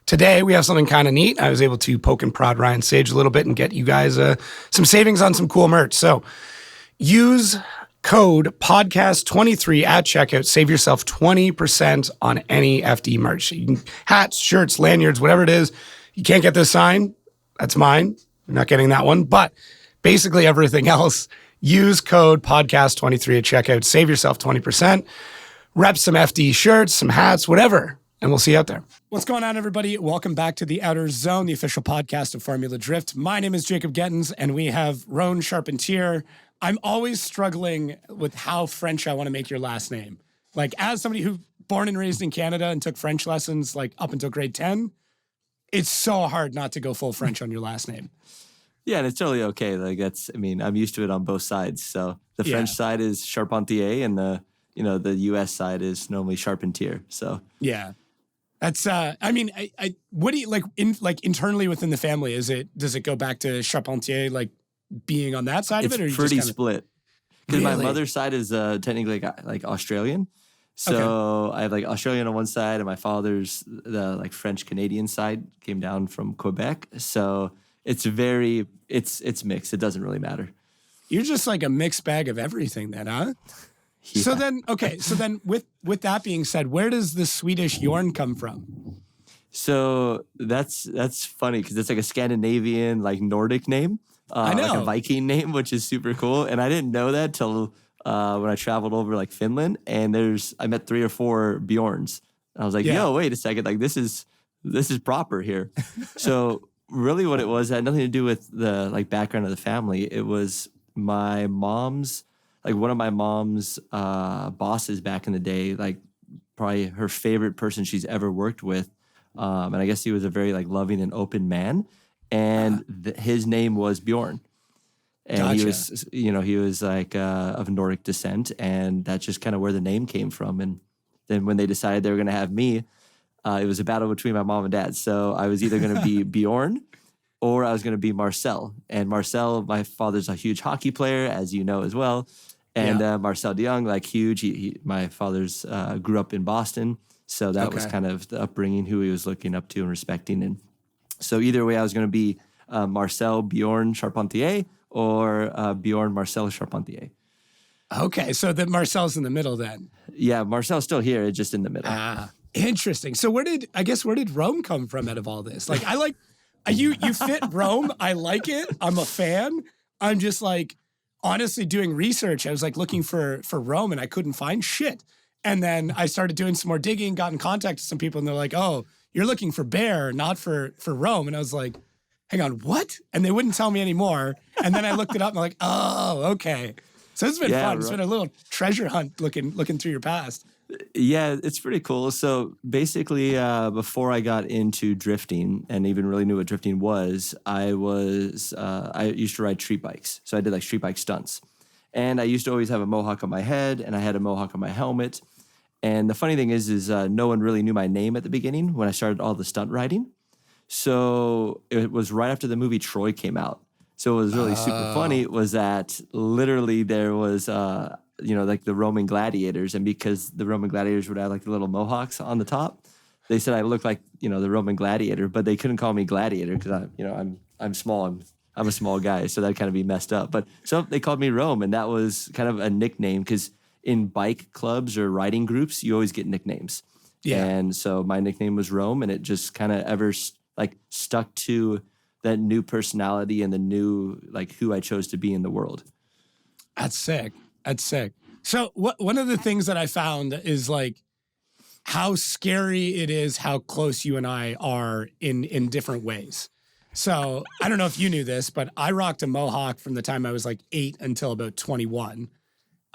today we have something kind of neat. I was able to poke and prod Ryan Sage a little bit and get you guys some savings on some cool merch. So use code podcast23 at checkout. Save yourself 20% on any FD merch. You can, hats, shirts, lanyards, whatever it is. You can't get this sign. That's mine. You're not getting that one. But basically everything else, use code podcast23 at checkout. Save yourself 20%. Rep some FD shirts, some hats, whatever. And we'll see you out there. What's going on, everybody? Welcome back to the Outerzone, the official podcast of Formula Drift. My name is Jacob Gettins, and we have Rome Charpentier. I'm always struggling with how French I want to make your last name. Like, as somebody who born and raised in Canada and took French lessons like up until grade 10, it's so hard not to go full French on your last name. Yeah, and it's totally okay. Like I'm used to it on both sides. So the French side is Charpentier, and the U.S. side is normally Charpentier. So yeah. That's what do you like internally within the family? Does it go back to Charpentier, like being on that side it's of it? Or pretty just split. Because Really? my mother's side is technically like Australian. So I have like Australian on one side, and my father's the like French Canadian side came down from Quebec. So it's mixed. It doesn't really matter. You're just like a mixed bag of everything then, huh? Yeah. So then with that being said, where does the Swedish Jorn come from? So that's funny because it's like a Scandinavian, like Nordic name. I know. Like a Viking name, which is super cool. And I didn't know that till when I traveled over like Finland, and I met 3 or 4 Bjorns. I was like, yo, wait a second, like this is proper here. So really what it was had nothing to do with the like background of the family. It was my mom's, like one of my mom's bosses back in the day, like probably her favorite person she's ever worked with. And I guess he was a very like loving and open man. And his name was Bjorn. And he was like of Nordic descent. And that's just kind of where the name came from. And then when they decided they were going to have me, it was a battle between my mom and dad. So I was either going to be Bjorn or I was going to be Marcel. And Marcel, my father's a huge hockey player, as you know as well. And Marcel de Jong, like huge. My father's grew up in Boston. So that was kind of the upbringing, who he was looking up to and respecting. And so either way, I was going to be Marcel Bjorn Charpentier or Bjorn Marcel Charpentier. Okay, so the Marcel's in the middle then. Yeah, Marcel's still here, it's just in the middle. Interesting. So where did Rome come from out of all this? Like, I like, you fit Rome. I like it. I'm a fan. I'm just like, honestly doing research. I was like looking for Rome and I couldn't find shit. And then I started doing some more digging, got in contact with some people, and they're like, oh, you're looking for Bear, not for Rome. And I was like, hang on, what? And they wouldn't tell me anymore. And then I looked it up and I'm like, oh, okay. So it's been fun. It's been a little treasure hunt looking through your past. Yeah, it's pretty cool. So basically, before I got into drifting and even really knew what drifting was, I used to ride street bikes. So I did like street bike stunts. And I used to always have a mohawk on my head, and I had a mohawk on my helmet. And the funny thing is no one really knew my name at the beginning when I started all the stunt riding. So it was right after the movie Troy came out. So what was really super funny was that literally there was, like the Roman gladiators. And because the Roman gladiators would have like the little mohawks on the top, they said I looked like, the Roman gladiator, but they couldn't call me gladiator because I'm small. I'm a small guy, so that'd kind of be messed up. But so they called me Rome, and that was kind of a nickname because in bike clubs or riding groups, you always get nicknames. Yeah. And so my nickname was Rome, and it just kind of ever like stuck to that new personality and the new like who I chose to be in the world. That's sick. So one of the things that I found is like how scary it is how close you and I are in different ways. So I don't know if you knew this, but I rocked a mohawk from the time I was like 8 until about 21.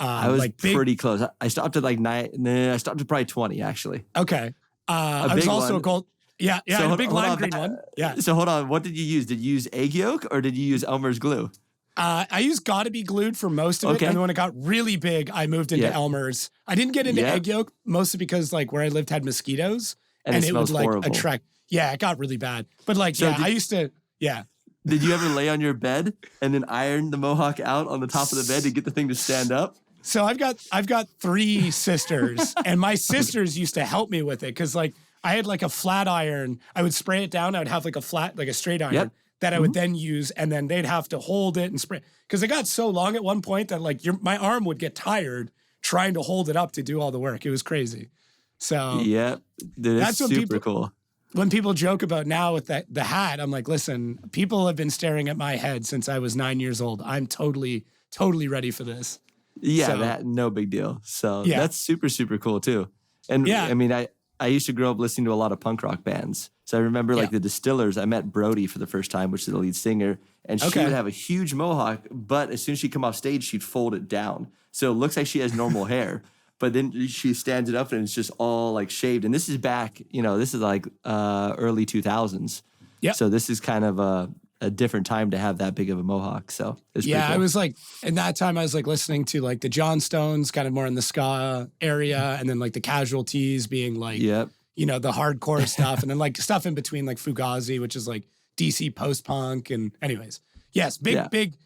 I was like pretty close. I stopped at like 9. I stopped at probably 20 actually. Okay. I was also a gold. Yeah, so a big lime green one. Yeah. So hold on. What did you use? Did you use egg yolk or did you use Elmer's glue? I used Gotta Be Glued for most of it. And when it got really big, I moved into Elmer's. I didn't get into egg yolk mostly because like where I lived had mosquitoes and it would like attract. Yeah, it got really bad. But like, I used to, Did you ever lay on your bed and then iron the mohawk out on the top of the bed to get the thing to stand up? So I've got 3 sisters, and my sisters used to help me with it because like I had like a flat iron. I would spray it down. I would have like a straight iron that I would then use, and then they'd have to hold it and spray. Because it got so long at one point that like my arm would get tired trying to hold it up to do all the work. It was crazy. So yeah, dude, that's super cool. When people joke about now with the hat, I'm like, listen, people have been staring at my head since I was 9 years old. I'm totally ready for this. Yeah, so, that no big deal. So that's super, super cool too. And I mean, I used to grow up listening to a lot of punk rock bands. So I remember like the Distillers, I met Brody for the first time, which is the lead singer. And she would have a huge mohawk, but as soon as she'd come off stage, she'd fold it down. So it looks like she has normal hair. But then she stands it up and it's just all like shaved. And this is back, this is like early 2000s. Yeah. So this is kind of a different time to have that big of a mohawk. So it's pretty cool. I was like, in that time I was like listening to like the Johnstones, kind of more in the ska area, and then like the Casualties being like, the hardcore stuff, and then like stuff in between like Fugazi, which is like DC post-punk. And anyways, yes, big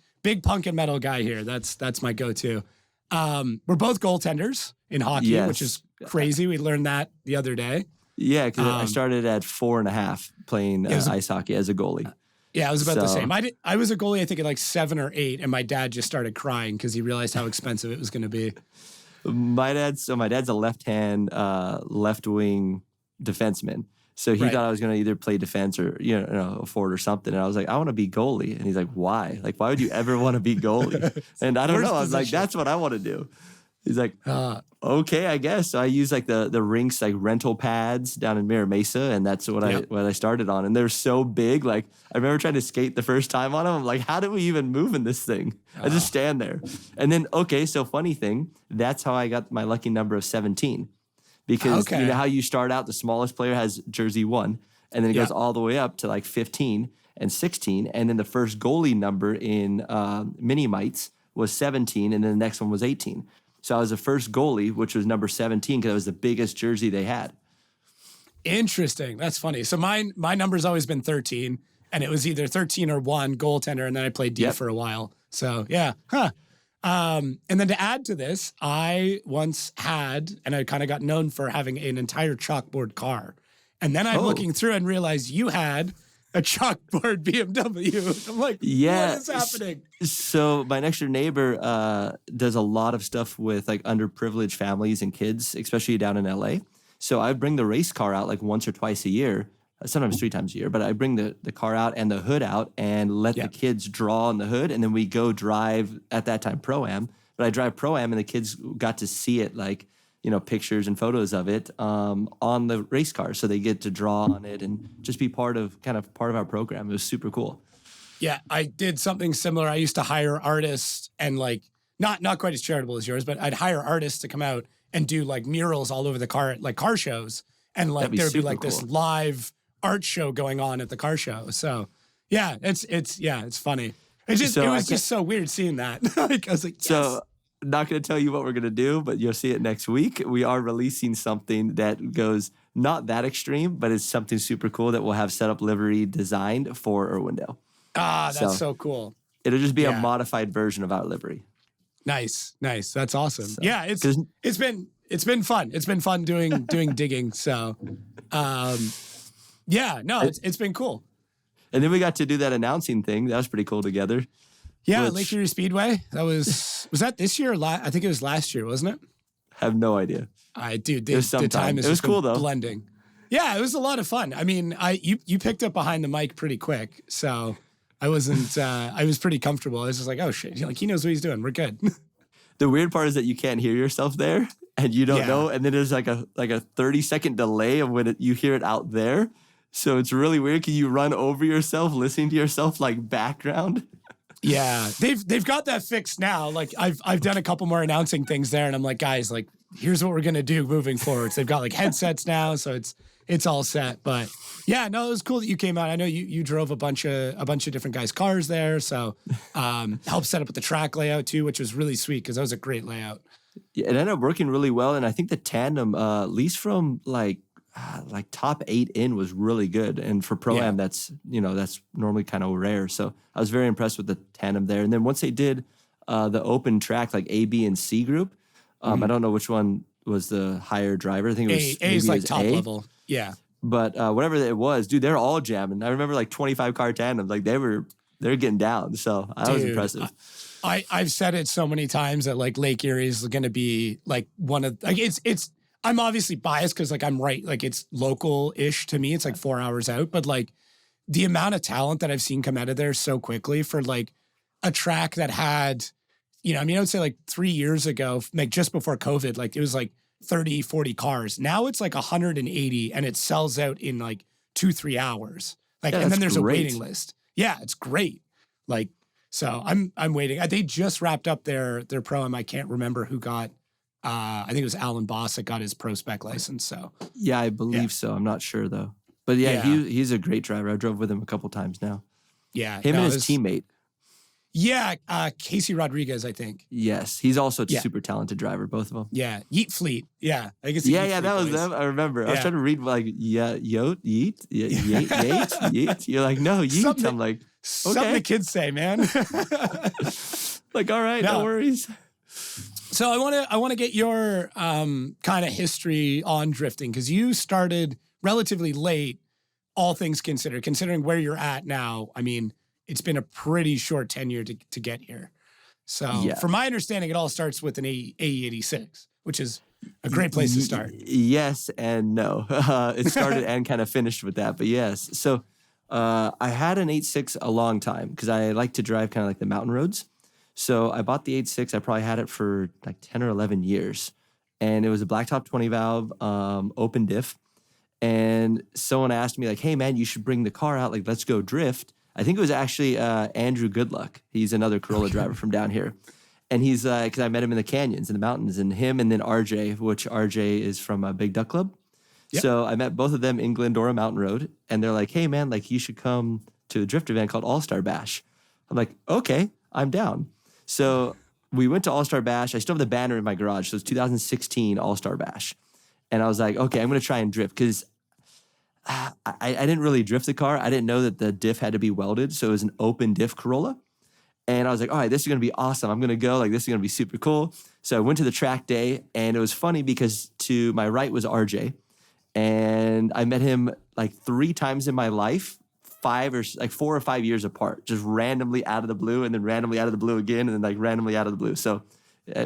punk and metal guy here. That's my go-to. We're both goaltenders in hockey, which is crazy. We learned that the other day. Yeah, because I started at 4.5 playing ice hockey as a goalie. Yeah, I was about the same. I was a goalie, I think, at like 7 or 8, and my dad just started crying because he realized how expensive it was going to be. My dad's a left-hand, left-wing defenseman. So he thought I was going to either play defense or a forward or something. And I was like, I want to be goalie. And he's like, why? Like, why would you ever want to be goalie? And I don't know. I was like, that's what I want to do. He's like, okay, I guess. So I use like the rinks, like rental pads down in Mira Mesa, and that's what I started on. And they're so big. Like I remember trying to skate the first time on them. I'm like, how do we even move in this thing? I just stand there. And then so funny thing, that's how I got my lucky number of 17. Because you know how you start out, the smallest player has jersey 1, and then it goes all the way up to like 15 and 16, and then the first goalie number in mini mites was 17, and then the next one was 18. So I was the first goalie, which was number 17, because it was the biggest jersey they had. Interesting. That's funny. So my number's always been 13, and it was either 13 or 1 goaltender, and then I played D for a while. So yeah. And then to add to this, I once had, and I kind of got known for having an entire chalkboard car. And then I'm looking through and realized you had a chalkboard BMW. I'm like, what is happening? So my next door neighbor does a lot of stuff with like underprivileged families and kids, especially down in LA. So I bring the race car out like once or twice a year, sometimes 3 times a year, but I bring the car out and the hood out and let the kids draw on the hood. And then we go drive, at that time, Pro-Am. But I drive Pro-Am and the kids got to see it, like, pictures and photos of it on the race car. So they get to draw on it and just be part of our program. It was super cool. Yeah, I did something similar. I used to hire artists and like, not quite as charitable as yours, but I'd hire artists to come out and do like murals all over the car, like car shows. And like there'd be like this live art show going on at the car show. So yeah, it's funny. It was just so weird seeing that. Like, I was like, yes. So not going to tell you what we're going to do, but you'll see it next week. We are releasing something that goes not that extreme, but it's something super cool that we'll have setup livery designed for Irwindale. That's so cool. It'll just be a modified version of our livery. Nice. That's awesome. So, yeah, it's been fun. It's been fun doing digging. So, it's been cool. And then we got to do that announcing thing. That was pretty cool together. Yeah, Lake Erie Speedway. That was that this year? I think it was last year, wasn't it? Have no idea. The time is it was cool though. Blending. Yeah, it was a lot of fun. I mean, you picked up behind the mic pretty quick, so I wasn't. I was pretty comfortable. I was just like, oh shit, like he knows what he's doing. We're good. The weird part is that you can't hear yourself there, and you don't know, and then there's like a 30-second delay of when you hear it out there. So it's really weird. Can you run over yourself listening to yourself like background? Yeah, they've got that fixed now. Like I've done a couple more announcing things there, and I'm like, guys, like here's what we're gonna do moving forward. So they've got like headsets now, so it's all set. But yeah, no, it was cool that you came out. I know you drove a bunch of different guys' cars there, so helped set up with the track layout too, which was really sweet because that was a great layout. Yeah, it ended up working really well, and I think the tandem, at least from like top 8 in, was really good. And for Pro-Am, that's normally kind of rare. So I was very impressed with the tandem there. And then once they did the open track, like A, B, and C group, I don't know which one was the higher driver. I think it was A is like top level. Yeah. But whatever it was, dude, they're all jamming. I remember like 25 car tandems, like they're getting down. So that was impressive. I've said it so many times that like Lake Erie is going to be like one of like it's. I'm obviously biased because like I'm right, like it's local-ish to me. It's like 4 hours out, but like the amount of talent that I've seen come out of there so quickly for like a track that had, I would say like 3 years ago, like just before COVID, like it was like 30, 40 cars. Now it's like 180 and it sells out in like 2-3 hours. Like, and then there's a waiting list. Yeah, it's great. Like, so I'm waiting. They just wrapped up their pro-am. I can't remember who got, I think it was Alan Boss that got his pro spec license. So yeah, I believe so. I'm not sure though. But yeah. He's a great driver. I drove with him a couple times now. Yeah. Him and his teammate. Yeah, Casey Rodriguez, I think. Yes, he's also a super talented driver, both of them. Yeah, Yeet Fleet. Yeah, I guess. Yeah, that was them. I remember. I was trying to read like Yeet. You're like, no, Yeet. I'm like, okay. Something the kids say, man. Like, all right, no worries. So I want to get your kind of history on drifting because you started relatively late, all things considered. Considering where you're at now, I mean, it's been a pretty short tenure to get here. So from my understanding, it all starts with an AE86, which is a great place to start. Yes and no. It started and kind of finished with that, but yes. So I had an 8.6 a long time because I like to drive kind of like the mountain roads. So I bought the 8.6. I probably had it for like 10 or 11 years. And it was a blacktop 20 valve, open diff. And someone asked me like, hey man, you should bring the car out. Like, let's go drift. I think it was actually Andrew Goodluck. He's another Corolla driver from down here. And he's, because I met him in the canyons, in the mountains, and him and then RJ, which RJ is from a Big Duck Club. Yep. So I met both of them in Glendora Mountain Road. And they're like, hey man, like you should come to a drift event called All-Star Bash. I'm like, okay, I'm down. So we went to All-Star Bash. I still have the banner in my garage. So it's 2016 All-Star Bash. And I was like, okay, I'm going to try and drift because I didn't really drift the car. I didn't know that the diff had to be welded. So it was an open diff Corolla. And I was like, all right, this is going to be awesome. I'm going to go. Like, this is going to be super cool. So I went to the track day. And it was funny because to my right was RJ. And I met him like 3 times in my life. 4 or 5 years apart, just randomly out of the blue and then randomly out of the blue again and then like randomly out of the blue. So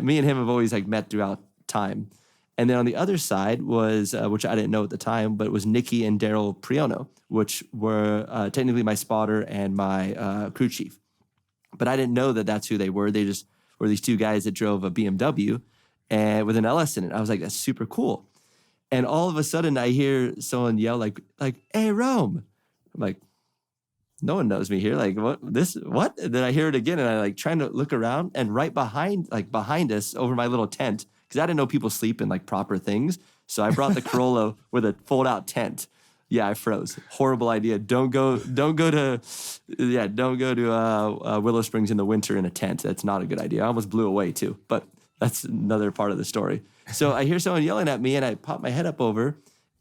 me and him have always like met throughout time. And then on the other side was, which I didn't know at the time, but it was Nikki and Daryl Priono, which were technically my spotter and my crew chief. But I didn't know that that's who they were. They just were these 2 guys that drove a BMW and with an LS in it. I was like, that's super cool. And all of a sudden I hear someone yell like, hey, Rome. I'm like, no one knows me here. Like, what? And then I hear it again and I like trying to look around and right behind us over my little tent, because I didn't know people sleep in like proper things. So I brought the Corolla with a fold out tent. Yeah, I froze. Horrible idea. Don't go to Willow Springs in the winter in a tent. That's not a good idea. I almost blew away too, but that's another part of the story. So I hear someone yelling at me and I pop my head up over.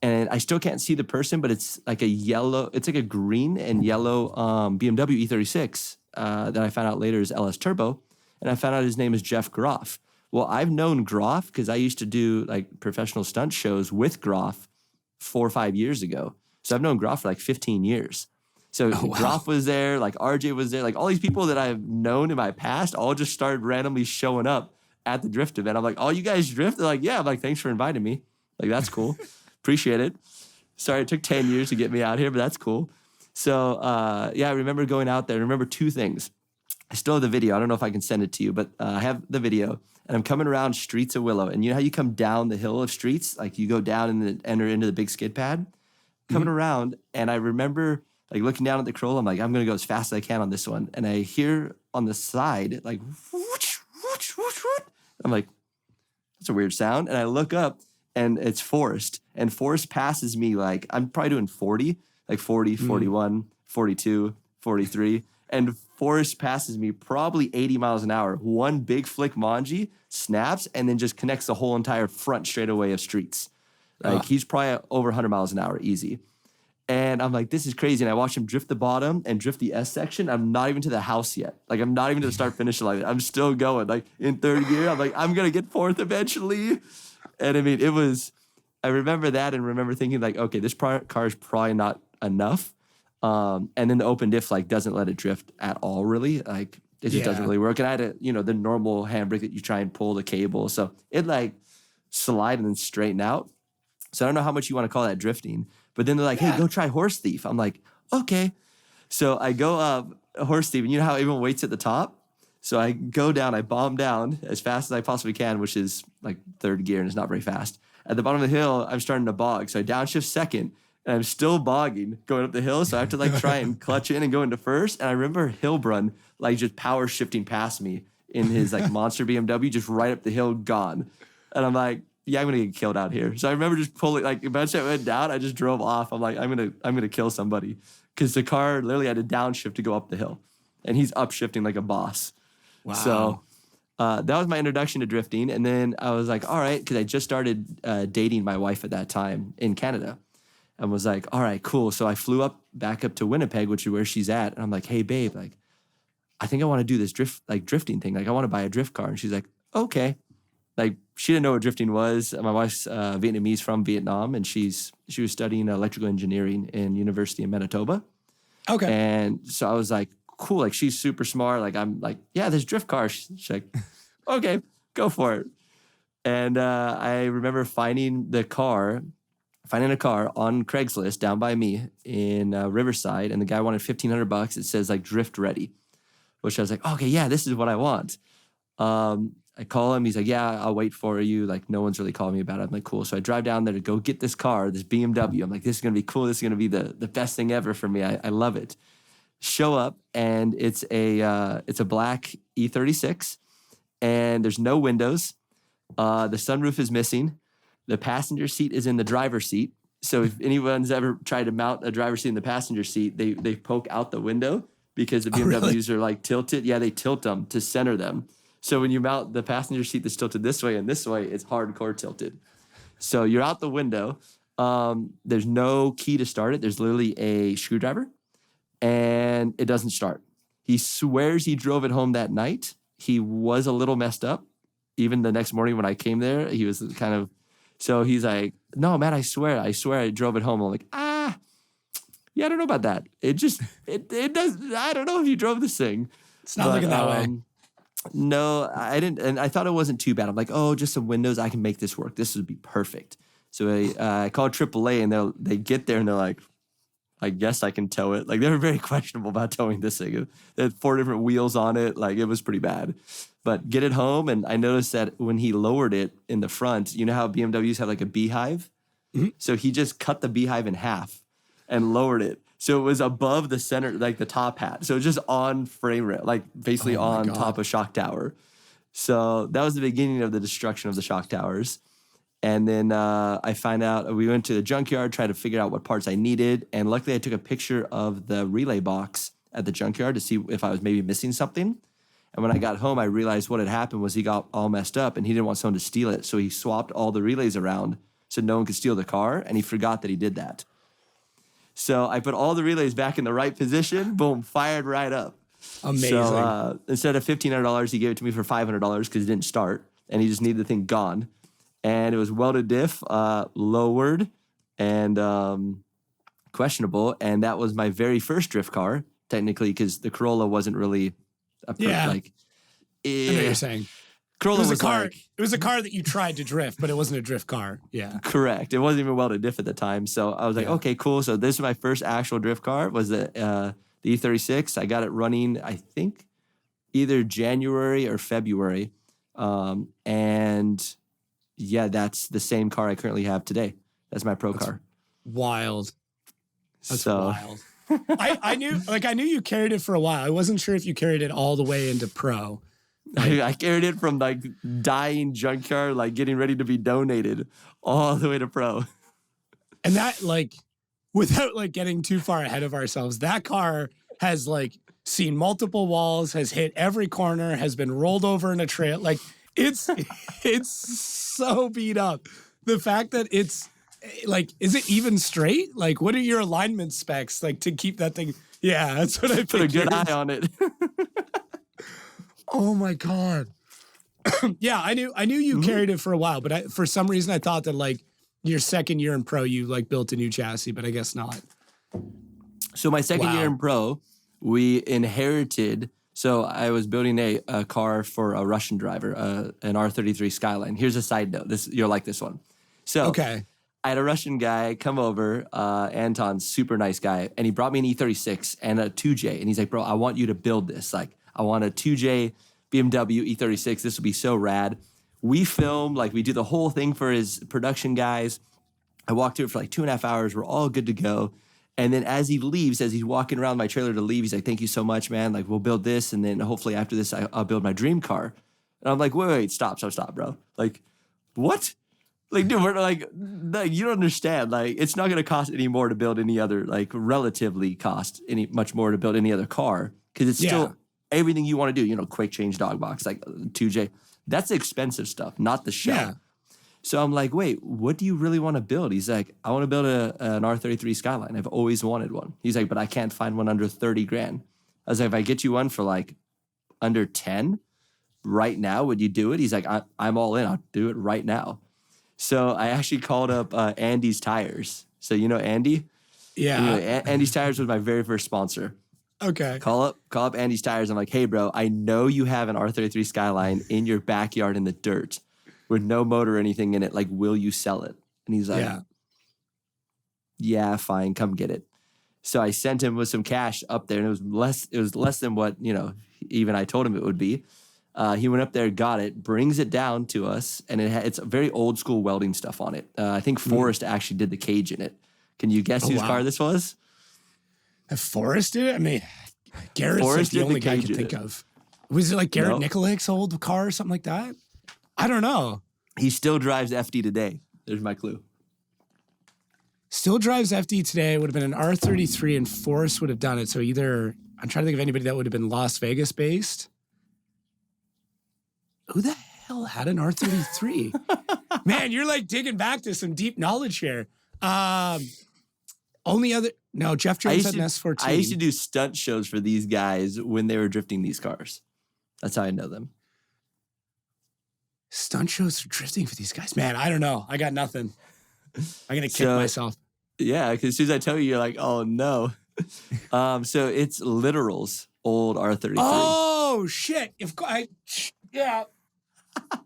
And I still can't see the person, but it's like a green and yellow BMW E36 that I found out later is LS Turbo. And I found out his name is Jeff Groff. Well, I've known Groff because I used to do like professional stunt shows with Groff 4 or 5 years ago. So I've known Groff for like 15 years. So Groff was there, like RJ was there, like all these people that I've known in my past all just started randomly showing up at the drift event. I'm like, oh, you guys drift? They're like, yeah. I'm like, thanks for inviting me. Like, that's cool. Appreciate it. Sorry, it took 10 years to get me out here, but that's cool. So, I remember going out there. I remember 2 things. I still have the video. I don't know if I can send it to you, but I have the video. And I'm coming around streets of Willow. And you know how you come down the hill of streets? Like you go down and then enter into the big skid pad? Coming around, and I remember like looking down at the Corolla. I'm like, I'm going to go as fast as I can on this one. And I hear on the side, like, whoosh, whoosh, whoosh, whoosh. I'm like, that's a weird sound. And I look up. And it's Forrest. And Forrest passes me like, I'm probably doing 40, like 40, 41, 42, 43. And Forrest passes me probably 80 miles an hour. One big flick Manji snaps and then just connects the whole entire front straightaway of streets. Like he's probably over 100 miles an hour, easy. And I'm like, this is crazy. And I watch him drift the bottom and drift the S section. I'm not even to the house yet. Like I'm not even to the start finish line. I'm still going. Like in 3rd gear, I'm like, I'm going to get 4th eventually. And I mean, it was I remember that and remember thinking like, okay, this car is probably not enough. And then the open diff like doesn't let it drift at all, really. Like it just doesn't really work. And I had the normal handbrake that you try and pull the cable. So it like slide and then straighten out. So I don't know how much you want to call that drifting. But then they're like, hey, go try horse thief. I'm like, okay. So I go up horse thief, and you know how everyone waits at the top? So I go down, I bomb down as fast as I possibly can, which is like third gear and it's not very fast. At the bottom of the hill, I'm starting to bog. So I downshift second and I'm still bogging going up the hill. So I have to like try and clutch in and go into first. And I remember Hilbrun like just power shifting past me in his like monster BMW, just right up the hill, gone. And I'm like, yeah, I'm going to get killed out here. So I remember just pulling, like eventually I went down, I just drove off. I'm like, I'm going to kill somebody. Because the car literally had to downshift to go up the hill. And he's upshifting like a boss. Wow. So that was my introduction to drifting. And then I was like, all right, because I just started dating my wife at that time in Canada. And was like, all right, cool. So I flew back up to Winnipeg, which is where she's at. And I'm like, hey, babe, like, I think I want to do this drifting thing. Like, I want to buy a drift car. And she's like, okay. Like, she didn't know what drifting was. My wife's Vietnamese from Vietnam, and she was studying electrical engineering in University of Manitoba. Okay. And so I was like, cool, like she's super smart. Like I'm like, yeah, there's drift cars. She's like, okay, go for it. And I remember finding a car on Craigslist down by me in Riverside, and the guy wanted $1,500. It says like drift ready, which I was like, okay, yeah, this is what I want. I call him. He's like, yeah, I'll wait for you. Like no one's really calling me about it. I'm like, cool. So I drive down there to go get this car, this BMW. I'm like, this is gonna be cool. This is gonna be the best thing ever for me. I love it. Show up, and it's a black E36, and there's no windows. The sunroof is missing. The passenger seat is in the driver's seat. So if anyone's ever tried to mount a driver's seat in the passenger seat, they poke out the window because the BMWs are like tilted. Yeah, they tilt them to center them. So when you mount the passenger seat that's tilted this way and this way, it's hardcore tilted. So you're out the window. There's no key to start it. There's literally a screwdriver. And it doesn't start. He swears he drove it home that night. He was a little messed up. Even the next morning when I came there, he was kind of, so he's like, no, man, I swear I drove it home. I'm like, yeah, I don't know about that. It does, I don't know if you drove this thing. It's not looking that way. No, I didn't. And I thought it wasn't too bad. I'm like, oh, just some windows. I can make this work. This would be perfect. So I called AAA, and they get there and they're like, I guess I can tow it. Like they were very questionable about towing this thing. They had 4 different wheels on it. Like it was pretty bad. But get it home, and I noticed that when he lowered it in the front, you know how BMWs have like a beehive? Mm-hmm. So he just cut the beehive in half and lowered it. So it was above the center, like the top hat. So it was just on frame rail, like basically on top of shock tower. So that was the beginning of the destruction of the shock towers. And then I find out, we went to the junkyard, tried to figure out what parts I needed. And luckily I took a picture of the relay box at the junkyard to see if I was maybe missing something. And when I got home, I realized what had happened was he got all messed up and he didn't want someone to steal it. So he swapped all the relays around so no one could steal the car. And he forgot that he did that. So I put all the relays back in the right position. Boom, fired right up. Amazing. So instead of $1,500, he gave it to me for $500 because it didn't start. And he just needed the thing gone. And it was welded diff, lowered, and questionable. And that was my very first drift car, technically, because the Corolla wasn't really I know what you're saying. Corolla was a car. It was a car that you tried to drift, but it wasn't a drift car. Yeah, correct. It wasn't even welded diff at the time. So I was like, okay, cool. So this is my first actual drift car. Was the E36. I got it running, I think, either January or February, and yeah, that's the same car I currently have today. That's my pro car. Wild. That's wild. I knew you carried it for a while. I wasn't sure if you carried it all the way into pro. I carried it from like dying junkyard, like getting ready to be donated, all the way to pro. And that, like, without like getting too far ahead of ourselves, that car has like seen multiple walls, has hit every corner, has been rolled over in a trail. Like it's so beat up. The fact that it's like, is it even straight? Like, what are your alignment specs like to keep that thing? Yeah, that's what I put a good eye on it. Oh my God. Yeah, I knew you carried it for a while, but for some reason I thought that like your second year in pro, you like built a new chassis, but I guess not. So my second year in pro, we inherited. So I was building a car for a Russian driver, an R33 Skyline. Here's a side note. You'll like this one. So I had a Russian guy come over, Anton, super nice guy, and he brought me an E36 and a 2J. And he's like, bro, I want you to build this. Like, I want a 2J BMW E36. This will be so rad. We film, like we do the whole thing for his production guys. I walked through it for like 2.5 hours. We're all good to go. And then as he leaves, as he's walking around my trailer to leave, he's like, thank you so much, man. Like, we'll build this. And then hopefully after this, I'll build my dream car. And I'm like, wait, stop, bro. Like, what? Like, dude, we're like, no, you don't understand. Like, it's not going to cost any more to build any other, like, relatively cost any much more to build any other car. Because it's still everything you want to do, you know, quick change dog box, like 2J. That's the expensive stuff, not the shell. Yeah. So I'm like, wait, what do you really want to build? He's like, I want to build an R33 Skyline. I've always wanted one. He's like, but I can't find one under 30 grand. I was like, if I get you one for like under 10 right now, would you do it? He's like, I'm all in. I'll do it right now. So I actually called up Andy's Tires. So you know Andy? Yeah. Anyway, Andy's Tires was my very first sponsor. Okay. Call up Andy's Tires. I'm like, hey, bro, I know you have an R33 Skyline in your backyard in the dirt with no motor or anything in it. Like, will you sell it? And he's like, yeah, fine, come get it. So I sent him with some cash up there, and it was less than what, you know, even I told him it would be. He went up there, got it, brings it down to us, and it's very old school welding stuff on it. I think Forrest actually did the cage in it. Can you guess whose car this was? Forrest did it? I mean, Garrett's like the only guy I can think of. Was it like Garrett Nicolik's old car or something like that? I don't know. He still drives FD today. There's my clue. Still drives FD today. Would have been an R33 and Forrest would have done it. So either, I'm trying to think of anybody that would have been Las Vegas based. Who the hell had an R33? Man, you're like digging back to some deep knowledge here. Jeff Jones had an S14. I used to do stunt shows for these guys when they were drifting these cars. That's how I know them. Stunt shows for drifting for these guys. Man, I don't know. I got nothing. I'm going to kick myself. Yeah, because as soon as I tell you, you're like, oh, no. So it's Literal's old R33. Oh, shit.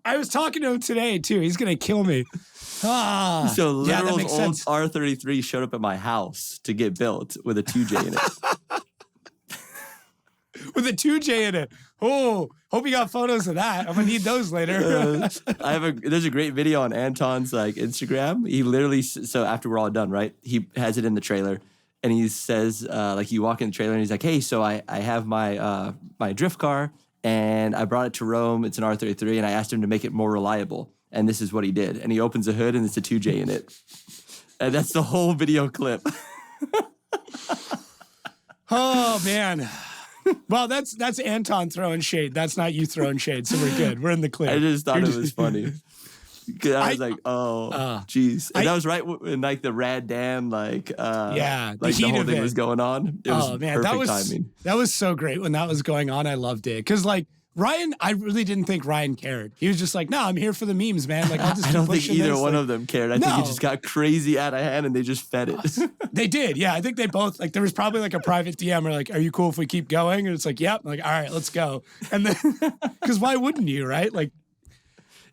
I was talking to him today, too. He's going to kill me. So Literal's old R33 showed up at my house to get built with a 2J in it. With a 2J in it. Oh, hope you got photos of that. I'm gonna need those later. There's a great video on Anton's like Instagram. He literally, so after we're all done, right? He has it in the trailer, and he says, like you walk in the trailer, and he's like, "Hey, so I have my my drift car, and I brought it to Rome. It's an R33, and I asked him to make it more reliable, and this is what he did." And he opens the hood, and it's a 2J in it, and that's the whole video clip. Oh man. Well, that's Anton throwing shade. That's not you throwing shade. So we're good. We're in the clear. I just thought it was funny. I was like, oh, jeez. And that was right when like the Rad Dam, like the whole thing was going on. It was perfect timing. That was so great when that was going on. I loved it. Because like Ryan, I really didn't think Ryan cared. He was just like, no, I'm here for the memes, man. Like, I'll just I don't think either one of them cared. I think it just got crazy out of hand and they just fed it. They did. Yeah. I think they both, like, there was probably like a private DM where like, are you cool if we keep going? And it's like, yep. I'm like, all right, let's go. And then, because why wouldn't you, right? Like,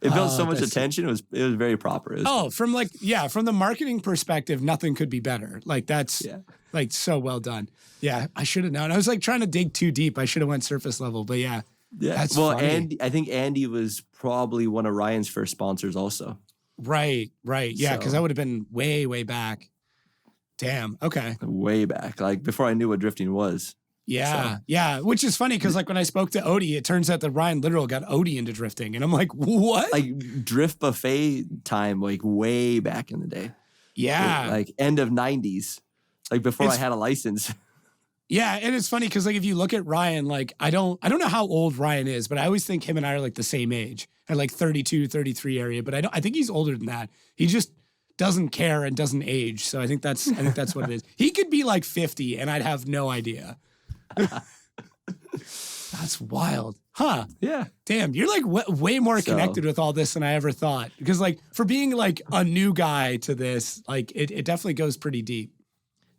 it built so much attention. It was very proper. From the marketing perspective, nothing could be better. Like, that's like so well done. Yeah. I should have known. I was like trying to dig too deep. I should have went surface level, but yeah. Yeah. That's funny. I think Andy was probably one of Ryan's first sponsors also. Right. Yeah, because that would have been way, way back. Damn. Okay. Way back. Like before I knew what drifting was. Yeah. So. Yeah. Which is funny because like when I spoke to Odie, it turns out that Ryan literal got Odie into drifting. And I'm like, what? Like drift buffet time, like way back in the day. Yeah. Like end of 90s. Like before I had a license. Yeah, and it's funny because like if you look at Ryan, like I don't know how old Ryan is, but I always think him and I are like the same age, at like 32, 33 area. But I think he's older than that. He just doesn't care and doesn't age. So I think that's what it is. He could be like 50 and I'd have no idea. That's wild. Huh. Yeah. Damn, you're like way more connected with all this than I ever thought. Because like for being like a new guy to this, like it definitely goes pretty deep.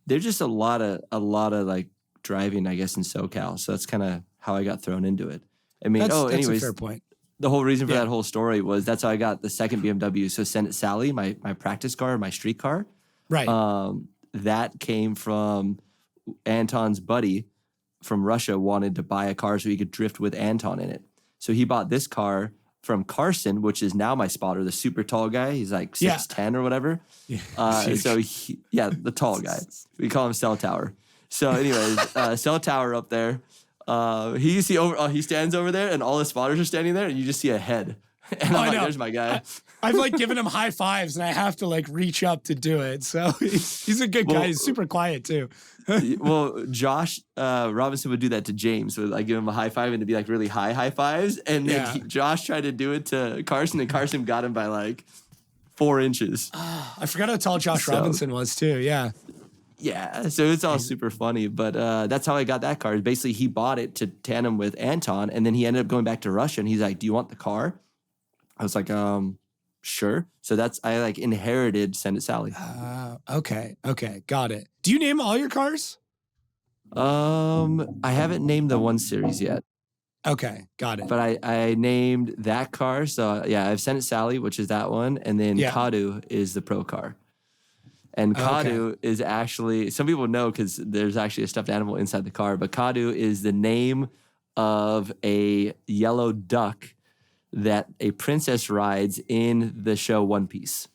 There's just a lot of like driving, I guess, in SoCal. So that's kind of how I got thrown into it. I mean, that's anyways, a fair point. The whole reason for that whole story was that's how I got the second BMW. So Senate Sally, my practice car, my street car. Right. That came from Anton's buddy from Russia wanted to buy a car so he could drift with Anton in it. So he bought this car from Carson, which is now my spotter, the super tall guy. He's like 6'10" or whatever. Yeah. The tall guy. We call him Cell Tower. So anyways, Cell Tower up there. He stands over there and all his spotters are standing there and you just see a head. And I'm like, there's my guy. I've like given him high fives and I have to like reach up to do it. So he's a good guy. He's super quiet too. Well, Josh Robinson would do that to James. Would like give him a high five and it'd be like really high fives. And then Josh tried to do it to Carson and Carson got him by like 4 inches. I forgot how tall Josh Robinson was too. Yeah. Yeah, so it's all super funny, but that's how I got that car. Basically, he bought it to tandem with Anton, and then he ended up going back to Russia, and he's like, do you want the car? I was like, sure. So I like inherited Senate Sally. Okay, got it. Do you name all your cars? I haven't named the 1 Series yet. Okay, got it. But I named that car, so yeah, I have Senate Sally, which is that one, and then Kadu is the pro car. And Kadu is actually, some people know because there's actually a stuffed animal inside the car, but Kadu is the name of a yellow duck that a princess rides in the show One Piece.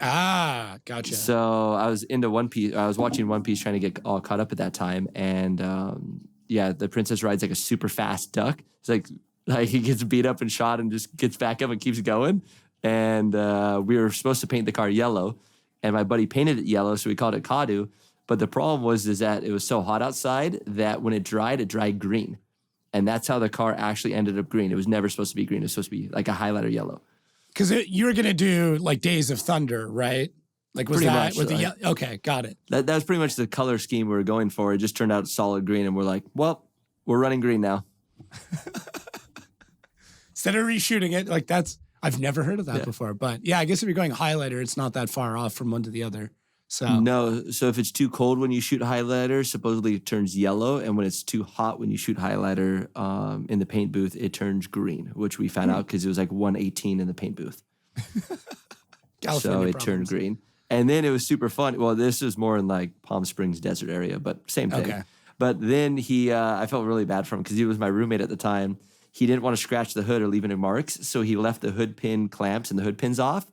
Ah, gotcha. So I was into One Piece. I was watching One Piece trying to get all caught up at that time. And the princess rides like a super fast duck. It's like he gets beat up and shot and just gets back up and keeps going. And we were supposed to paint the car yellow. And my buddy painted it yellow, so we called it Kadu. But the problem was that it was so hot outside that when it dried green. And that's how the car actually ended up green. It was never supposed to be green. It was supposed to be like a highlighter yellow. Because you were going to do like Days of Thunder, right? Like was pretty that much, with the okay, got it. That was pretty much the color scheme we were going for. It just turned out solid green, and we're like, well, we're running green now. Instead of reshooting it, like I've never heard of that before. But yeah, I guess if you're going highlighter, it's not that far off from one to the other. So no, so if it's too cold when you shoot highlighter, supposedly it turns yellow, and when it's too hot when you shoot highlighter in the paint booth, it turns green, which we found out because it was like 118 in the paint booth. So it turned green. And then it was super fun. Well, this is more in like Palm Springs desert area, but same thing. Okay. But then I felt really bad for him because he was my roommate at the time. He didn't want to scratch the hood or leave any marks, so he left the hood pin clamps and the hood pins off.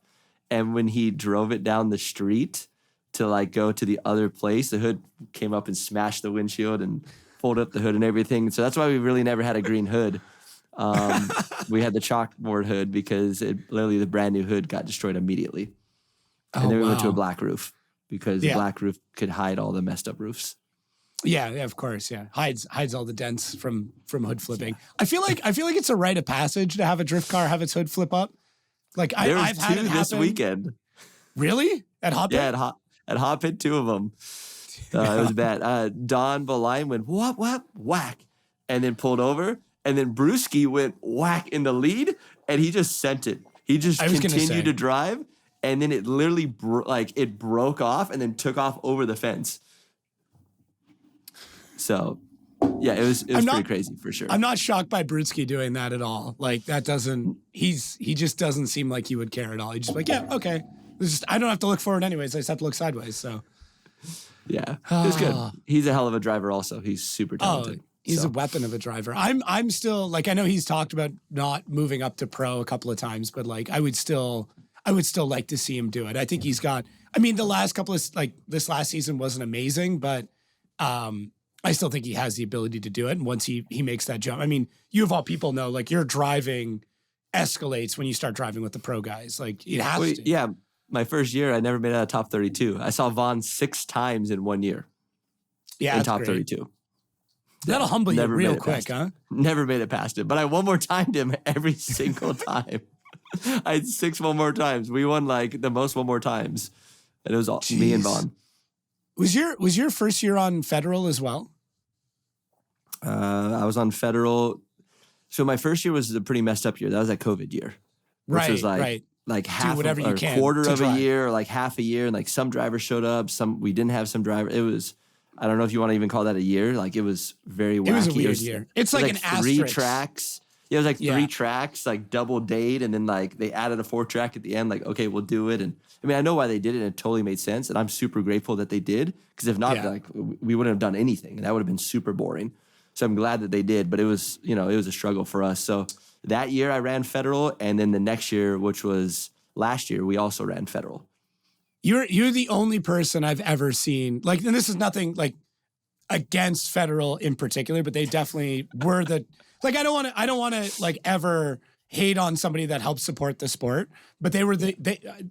And when he drove it down the street to like go to the other place, the hood came up and smashed the windshield and folded up the hood and everything. So that's why we really never had a green hood. We had the chalkboard hood because literally the brand new hood got destroyed immediately. And then we went to a black roof because the black roof could hide all the messed up roofs. Yeah, of course, yeah. Hides all the dents from hood flipping. Yeah. I feel like it's a rite of passage to have a drift car have its hood flip up. Like I've had it happen this weekend. Really? At Hot Pit? Yeah, at Hot Pit, 2 of them. It was bad. Don Boline went whack, and then pulled over, and then Brewski went whack in the lead, and he just sent it. He just continued to drive, and then it literally it broke off and then took off over the fence. So, yeah, it was pretty crazy for sure. I'm not shocked by Brewski doing that at all. Like that he just doesn't seem like he would care at all. He's just like, yeah, okay. I don't have to look forward anyways. I just have to look sideways. So, yeah, it's good. He's a hell of a driver. Also, he's super talented. He's a weapon of a driver. I'm still like, I know he's talked about not moving up to pro a couple of times, but like I would still like to see him do it. I think he's got. I mean, the last couple of this last season wasn't amazing, but I still think he has the ability to do it. And once he makes that jump, I mean, you of all people know, like your driving escalates when you start driving with the pro guys. Like it has to. Yeah. My first year, I never made it out of top 32. I saw Vaughn 6 times in 1 year. Yeah, in top 32. That'll humble you real quick, huh? Never made it past it. But I one more timed him every single time. I had 6 one more times. We won like the most one more times. And it was all me and Vaughn. Was your first year on Federal as well? I was on Federal. So my first year was a pretty messed up year. That was that COVID year, which was like half whatever of, you or can quarter to of drive. a year, or like half a year. And like some drivers showed up, some we didn't have some driver. It was, I don't know if you want to even call that a year. Like it was very wacky. It was a weird year. It's like an three asterisk. tracks. Yeah, it was like three tracks, like double date, and then like they added a fourth track at the end. Like, okay, we'll do it. And I mean, I know why they did it, and it totally made sense. And I'm super grateful that they did, because if not, like we wouldn't have done anything, and that would have been super boring. So I'm glad that they did, but it was, it was a struggle for us. So that year I ran federal, and then the next year, which was last year, we also ran federal. You're the only person I've ever seen, like, and this is nothing like against federal in particular, but they definitely were the, like, I don't want to like ever hate on somebody that helps support the sport, but they were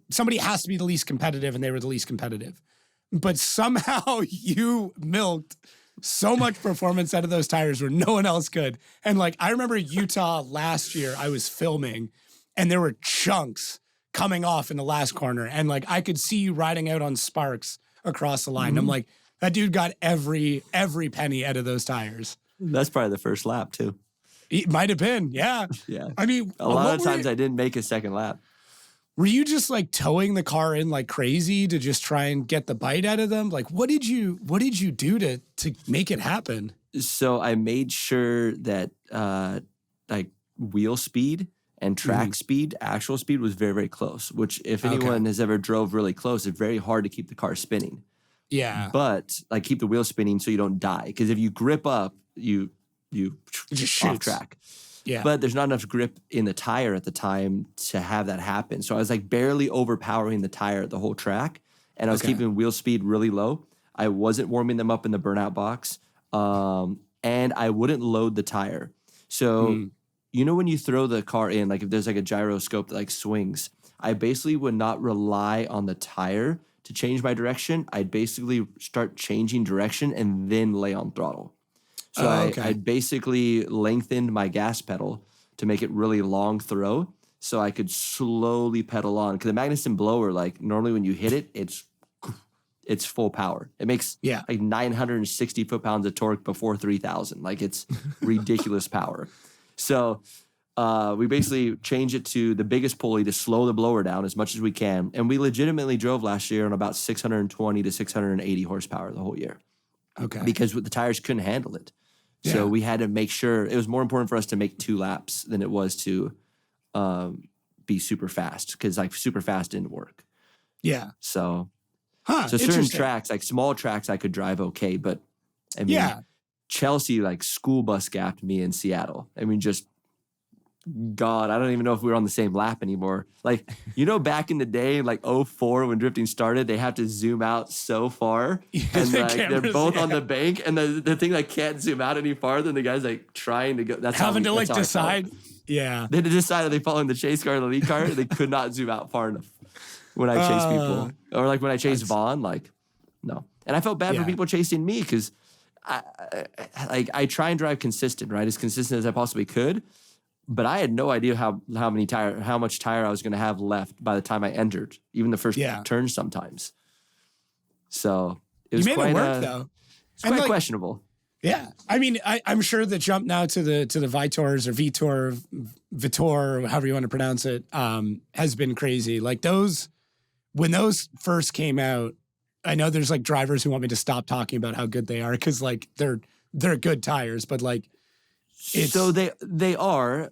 somebody has to be the least competitive, and they were the least competitive. But somehow you milked so much performance out of those tires where no one else could. And like, I remember Utah last year, I was filming and there were chunks coming off in the last corner. And like, I could see you riding out on sparks across the line. Mm-hmm. I'm like, that dude got every penny out of those tires. That's probably the first lap too. It might have been. Yeah. Yeah. I mean, a lot of times I didn't make a second lap. Were you just like towing the car in like crazy to just try and get the bite out of them? Like, what did you do to make it happen? So I made sure that like wheel speed and track speed, actual speed was very, very close, which if anyone has ever drove really close, it's very hard to keep the car spinning. Yeah. But like keep the wheel spinning so you don't die. Because if you grip up, you just off track. Yeah. But there's not enough grip in the tire at the time to have that happen. So I was like barely overpowering the tire the whole track, and I was keeping wheel speed really low. I wasn't warming them up in the burnout box, and I wouldn't load the tire. So when you throw the car in, like if there's like a gyroscope that like swings, I basically would not rely on the tire to change my direction. I'd basically start changing direction and then lay on throttle. So I basically lengthened my gas pedal to make it really long throw, so I could slowly pedal on. Because the Magnuson blower, like normally when you hit it, it's full power. It makes like 960 foot-pounds of torque before 3,000. Like it's ridiculous power. So we basically changed it to the biggest pulley to slow the blower down as much as we can. And we legitimately drove last year on about 620 to 680 horsepower the whole year. Okay. Because the tires couldn't handle it. So we had to make sure, it was more important for us to make 2 laps than it was to be super fast, because like super fast didn't work. Yeah. So certain tracks, like small tracks, I could drive okay, but I mean, Chelsea like school bus gapped me in Seattle. I mean, just God, I don't even know if we were on the same lap anymore. Like, back in the day, like 04 when drifting started, they have to zoom out so far. And like they're both on the bank, and the thing like can't zoom out any farther, and the guy's like trying to go. That's having to like decide. Yeah. They had to decide, are they following the chase car or the lead car? They could not zoom out far enough when I chased people. Or like when I chased Vaughn, like, no. And I felt bad for people chasing me, because I try and drive consistent, right? As consistent as I possibly could. But I had no idea how much tire I was going to have left by the time I entered, even the first turn sometimes. So it was quite though. It's quite questionable. Yeah, I mean, I'm sure the jump now to the Vitors or Vitor, however you want to pronounce it, has been crazy. Like when those first came out, I know there's like drivers who want me to stop talking about how good they are, because like they're good tires, but like. So they are,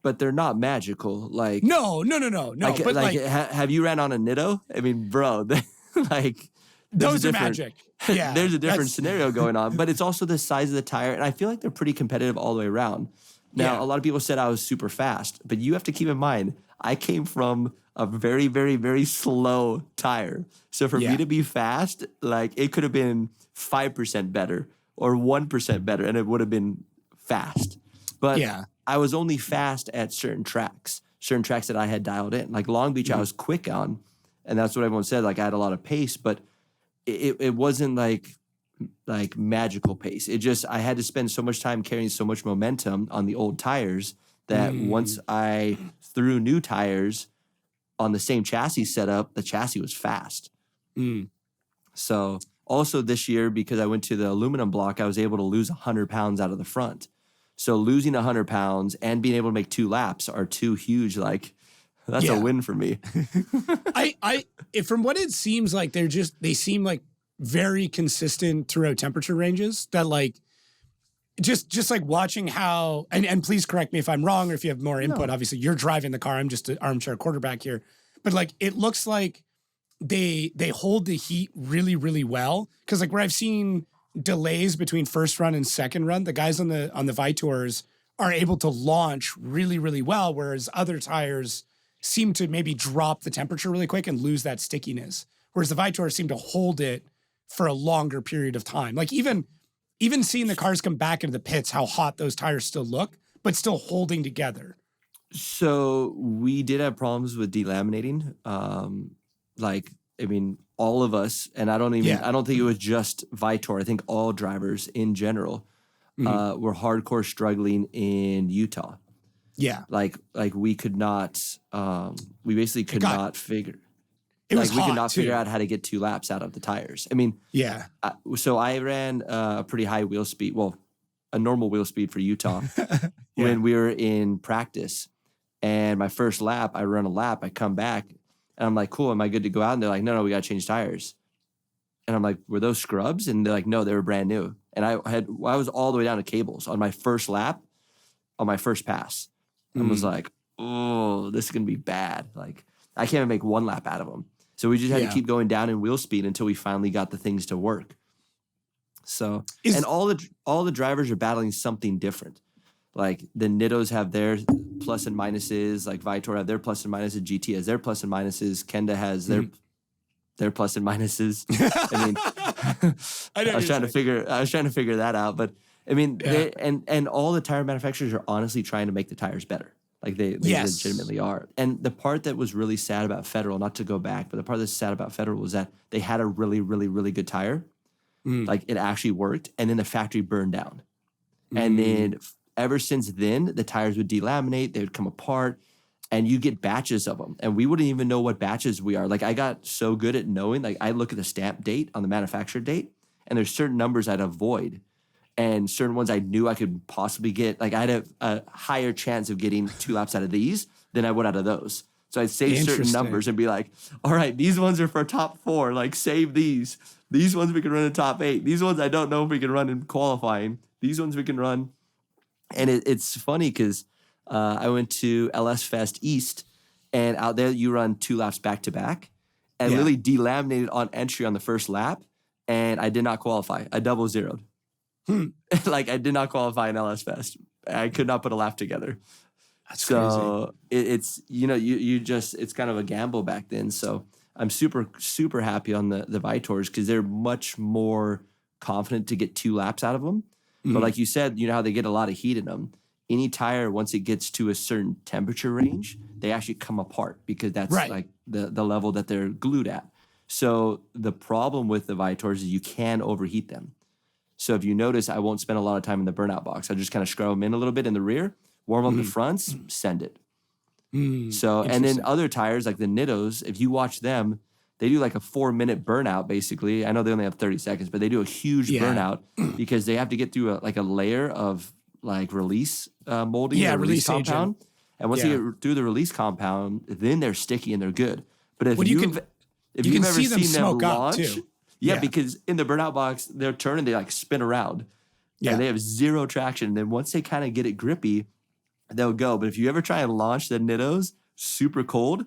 but they're not magical. Like no. Like, but like have you ran on a Nitto? I mean, bro, like those are magic. Yeah, there's a different scenario going on, but it's also the size of the tire, and I feel like they're pretty competitive all the way around. Now, a lot of people said I was super fast, but you have to keep in mind I came from a very, very, very slow tire. So for me to be fast, like it could have been 5% better or 1% better, and it would have been fast. But I was only fast at certain tracks that I had dialed in. Like Long Beach, I was quick on, and that's what everyone said. Like I had a lot of pace, but it wasn't like magical pace. It just, I had to spend so much time carrying so much momentum on the old tires that once I threw new tires on the same chassis setup, the chassis was fast. So also this year, because I went to the aluminum block, I was able to lose 100 pounds out of the front. So losing 100 pounds and being able to make 2 laps are two huge, like, that's a win for me. From what it seems like, they seem like very consistent throughout temperature ranges that like, just like watching how, and please correct me if I'm wrong or if you have more input. No. Obviously, you're driving the car. I'm just an armchair quarterback here. But like, it looks like they hold the heat really, really well. Because like where I've seen delays between first run and second run, the guys on the Vitors are able to launch really, really well, whereas other tires seem to maybe drop the temperature really quick and lose that stickiness. Whereas the Vitors seem to hold it for a longer period of time. Like even seeing the cars come back into the pits, how hot those tires still look, but still holding together. So we did have problems with delaminating. All of us, and I don't think it was just Vitor. I think all drivers in general were hardcore struggling in Utah. Yeah. Like we could not, we basically could not figure. It was we could not too. figure out how to get 2 laps out of the tires. I mean, yeah. So I ran a pretty high wheel speed, well, a normal wheel speed for Utah when we were in practice. And my first lap, I run a lap, I come back, and I'm like, cool, am I good to go out? And they're like, no, we got to change tires. And I'm like, were those scrubs? And they're like, no, they were brand new. And I was all the way down to cables on my first lap, on my first pass. And was like, oh, this is going to be bad. Like, I can't even make 1 lap out of them. So we just had to keep going down in wheel speed until we finally got the things to work. So, and all the drivers are battling something different. Like the Nittos have their plus and minuses, like Vitor have their plus and minuses, GT has their plus and minuses, Kenda has their plus and minuses. I mean, I was trying to figure that out, but I mean, and all the tire manufacturers are honestly trying to make the tires better. Like they legitimately are. And the part that was really sad about Federal, not to go back, but the part that's sad about Federal was that they had a really, really, really good tire. Like it actually worked. And then the factory burned down. And then ever since then, the tires would delaminate, they would come apart, and you get batches of them. And we wouldn't even know what batches we are. Like I got so good at knowing, like I look at the stamp date on the manufacturer date, and there's certain numbers I'd avoid. And certain ones I knew I could possibly get. Like I had a higher chance of getting 2 laps out of these than I would out of those. So I'd save certain numbers and be like, all right, these ones are for top 4. Like save these. These ones we can run in top 8. These ones I don't know if we can run in qualifying. These ones we can run. And it's funny because I went to LS Fest East, and out there you run 2 laps back to back, and literally delaminated on entry on the first lap, and I did not qualify. I double zeroed. Like I did not qualify in LS Fest. I could not put a lap together. That's crazy. It's you just it's kind of a gamble back then. So I'm super, super happy on the Vitors because they're much more confident to get 2 laps out of them. But like you said, you know how they get a lot of heat in them. Any tire, once it gets to a certain temperature range, they actually come apart because that's like the level that they're glued at. So the problem with the Vitors is you can overheat them. So if you notice, I won't spend a lot of time in the burnout box. I just kind of scrub them in a little bit in the rear, warm up the fronts, send it. So, and then other tires like the Nittos, if you watch them, they do like a 4-minute burnout basically. I know they only have 30 seconds, but they do a huge burnout because they have to get through a layer of like release molding, release compound. Agent. And once they get through the release compound, then they're sticky and they're good. But if you've ever seen them launch, too. Yeah, because in the burnout box, they're turning, they like spin around. Yeah. And they have zero traction. And then once they kind of get it grippy, they'll go. But if you ever try and launch the Nittos super cold,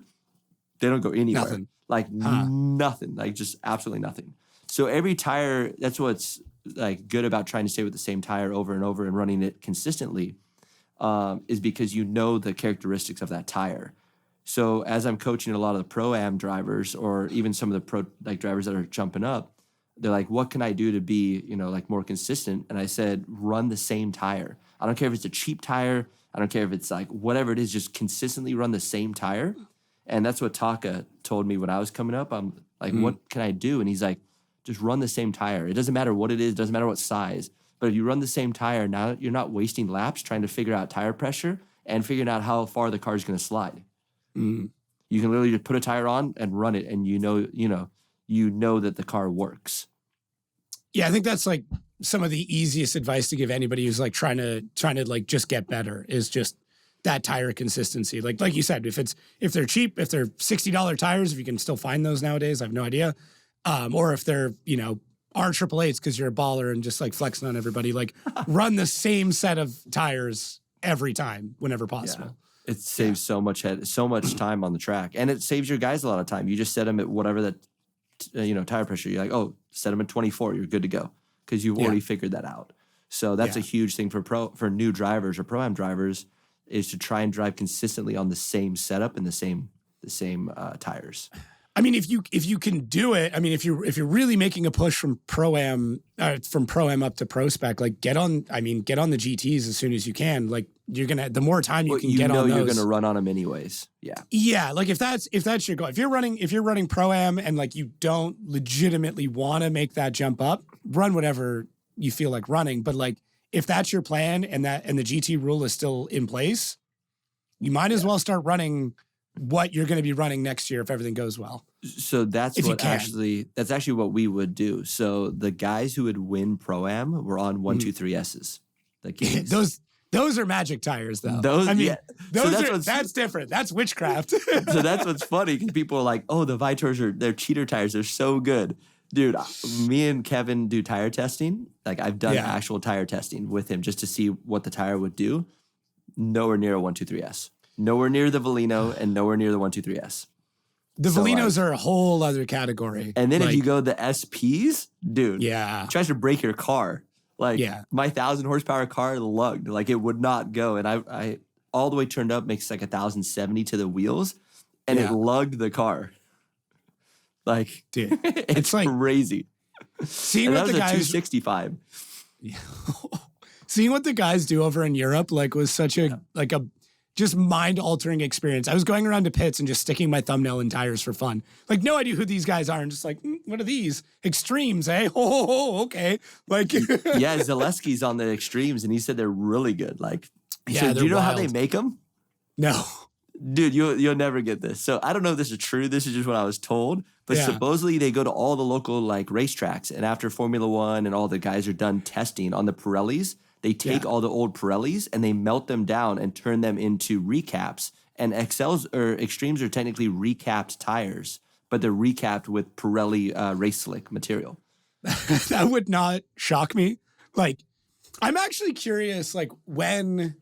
they don't go anywhere. Nothing. Nothing. Like just absolutely nothing. So every tire, that's what's like good about trying to stay with the same tire over and over and running it consistently, is because you know the characteristics of that tire. So as I'm coaching a lot of the Pro-Am drivers or even some of the pro drivers that are jumping up, they're like, what can I do to be, more consistent? And I said, run the same tire. I don't care if it's a cheap tire. I don't care if it's like whatever it is, just consistently run the same tire. And that's what Taka told me when I was coming up. I'm like, what can I do? And he's like, just run the same tire. It doesn't matter what it is. It doesn't matter what size. But if you run the same tire, now you're not wasting laps trying to figure out tire pressure and figuring out how far the car is going to slide. You can literally just put a tire on and run it, and you know that the car works. Yeah, I think that's like some of the easiest advice to give anybody who's like trying to like just get better is just that tire consistency. Like you said, if they're cheap, if they're $60 tires, if you can still find those nowadays, I have no idea. Or if they're, R888s because you're a baller and just like flexing on everybody, like run the same set of tires every time whenever possible. Yeah. It saves so much time on the track, and it saves your guys a lot of time. You just set them at whatever that tire pressure. You're like, oh, set them at 24. You're good to go because you've already figured that out. So that's a huge thing for new drivers or pro-am drivers is to try and drive consistently on the same setup and the same tires. I mean, if you can do it, I mean, if you're really making a push from pro-am up to pro spec, like get on the GTs as soon as you can. Like the more time you can get on those, you're gonna run on them anyways. Yeah. Yeah. Like if that's your goal, if you're running pro-am and like you don't legitimately want to make that jump up, run whatever you feel like running. But like if that's your plan and the GT rule is still in place, you might as well start running what you're going to be running next year if everything goes well. So that's actually what we would do. So the guys who would win Pro-Am were on 123Ss. Those are magic tires though. That's different. That's witchcraft. So that's what's funny because people are like, oh, the Vitors they're cheater tires. They're so good. Dude, me and Kevin do tire testing. Like I've done actual tire testing with him just to see what the tire would do. Nowhere near a 123S. Nowhere near the Velino and nowhere near the 123S. The Velinos are a whole other category. And then if you go the SPs, dude, it tries to break your car. Like my 1,000 horsepower car lugged, like it would not go. And I all the way turned up makes like 1,070 to the wheels, and it lugged the car. Like, dude, it's like crazy. Seeing what the guys 265. Seeing what the guys do over in Europe, like, was such a just mind-altering experience. I was going around to pits and just sticking my thumbnail in tires for fun. Like, no idea who these guys are. And just like, what are these? Extremes, eh? Oh, okay. Like, Zaleski's on the Extremes, and he said they're really good. Like, do you know how they make them? No. Dude, you'll never get this. So I don't know if this is true. This is just what I was told. But supposedly they go to all the local like racetracks, and after Formula One and all the guys are done testing on the Pirellis, they take all the old Pirellis and they melt them down and turn them into recaps. And Extremes are technically recapped tires, but they're recapped with Pirelli race slick material. That would not shock me. Like, I'm actually curious, like when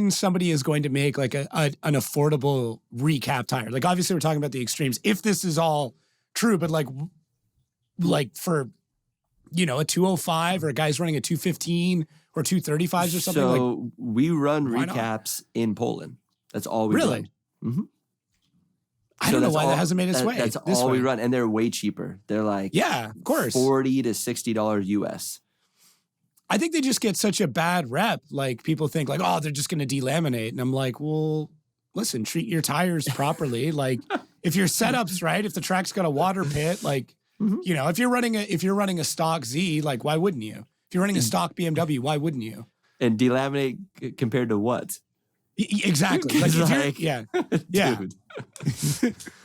somebody is going to make like an affordable recap tire. Like, obviously we're talking about the Extremes. If this is all true, but like for a 205 or a guy's running a 215 or 235s or something. So we run recaps in Poland. That's all we run. Mm-hmm. I don't know why that hasn't made its way. That's all we run. And they're way cheaper. They're like, of course, $40 to $60 US. I think they just get such a bad rep. Like, people think like, oh, they're just going to delaminate. And I'm like, well, listen, treat your tires properly. Like, if your setup's right, if the track's got a water pit, like, if you're running a stock Z, like, why wouldn't you? If you're running a stock BMW, why wouldn't you? And delaminate compared to what? Exactly. Like, Dude.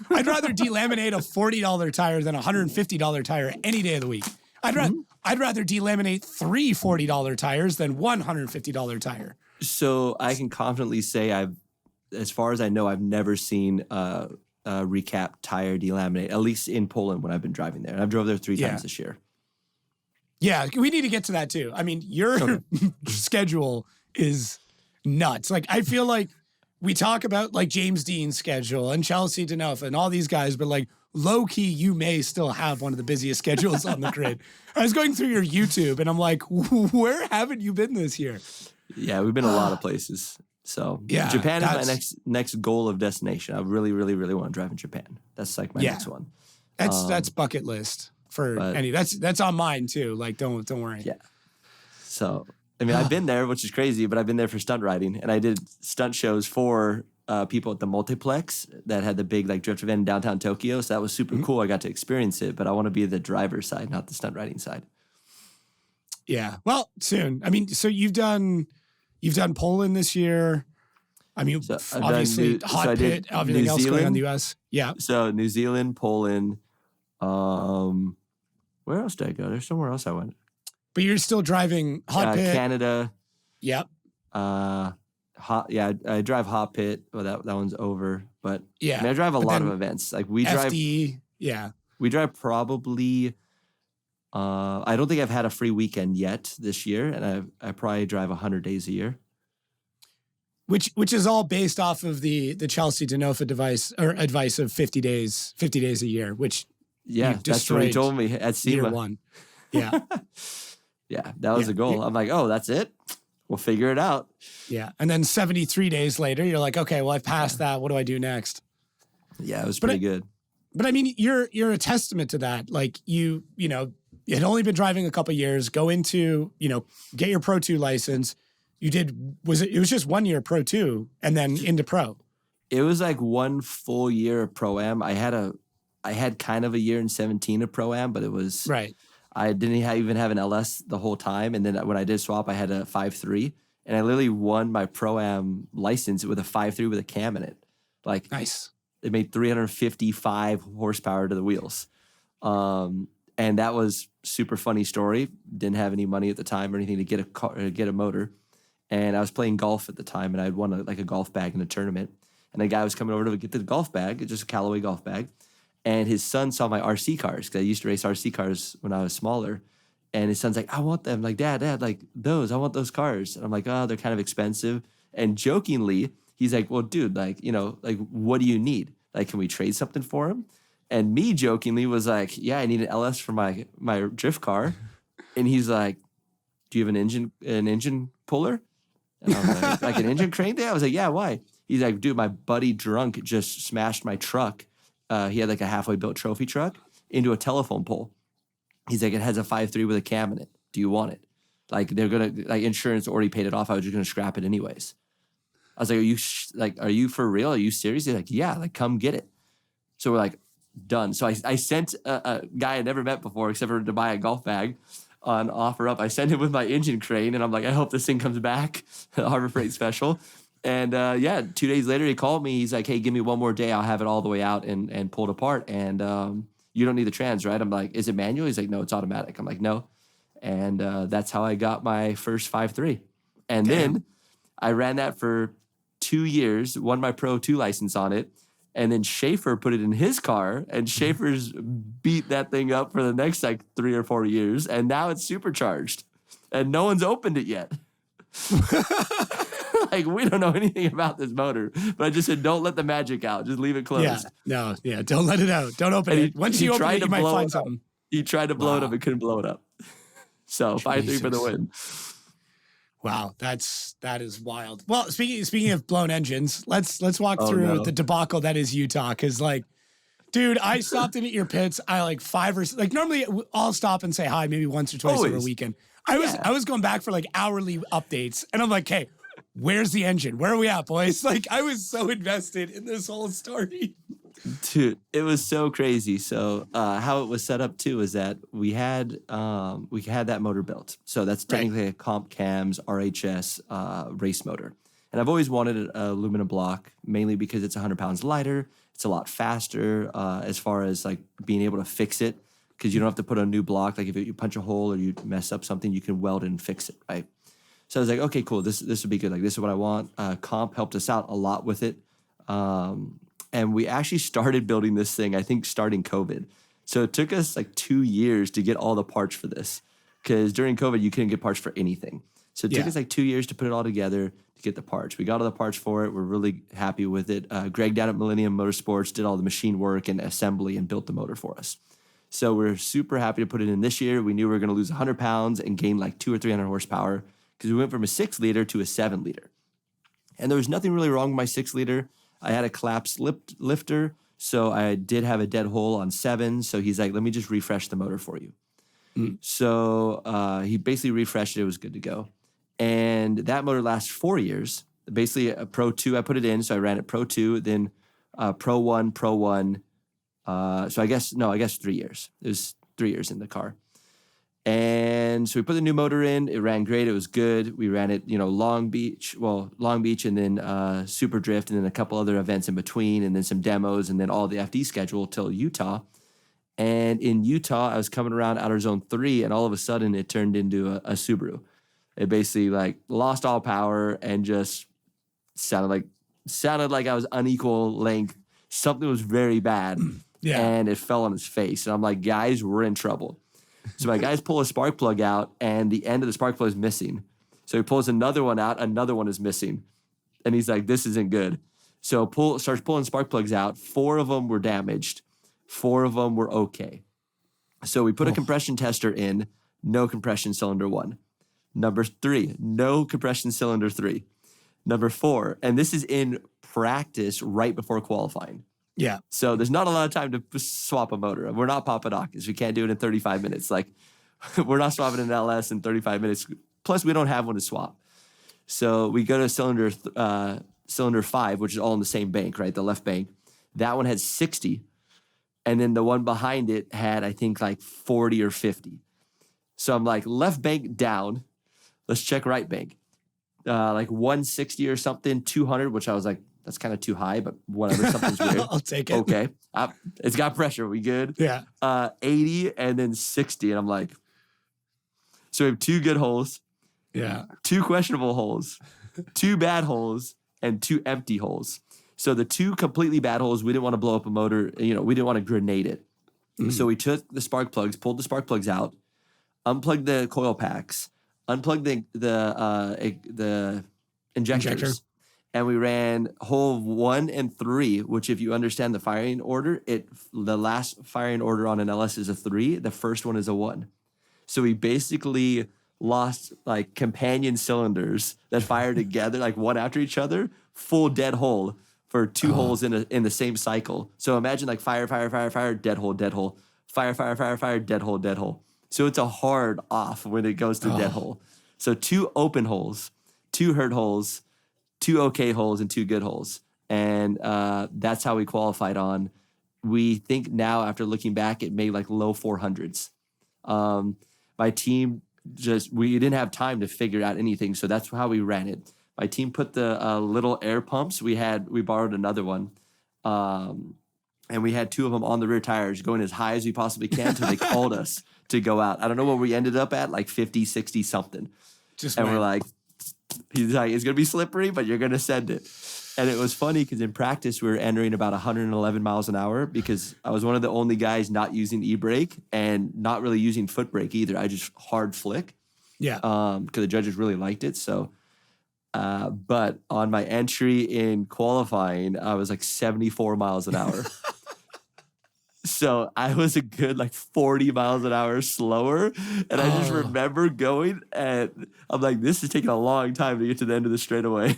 I'd rather delaminate a $40 tire than a $150 tire any day of the week. I'd rather delaminate three $40 tires than one $150 tire. So I can confidently say as far as I know, I've never seen recap tire delaminate, at least in Poland when I've been driving there. And I've drove there 3 times this year. Yeah, we need to get to that too. I mean, your schedule is nuts. Like, I feel like we talk about like James Dean's schedule and Chelsea Denofa and all these guys, but like low key, you may still have one of the busiest schedules on the grid. I was going through your YouTube and I'm like, where haven't you been this year? Yeah, we've been a lot of places. So Japan is my next goal of destination. I really, really, really want to drive in Japan. That's like my next one. That's bucket list for any. That's on mine too. Like, don't worry. Yeah. So I mean, I've been there, which is crazy, but I've been there for stunt riding, and I did stunt shows for people at the multiplex that had the big like drift event in downtown Tokyo. So that was super cool. I got to experience it, but I want to be the driver's side, not the stunt riding side. Yeah. Well, soon. I mean, so you've done Poland this year. I mean, obviously hot pit, everything else going on in the US. Yeah. So New Zealand, Poland. Where else did I go? There's somewhere else I went. But you're still driving hot pit. Canada. Yep. I drive hot pit. Well, that one's over. But yeah, I drive a lot of events. Like we FD, drive. We drive probably. I don't think I've had a free weekend yet this year, and I probably drive 100 days a year. Which is all based off of the Chelsea Denofa advice of 50 days a year, which that's what he told me at SEMA. Year one. Yeah. Yeah, that was the goal. I'm like, oh, that's it? We'll figure it out. Yeah. And then 73 days later, you're like, okay, well, I've passed that. What do I do next? Yeah, it was pretty good. But I mean, you're a testament to that. Like you had only been driving a couple of years, go into, get your Pro 2 license. It was just 1 year Pro 2 and then into Pro. It was like 1 full year of Pro-Am. I had kind of a year in 17 of Pro-Am, but it was right. I didn't even have an LS the whole time. And then when I did swap, I had a 5.3. And I literally won my Pro-Am license with a 5.3 with a cam in it. Like, nice. It made 355 horsepower to the wheels. And that was super funny story. Didn't have any money at the time or anything to get a motor. And I was playing golf at the time, and I'd won a golf bag in a tournament. And a guy was coming over to get the golf bag, just a Callaway golf bag. And his son saw my RC cars, because I used to race RC cars when I was smaller. And his son's like, I want them. Like, Dad, like those. I want those cars. And I'm like, oh, they're kind of expensive. And jokingly, he's like, well, dude, what do you need? Like, can we trade something for him? And me jokingly was like, yeah, I need an LS for my drift car. And he's like, do you have an engine puller? And I was like an engine crane thing? I was like, yeah, why? He's like, dude, my buddy drunk just smashed my truck. He had like a halfway built trophy truck into a telephone pole. He's like, it has a 5.3 with a cam in it. Do you want it? Like, they're going to, like, insurance already paid it off. I was just going to scrap it anyways. I was like, are you for real? Are you serious? He's like, yeah, like, come get it. So we're like, done. So I sent a guy I never met before, except for to buy a golf bag on OfferUp. I sent him with my engine crane, and I'm like, I hope this thing comes back. Harbor Freight special. And 2 days later, he called me. He's like, hey, give me one more day. I'll have it all the way out and pulled apart. And you don't need the trans, right? I'm like, is it manual? He's like, no, it's automatic. I'm like, no. And that's how I got my first 5.3. And then I ran that for 2 years, won my Pro 2 license on it. And then Schaefer put it in his car, and Schaefer's beat that thing up for the next 3 or 4 years. And now it's supercharged. And no one's opened it yet. We don't know anything about this motor, but I just said, don't let the magic out. Just leave it closed. Don't let it out. Don't open it. Once you open it, you might find something. He tried to blow it up and couldn't blow it up. So 5.3 for the win. Wow, that is wild. Well, speaking of blown engines, let's walk through the debacle that is Utah. Because dude, I stopped in at your pits. I normally I'll stop and say hi maybe once or twice over a weekend. I was going back for hourly updates, and I'm like, hey, where's the engine? Where are we at, boys? I was so invested in this whole story. Dude, it was so crazy. So how it was set up too is that we had that motor built. So that's technically a comp cams RHS race motor. And I've always wanted an aluminum block, mainly because it's 100 pounds lighter. It's a lot faster as far as being able to fix it, because you don't have to put a new block. If you punch a hole or you mess up something, you can weld it and fix it, right? So I was like, okay, cool. This would be good. This is what I want. Comp helped us out a lot with it. And we actually started building this thing, I think, starting COVID. So it took us 2 years to get all the parts for this, because during COVID, you couldn't get parts for anything. So it took us 2 years to put it all together to get the parts. We got all the parts for it. We're really happy with it. Greg down at Millennium Motorsports did all the machine work and assembly and built the motor for us. So we're super happy to put it in this year. We knew we were going to lose 100 pounds and gain 200 or 300 horsepower, because we went from a 6-liter to a 7-liter. And there was nothing really wrong with my 6-liter. I had a collapsed lifter, so I did have a dead hole on 7. So he's like, let me just refresh the motor for you. So he basically refreshed it. It was good to go. And that motor lasts 4 years. Basically a Pro 2, I put it in. So I ran it Pro 2, then Pro 1. So I guess 3 years. It was 3 years in the car. And so we put the new motor in. It ran great. It was good. We ran it, Long Beach, and then Super Drift, and then a couple other events in between, and then some demos, and then all the FD schedule till Utah. And in Utah, I was coming around Outerzone 3, and all of a sudden it turned into a Subaru. It basically like lost all power and just sounded like I was unequal length. Something was very bad. And it fell on his face. And I'm like, guys, we're in trouble. So my guys pull a spark plug out, and the end of the spark plug is missing. So he pulls another one out, another one is missing. And he's like, this isn't good. So starts pulling spark plugs out. 4 of them were damaged. 4 of them were okay. So we put a compression tester in, no compression cylinder 1. Number 3, no compression cylinder 3. Number 4, and this is in practice right before qualifying. Yeah. So there's not a lot of time to swap a motor. We're not Papadakis. We can't do it in 35 minutes. Like, we're not swapping an LS in 35 minutes. Plus, we don't have one to swap. So we go to cylinder 5, which is all in the same bank, right? The left bank. That one had 60. And then the one behind it had, I think, like 40 or 50. So I'm like, left bank down. Let's check right bank. Like 160 or something, 200, which I was like, that's kind of too high, but whatever, something's weird. I'll take it. Okay. It's got pressure. We good? Yeah. 80 and then 60. And I'm like, so we have 2 good holes. Yeah. 2 questionable holes, 2 bad holes, and 2 empty holes. So the 2 completely bad holes, we didn't want to blow up a motor. We didn't want to grenade it. So we took the spark plugs, pulled the spark plugs out, unplugged the coil packs, unplugged the injectors, and we ran hole 1 and 3, which if you understand the firing order, the last firing order on an LS is a 3. The first one is a 1. So we basically lost like companion cylinders that fire together, like one after each other, full dead hole for 2 holes in the same cycle. So imagine like fire, dead hole, fire, dead hole. So it's a hard off when it goes to dead hole. So 2 open holes, 2 hurt holes, 2 okay holes, and 2 good holes. And that's how we qualified on. We think now, after looking back, it made like low 400s. My team we didn't have time to figure out anything, so that's how we ran it. My team put the little air pumps. We borrowed another one. And we had 2 of them on the rear tires going as high as we possibly can until they called us to go out. I don't know what we ended up at, like 50, 60 something. We're like, he's like, it's going to be slippery, but you're going to send it. And it was funny because in practice, we were entering about 111 miles an hour because I was one of the only guys not using e-brake and not really using foot brake either. I just hard flick. Yeah. Because the judges really liked it. So, but on my entry in qualifying, I was like 74 miles an hour. So I was a good like 40 miles an hour slower. And I just remember going and I'm like, this is taking a long time to get to the end of the straightaway.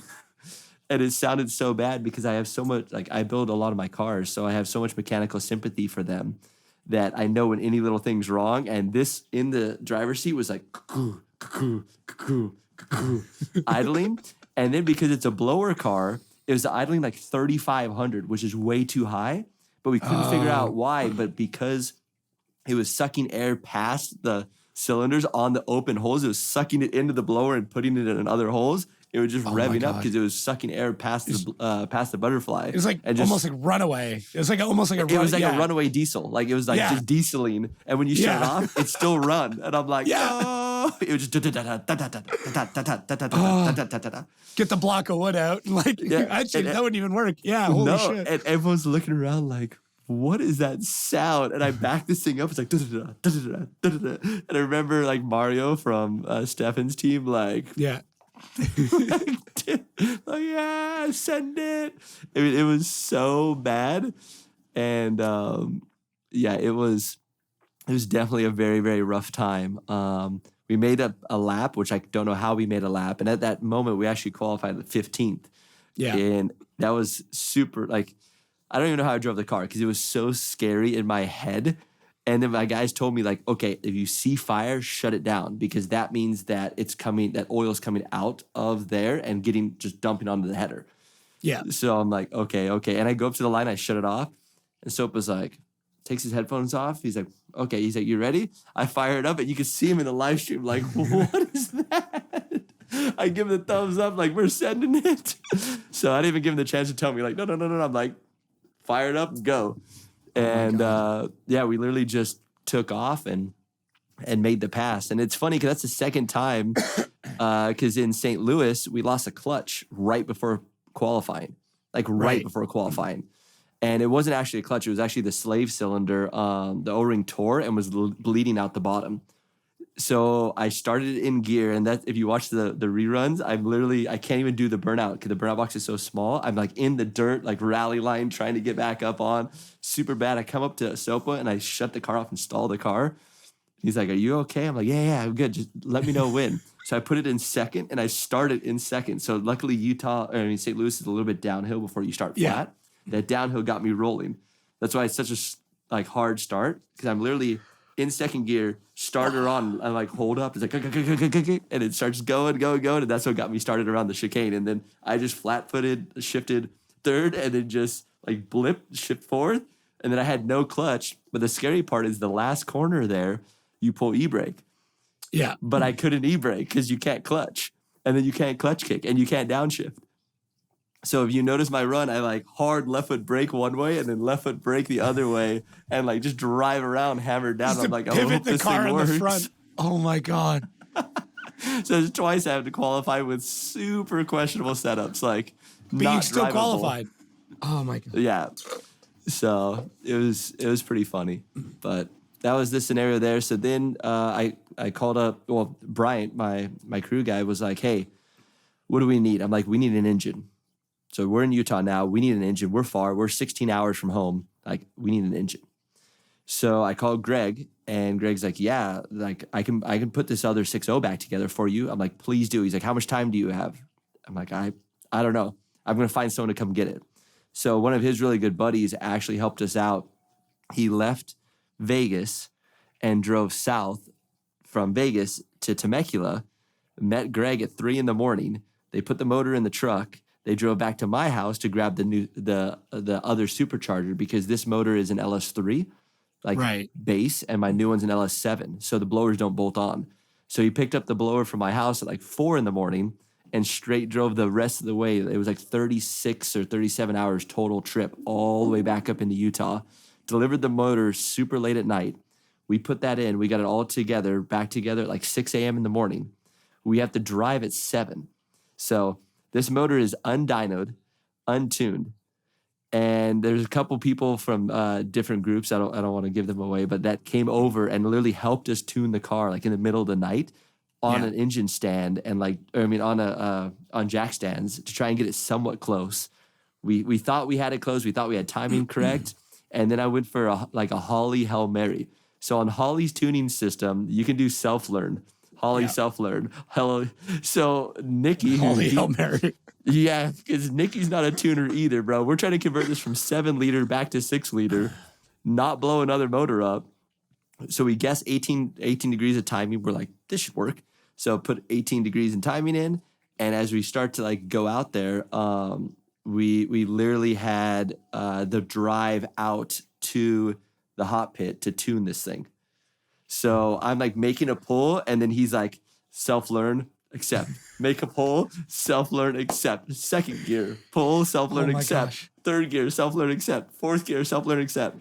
And it sounded so bad because I have so much, like I build a lot of my cars. So I have so much mechanical sympathy for them that I know when any little thing's wrong. And this in the driver's seat was like, idling. And then because it's a blower car, it was idling like 3,500, which is way too high. But we couldn't figure out why. But because it was sucking air past the cylinders on the open holes, it was sucking it into the blower and putting it in other holes. It was just revving up because it was sucking air past the butterfly. It was like almost like runaway. It was like almost like a runaway diesel. Like it was like just dieseling. And when you shut it off, it still run. And I'm like, oh, it was just get the block of wood out. Like actually, that wouldn't even work. Yeah, holy shit. And everyone's looking around like, what is that sound? And I back this thing up. It's like, and I remember like Mario from Stefan's team, like, like, yeah, send it. I mean, it was so bad. And it was definitely a very, very rough time. We made a lap, which I don't know how we made a lap. And at that moment, we actually qualified the 15th. Yeah. And that was super, like, I don't even know how I drove the car because it was so scary in my head. And then my guys told me, like, okay, if you see fire, shut it down because that means that it's coming, that oil's coming out of there and just dumping onto the header. Yeah. So I'm like, okay. And I go up to the line, I shut it off. And Soap was like, takes his headphones off. He's like, okay. He's like, you ready? I fire it up and you can see him in the live stream like, what is that? I give him the thumbs up like, we're sending it. So I didn't even give him the chance to tell me like, no. I'm like, fire it up, go. And we literally just took off and made the pass. And it's funny because that's the second time, because in St. Louis, we lost a clutch right before qualifying, before qualifying. And it wasn't actually a clutch. It was actually the slave cylinder. The O-ring tore and was bleeding out the bottom. So I started in gear, and that if you watch the reruns, I can't even do the burnout because the burnout box is so small. I'm like in the dirt, like rally line, trying to get back up on. Super bad. I come up to Sopa and I shut the car off and stall the car. He's like, "Are you okay?" I'm like, yeah, I'm good. Just let me know when. So I put it in second, and I started in second. So luckily St. Louis is a little bit downhill before you start flat. That downhill got me rolling. That's why it's such a hard start, because I'm literally in second gear, starter on, I hold up. It's like, and it starts going, and that's what got me started around the chicane. And then I just flat-footed, shifted third, and then just shift fourth. And then I had no clutch. But the scary part is the last corner there, you pull e-brake. Yeah. But I couldn't e-brake because you can't clutch. And then you can't clutch kick, and you can't downshift. So if you notice my run, I hard left foot brake one way and then left foot brake the other way and just drive around hammered down. I'm like, I hope this thing works. The front. Oh my God. So there's twice I have to qualify with super questionable setups. But you still qualified. Oh my God. Yeah. So it was pretty funny. But that was the scenario there. So then I called up, Bryant, my crew guy, was like, "Hey, what do we need?" I'm like, "We need an engine." So we're in Utah now. We need an engine. We're far. We're 16 hours from home. We need an engine. So I called Greg, and Greg's like, "Yeah, I can put this other 6.0 back together for you." I'm like, "Please do." He's like, "How much time do you have?" I'm like, I don't know. I'm going to find someone to come get it. So one of his really good buddies actually helped us out. He left Vegas and drove south from Vegas to Temecula, met Greg at 3 a.m. They put the motor in the truck. They drove back to my house to grab the other supercharger, because this motor is an LS3, base, and my new one's an LS7, so the blowers don't bolt on. So he picked up the blower from my house at 4 a.m. and straight drove the rest of the way. It was 36 or 37 hours total trip all the way back up into Utah. Delivered the motor super late at night. We put that in. We got it all together, back together at 6 a.m. in the morning. We have to drive at 7. So this motor is undynoed, untuned, and there's a couple people from different groups. I don't want to give them away, but that came over and literally helped us tune the car in the middle of the night on an engine stand and on jack stands to try and get it somewhat close. We thought we had it close. We thought we had timing correct, and then I went for a Holly Hail Mary. So on Holly's tuning system, you can do self-learn. Holly self-learn. Hello. So Nikki. Holly Hail Mary. Yeah, because Nikki's not a tuner either, bro. We're trying to convert this from 7-liter back to 6-liter, not blow another motor up. So we guess 18 degrees of timing. We're like, this should work. So put 18 degrees in timing in. And as we start to go out there, we literally had the drive out to the hot pit to tune this thing. So I'm making a pull, and then he's like, self-learn, accept. Make a pull, self-learn, accept. Second gear, pull, self-learn, accept. Gosh. Third gear, self-learn, accept. Fourth gear, self-learn, accept.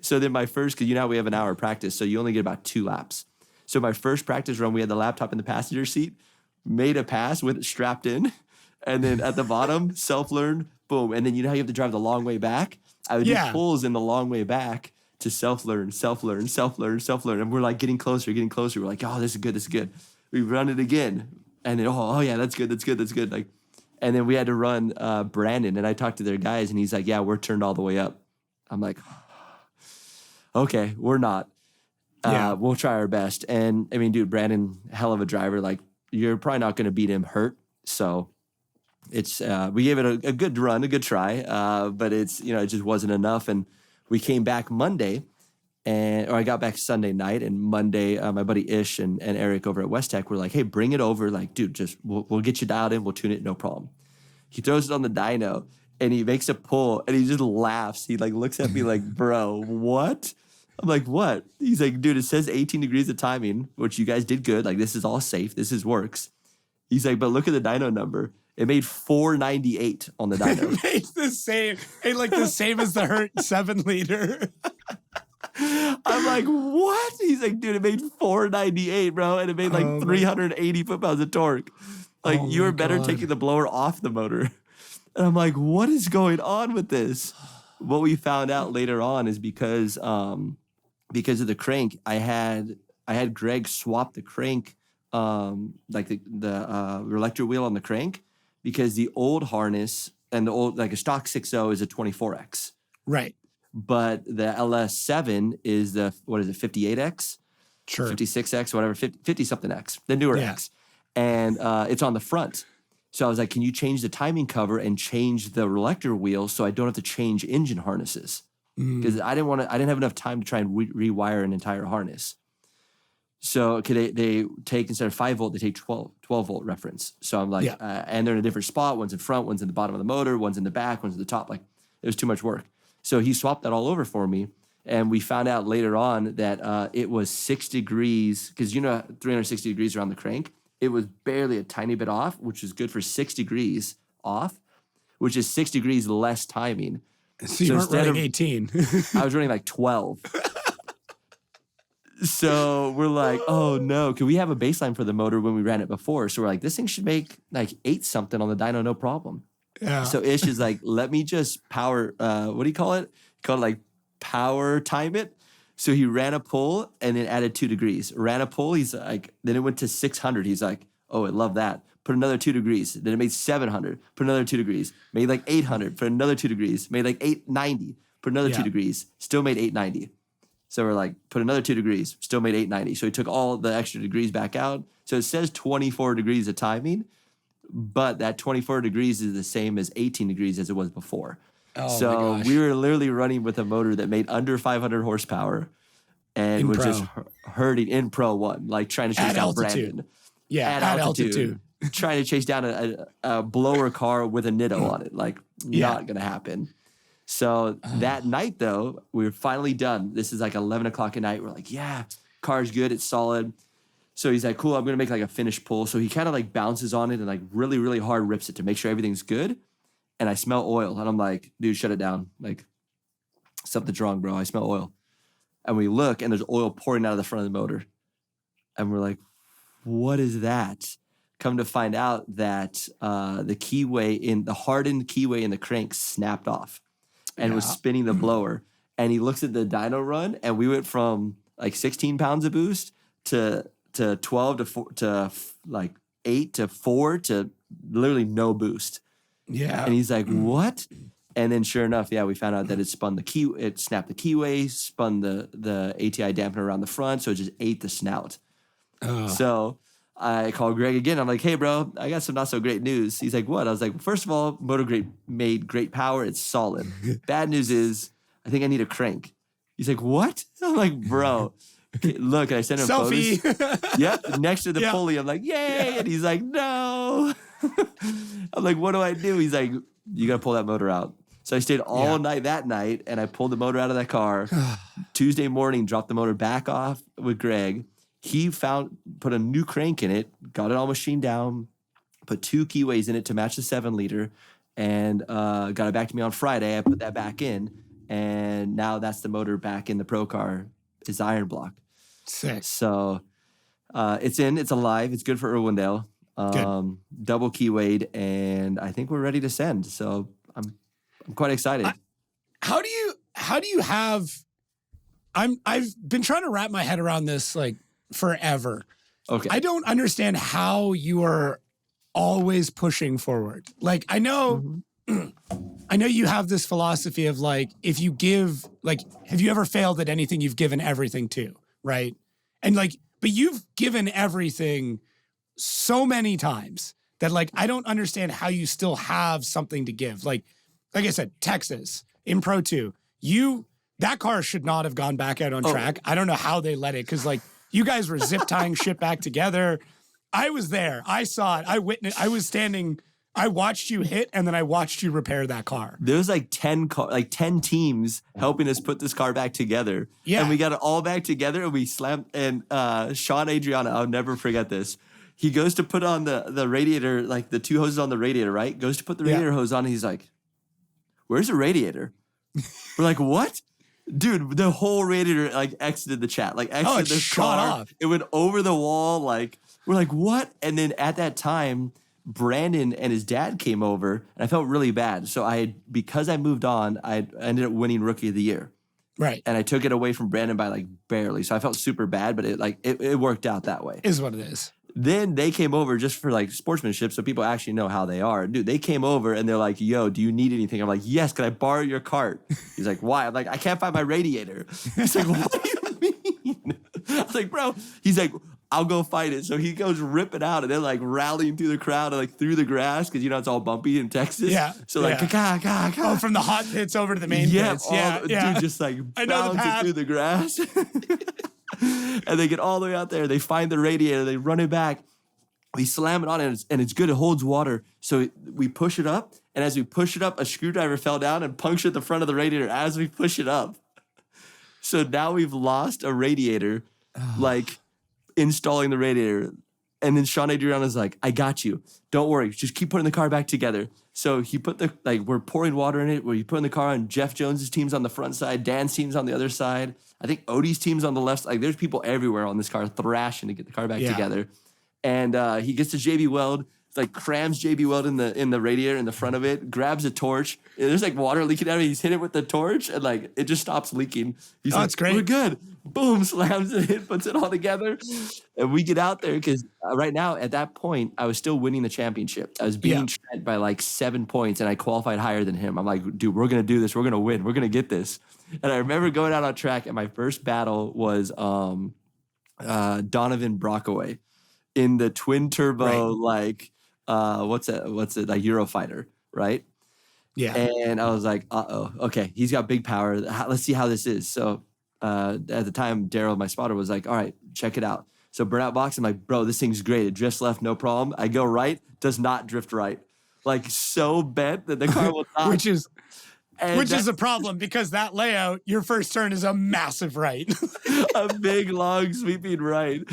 So then my first, because we have an hour practice, so you only get about 2 laps. So my first practice run, we had the laptop in the passenger seat, made a pass with it strapped in, and then at the bottom, self-learn, boom. And then how you have to drive the long way back? I would do pulls in the long way back to self-learn, self-learn, self-learn, self-learn. And we're getting closer. We're like, oh, this is good. We run it again. And then, oh yeah, that's good. And then we had to run Brandon. And I talked to their guys, and he's like, yeah, we're turned all the way up. I'm like, okay, we're not. We'll try our best. And I mean, dude, Brandon, hell of a driver. You're probably not going to beat him hurt. So it's we gave it a good run, a good try. But it's, it just wasn't enough. And we came back Monday, or I got back Sunday night, and Monday, my buddy Ish and Eric over at West Tech were like, hey, bring it over. Dude, just we'll get you dialed in. We'll tune it, no problem. He throws it on the dyno, and he makes a pull, and he just laughs. He looks at me like, bro, what? I'm like, what? He's like, dude, it says 18 degrees of timing, which you guys did good. This is all safe. This works. He's like, but look at the dyno number. It made 498 on the dyno. It makes the same. It the same as the Hurt 7-liter. I'm like, what? He's like, dude, it made 498, bro, and it made like 380 foot-pounds of torque. Like, you were better taking the blower off the motor. And I'm like, what is going on with this? What we found out later on is because of the crank, I had Greg swap the crank, like the relector wheel on the crank, because the old harness and the old, like a stock 6.0 is a 24X. Right. But the LS7 is the, 58X? Sure. 56X, whatever, 50 something X, the newer X. And it's on the front. So I was like, can you change the timing cover and change the relector wheel so I don't have to change engine harnesses? Because I didn't have enough time to try and rewire an entire harness. So they take, instead of 5 volt, they take 12 volt reference. So I'm like, and they're in a different spot. One's in front, one's in the bottom of the motor, one's in the back, one's at the top. Like, it was too much work. So he swapped that all over for me. And we found out later on that it was 6 degrees, because 360 degrees around the crank. It was barely a tiny bit off, which is good for 6 degrees off, which is 6 degrees less timing. So you weren't running 18. I was running like 12. So we're like, oh no, because we have a baseline for the motor when we ran it before. So we're like, this thing should make like 8 something on the dyno, no problem. Yeah. So Ish is like, let me just power, what do you call it? You call it like power time it. So he ran a pull and then added 2 degrees. Ran a pull, he's like, then it went to 600. He's like, oh, I love that. Put another 2 degrees. Then it made 700. Put another 2 degrees. Made like 800. Put another 2 degrees. Made like 890. Put another 2 degrees. Still made 890. So we're like, put another 2 degrees. Still made 890. So he took all the extra degrees back out. So it says 24 degrees of timing, but that 24 degrees is the same as 18 degrees as it was before. Oh, so we were literally running with a motor that made under 500 horsepower and was just hurting in Pro 1, like trying to chase down Brandon. Yeah, at altitude. Trying to chase down a blower car with a Nitto on it. Like, not going to happen. So that night, though, we were finally done. This is like 11 o'clock at night. We're like, yeah, car's good. It's solid. So he's like, cool, I'm going to make like a finish pull. So he kind of like bounces on it and like really, really hard rips it to make sure everything's good. And I smell oil. And I'm like, dude, shut it down. Like, something's wrong, bro. I smell oil. And we look, and there's oil pouring out of the front of the motor. And we're like, what is that? Come to find out that the hardened keyway in the crank snapped off and was spinning the blower. And he looks at the dyno run, and we went from like 16 pounds of boost to 12 to 4, to like 8 to 4 to literally no boost. Yeah. And he's like, what? And then sure enough, we found out that it snapped the keyway, spun the ATI dampener around the front, so it just ate the snout. So I called Greg again. I'm like, hey, bro, I got some not so great news. He's like, what? I was like, first of all, motor made great power. It's solid. Bad news is I think I need a crank. He's like, what? I'm like, bro, look, and I sent him selfie. Photos. Yep, next to the pulley. I'm like, yay. Yeah. And he's like, no. I'm like, what do I do? He's like, you got to pull that motor out. So I stayed all night that night, and I pulled the motor out of that car. Tuesday morning, dropped the motor back off with Greg. He put a new crank in it, got it all machined down, put 2 keyways in it to match the 7-liter, and got it back to me on Friday. I put that back in, and now that's the motor back in the Pro car. It's iron block. Sick. So it's alive. It's good for Irwindale. Double keywayed, and I think we're ready to send. So I'm quite excited. How do you have? I've been trying to wrap my head around this like forever. Okay. I don't understand how you are always pushing forward. Like I know you have this philosophy of like, if you give, like, have you ever failed at anything you've given everything to, right? And like, but you've given everything so many times that like, I don't understand how you still have something to give. Like I said, Texas in Pro 2, that car should not have gone back out on track. I don't know how they let it, because like you guys were zip tying shit back together. I was there. I saw it. I witnessed. I was standing. I watched you hit, and then I watched you repair that car. There was like 10 teams helping us put this car back together. Yeah. And we got it all back together, and we slammed. And Sean Adriana, I'll never forget this. He goes to put on the radiator, like the 2 hoses on the radiator, right? Goes to put the radiator hose on, and he's like, where's the radiator? We're like, what? Dude, the whole radiator like exited the chat, like exited the car. Off. It went over the wall. Like we're like, what? And then at that time, Brandon and his dad came over, and I felt really bad. So because I moved on, I ended up winning Rookie of the Year. Right. And I took it away from Brandon by like barely. So I felt super bad, but it worked out that way. Is what it is. Then they came over just for like sportsmanship, so people actually know how they are. Dude, they came over and they're like, yo, do you need anything? I'm like, yes, can I borrow your cart? He's like, why? I'm like, I can't find my radiator. He's like, what do you mean? I was like, bro, he's like, I'll go find it. So he goes ripping out and they're like rallying through the crowd and like through the grass because, you know, it's all bumpy in Texas. Yeah. So like, Oh, from the hot pits over to the main pits. Dude, just like bouncing through the grass. And they get all the way out there. They find the radiator. They run it back. We slam it on and it's good. It holds water. So we push it up. And as we push it up, a screwdriver fell down and punctured the front of the radiator as we push it up. So now we've lost a radiator, like installing the radiator. And then Sean Adriano's like, I got you. Don't worry. Just keep putting the car back together. So he put we're pouring water in it. Where you put in the car on Jeff Jones's team's on the front side. Dan's team's on the other side. I think Odie's team's on the left. Like there's people everywhere on this car thrashing to get the car back together. And he gets to JB Weld, like crams JB Weld in the radiator in the front of it, grabs a torch. And there's like water leaking out of it. He's hit it with the torch and like it just stops leaking. He's like, that's great. We're good. Boom, slams it in, puts it all together. And we get out there because right now at that point, I was still winning the championship. I was beating Trent by like 7 points and I qualified higher than him. I'm like, dude, we're going to do this. We're going to win. We're going to get this. And I remember going out on track and my first battle was Donovan Brockaway in the twin turbo, like, what's it, like Eurofighter, right? Yeah. And I was like, okay, he's got big power. Let's see how this is. So at the time, Daryl, my spotter, was like, all right, check it out. So burnout box, I'm like, bro, this thing's great. It drifts left, no problem. I go right, does not drift right. Like so bent that the car will not. Which is a problem because that layout, your first turn is a massive right. A big, long, sweeping right.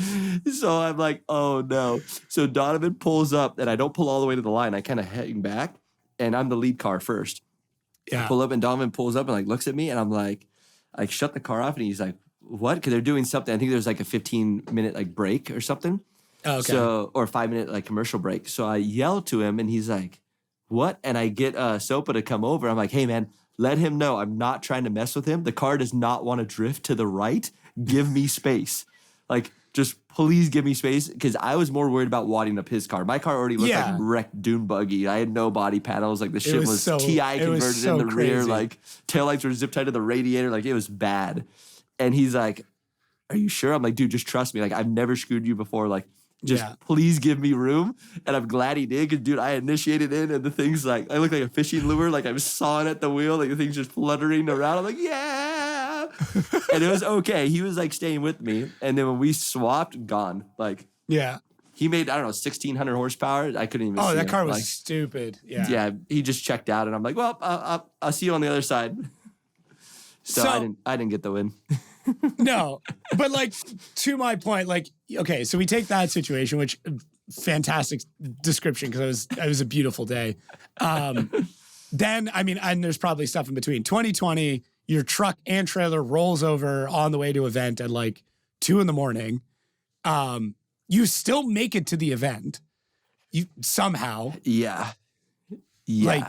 So I'm like, oh no. So Donovan pulls up and I don't pull all the way to the line. I kind of hang back and I'm the lead car first. Yeah. I pull up and Donovan pulls up and like looks at me and I'm like, I shut the car off and he's like, what? Because they're doing something. I think there's like a 15-minute like break or something. Oh, okay. So, or a 5-minute like commercial break. So I yell to him and he's like, what? And I get Sopa to come over. I'm like, hey man, let him know I'm not trying to mess with him. The car does not want to drift to the right. Give me space. Like, just please give me space. Because I was more worried about wadding up his car. My car already looked like wrecked dune buggy. I had no body panels. Like the shit was TI converted in the rear. Like taillights were zip tied to the radiator. Like it was bad. And he's like, are you sure? I'm like, dude, just trust me. Like I've never screwed you before. Like, just please give me room. And I'm glad he did because, dude, I initiated in and the thing's like, I look like a fishing lure. Like I'm sawing at the wheel. Like the thing's just fluttering around. I'm like, yeah. And it was okay. He was like staying with me. And then when we swapped, gone. Like, he made, I don't know, 1,600 horsepower. I couldn't even see that him. car was like, stupid. Yeah. Yeah. He just checked out. And I'm like, well, I'll see you on the other side. So I didn't get the win. No, but like to my point, like, okay, so we take that situation, which fantastic description because it was a beautiful day. Then, I mean, and there's probably stuff in between. 2020, your truck and trailer rolls over on the way to event at like 2 a.m. You still make it to the event. You somehow. Yeah. Like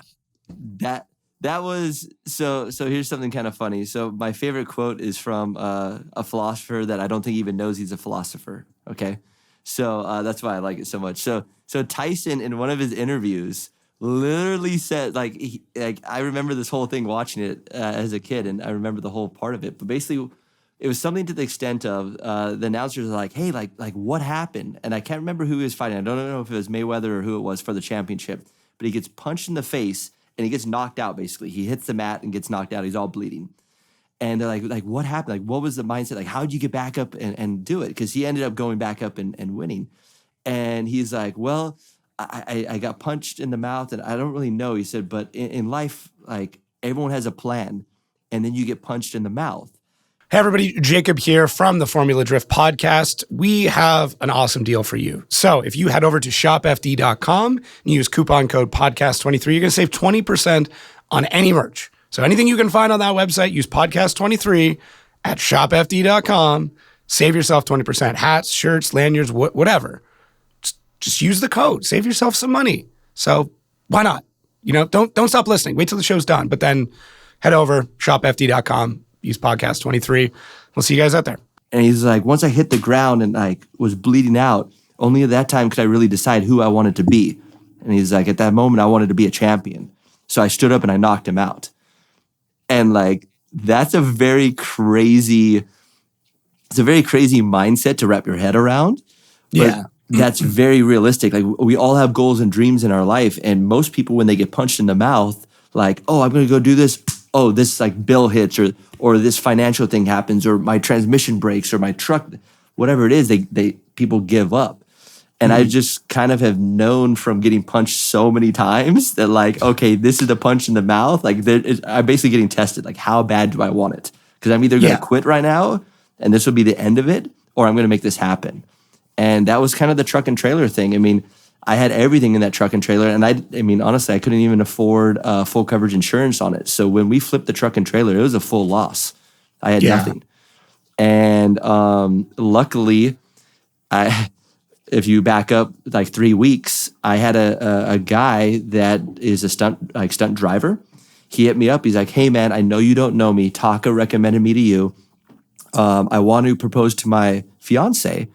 that was so here's something kind of funny. So my favorite quote is from a philosopher that I don't think even knows he's a philosopher. Okay. So that's why I like it so much. So Tyson in one of his interviews literally said like I remember this whole thing watching it as a kid and I remember the whole part of it. But basically it was something to the extent of the announcers are like, hey, like what happened? And I can't remember who he was fighting. I don't know if it was Mayweather or who it was for the championship. But he gets punched in the face and he gets knocked out, basically. He hits the mat and gets knocked out. He's all bleeding. And they're like, what happened? Like, what was the mindset? Like, how did you get back up and do it? Because he ended up going back up and winning. And he's like, well, I got punched in the mouth and I don't really know. He said, but in life, like, everyone has a plan. And then you get punched in the mouth. Hey everybody, Jacob here from the Formula Drift podcast. We have an awesome deal for you. So if you head over to shopfd.com and use coupon code podcast23, you're going to save 20% on any merch. So anything you can find on that website, use podcast23 at shopfd.com. Save yourself 20%. Hats, shirts, lanyards, whatever. Just use the code. Save yourself some money. So why not? Don't stop listening. Wait till the show's done. But then head over, shopfd.com, use podcast23. We'll see you guys out there. And he's like, once I hit the ground and like was bleeding out, only at that time could I really decide who I wanted to be. And he's like, at that moment, I wanted to be a champion. So I stood up and I knocked him out. And like, that's a very crazy mindset to wrap your head around. But that's very realistic. Like, we all have goals and dreams in our life. And most people, when they get punched in the mouth, like, oh, I'm going to go do this. Oh, this like bill hits or this financial thing happens or my transmission breaks or my truck, whatever it is, people give up. And I just kind of have known from getting punched so many times that like, okay, this is the punch in the mouth. Like I'm basically getting tested. Like, how bad do I want it? Because I'm either going to quit right now and this will be the end of it, or I'm going to make this happen. And that was kind of the truck and trailer thing. I mean, I had everything in that truck and trailer. And I mean, honestly, I couldn't even afford full coverage insurance on it. So when we flipped the truck and trailer, it was a full loss. I had nothing. And luckily, if you back up like 3 weeks, I had a guy that is a stunt driver. He hit me up. He's like, hey man, I know you don't know me. Taka recommended me to you. I want to propose to my fiance,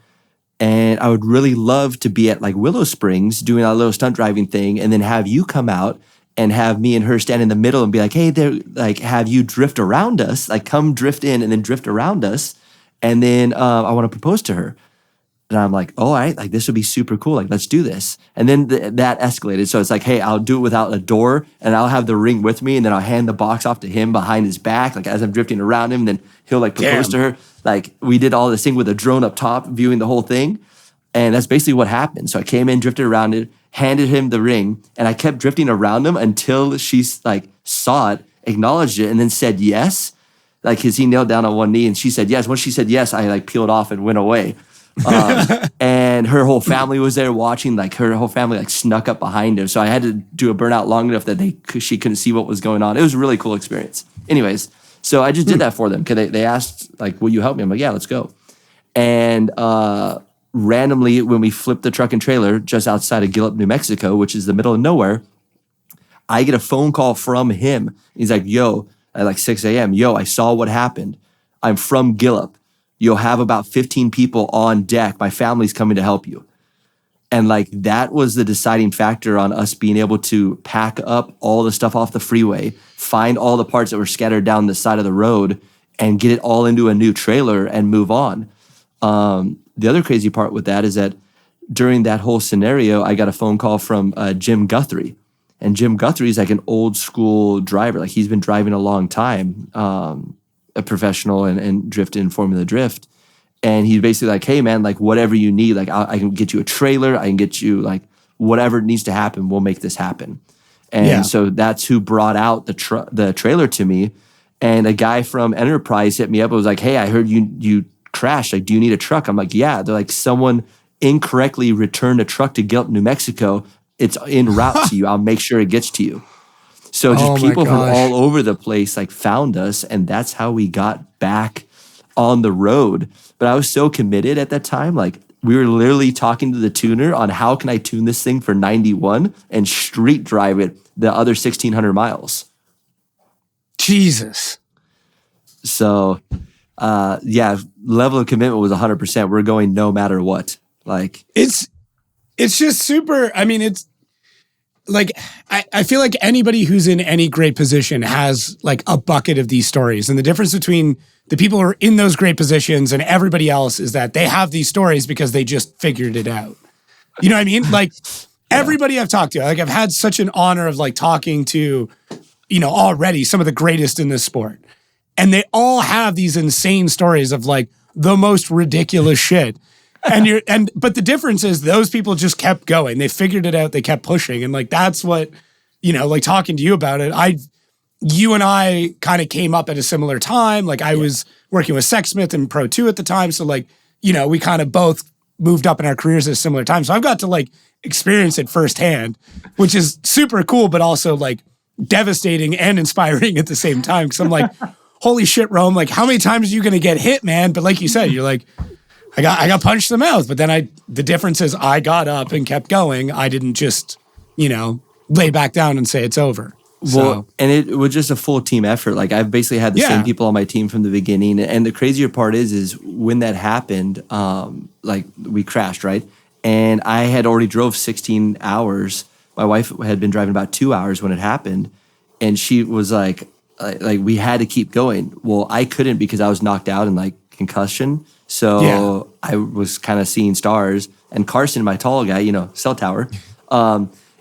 and I would really love to be at like Willow Springs doing a little stunt driving thing, and then have you come out and have me and her stand in the middle and be like, hey, there, like have you drift around us, like come drift in and then drift around us, and then I want to propose to her. And I'm like, all right, like this would be super cool. Like, let's do this. And then that escalated. So it's like, hey, I'll do it without a door and I'll have the ring with me. And then I'll hand the box off to him behind his back, like as I'm drifting around him. And then he'll like propose to her. Like we did all this thing with a drone up top viewing the whole thing. And that's basically what happened. So I came in, drifted around it, handed him the ring, and I kept drifting around him until she like saw it, acknowledged it, and then said yes. Like, cause he knelt down on one knee and she said yes. Once she said yes, I like peeled off and went away. And her whole family was there watching. Like her whole family like snuck up behind her. So I had to do a burnout long enough that she couldn't see what was going on. It was a really cool experience. Anyways, so I just did that for them because they asked like, will you help me? I'm like, yeah, let's go. And randomly, when we flipped the truck and trailer just outside of Gallup, New Mexico, which is the middle of nowhere, I get a phone call from him. He's like, yo, at like 6 a.m., yo, I saw what happened. I'm from Gallup. You'll have about 15 people on deck. My family's coming to help you. And like that was the deciding factor on us being able to pack up all the stuff off the freeway, find all the parts that were scattered down the side of the road, and get it all into a new trailer and move on. The other crazy part with that is that during that whole scenario, I got a phone call from Jim Guthrie. And Jim Guthrie is like an old school driver. Like he's been driving a long time. A professional and drift in Formula Drift. And he's basically like, hey man, like whatever you need, like I can get you a trailer. I can get you like whatever needs to happen. We'll make this happen. And so that's who brought out the trailer to me. And a guy from Enterprise hit me up. It was like, hey, I heard you crashed. Like, do you need a truck? I'm like, yeah. They're like, someone incorrectly returned a truck to Gallup, New Mexico. It's en route to you. I'll make sure it gets to you. So just people from all over the place like found us, and that's how we got back on the road. But I was so committed at that time. Like we were literally talking to the tuner on how can I tune this thing for 91 and street drive it the other 1,600 miles. Jesus. So, level of commitment was 100%. We're going no matter what. Like it's just super. I mean, it's like, I feel like anybody who's in any great position has like a bucket of these stories. And the difference between the people who are in those great positions and everybody else is that they have these stories because they just figured it out. You know what I mean? Like everybody I've talked to, like I've had such an honor of like talking to, already some of the greatest in this sport. And they all have these insane stories of like the most ridiculous shit. But the difference is those people just kept going. They figured it out. They kept pushing. And like, that's what, like talking to you about it, you and I kind of came up at a similar time. Like I was working with Sexsmith and Pro 2 at the time. So like, we kind of both moved up in our careers at a similar time. So I've got to like experience it firsthand, which is super cool, but also like, devastating and inspiring at the same time. Cause I'm like, holy shit, Rome, like how many times are you going to get hit, man? But like you said, you're like, I got punched in the mouth, but then the difference is I got up and kept going. I didn't just, lay back down and say it's over. Well, and it was just a full team effort. Like I've basically had the same people on my team from the beginning. And the crazier part is when that happened, like we crashed, right? And I had already drove 16 hours. My wife had been driving about 2 hours when it happened. And she was like we had to keep going. Well, I couldn't because I was knocked out and like concussion. So I was kind of seeing stars. And Carson, my tall guy, cell tower,